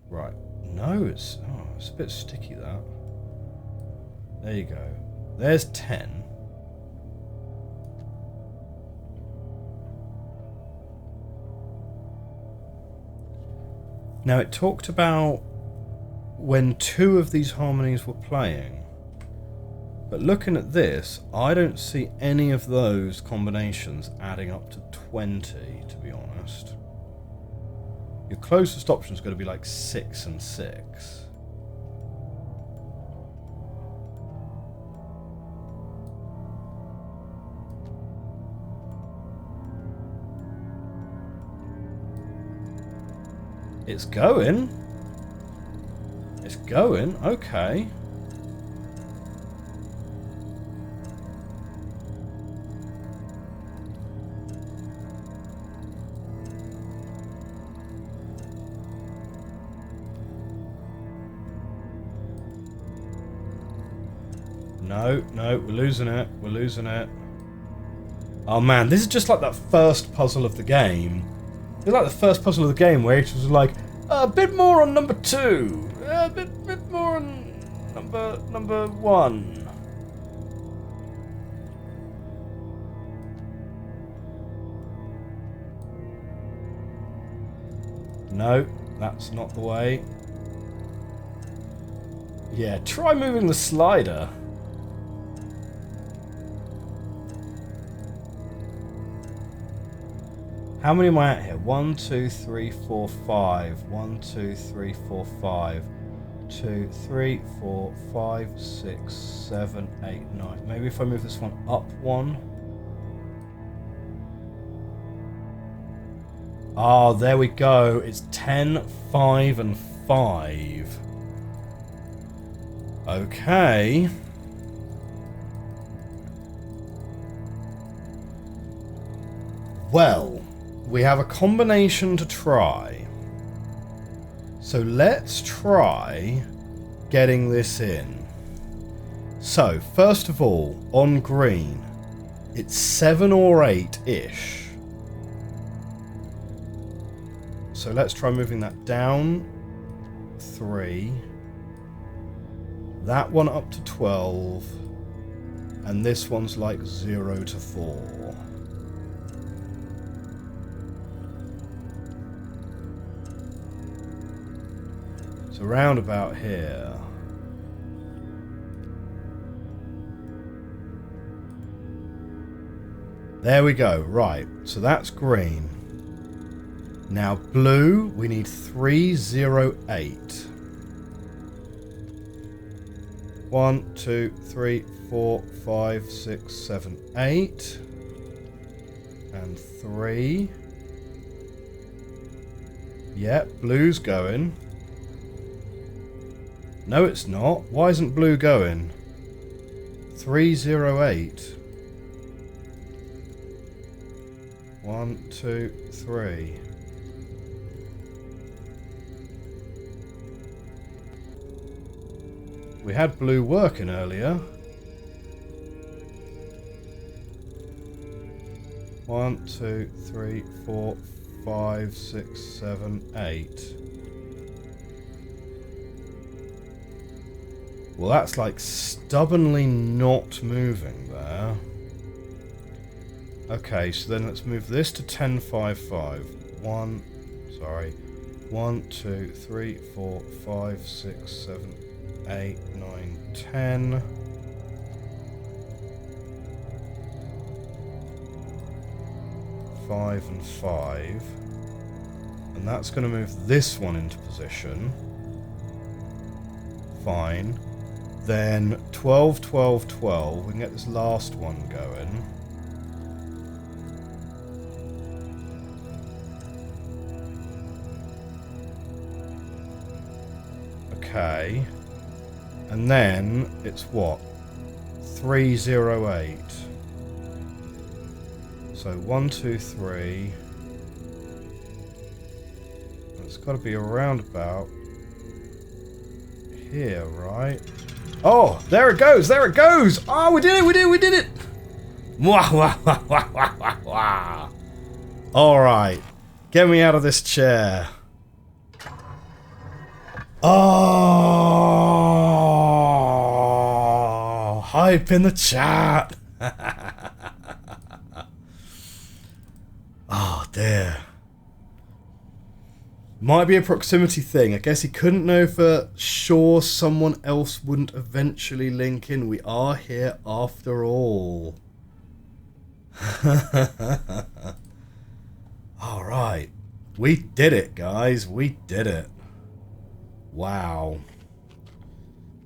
Right. No, it's a bit sticky, that. There you go. There's 10. Now, it talked about when 2 of these harmonies were playing. But looking at this, I don't see any of those combinations adding up to 20, to be honest. Your closest option is going to be like 6 and 6. It's going. It's going. Okay. No, we're losing it. We're losing it. Oh man, this is just like that first puzzle of the game. It's like the first puzzle of the game where it was like, a bit more on number 2, a bit more on number 1. No, that's not the way. Yeah, try moving the slider. How many am I at here? 1, 2, 3, 4, 5. 1, 2, 3, 4, 5. 2, 3, 4, 5, 6, 7, 8, 9. Maybe if I move this one up 1. Ah, there we go. It's 10, 5, and 5. Okay. Well, we have a combination to try. So let's try getting this in. So, first of all, on green, it's 7 or 8-ish. So let's try moving that down 3. That one up to 12. And this one's like 0 to 4. So round about here. There we go. Right. So that's green. Now blue, we need 308. 1, 2, 3, 4, 5, 6, 7, 8. And 3. Yep, blue's going. No, it's not. Why isn't blue going? 308. 1, 2, 3. We had blue working earlier. 1, 2, 3, 4, 5, 6, 7, 8. Well, that's like stubbornly not moving there. Okay, so then let's move this to 10, 5, 5. 1, 2, 3, 4, 5, 6, 7, 8, 9, 10. Five and 5. And that's going to move this one into position. Fine. Then 12, 12, 12. We can get this last one going. Okay. And then it's what? 308. So 1, 2, 3. It's got to be around about here, right? Oh, there it goes! There it goes! Oh, we did it! We did it! Wah, wah, wah, wah, wah, wah, wah. All right, get me out of this chair. Oh, hype in the chat. Oh dear. Might be a proximity thing. I guess he couldn't know for sure someone else wouldn't eventually link in. We are here after all. Alright. We did it, guys. We did it. Wow.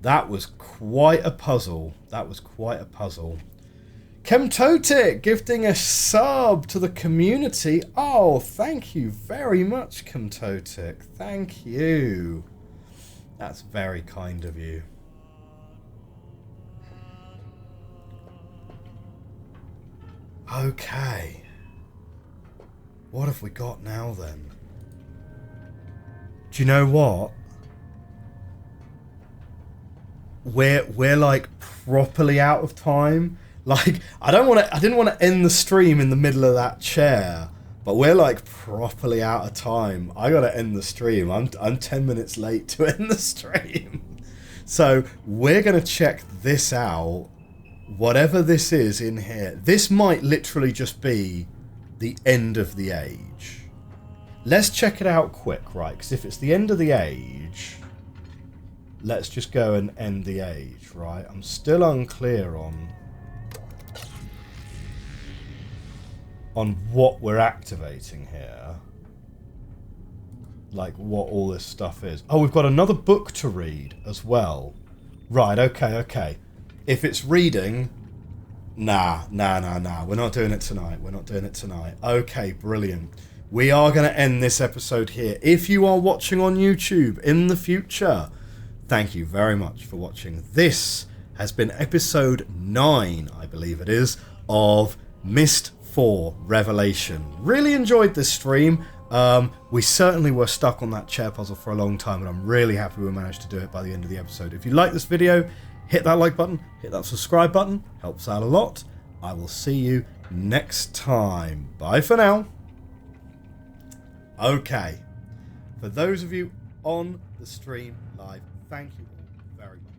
That was quite a puzzle. That was quite a puzzle. Chemtotic gifting a sub to the community. Oh, thank you very much, Chemtotic. Thank you. That's very kind of you. Okay. What have we got now then? Do you know what? We're like properly out of time. Like, I didn't want to end the stream in the middle of that chair, but we're like properly out of time. I gotta end the stream. I'm 10 minutes late to end the stream. So we're gonna check this out. Whatever this is in here, this might literally just be the end of the age. Let's check it out quick, right? Because if it's the end of the age, let's just go and end the age, right? I'm still unclear on what we're activating here. Like what all this stuff is. Oh, we've got another book to read as well. Right, okay. If it's reading, nah. We're not doing it tonight. Okay, brilliant. We are going to end this episode here. If you are watching on YouTube in the future, thank you very much for watching. This has been episode 9, I believe it is, of Myst 4 Revelation. Really enjoyed this stream. We certainly were stuck on that chair puzzle for a long time, and I'm really happy we managed to do it by the end of the episode. If you like this video, hit that like button, hit that subscribe button, helps out a lot. I will see you next time. Bye for now. Okay, for those of you on the stream live, thank you all very much.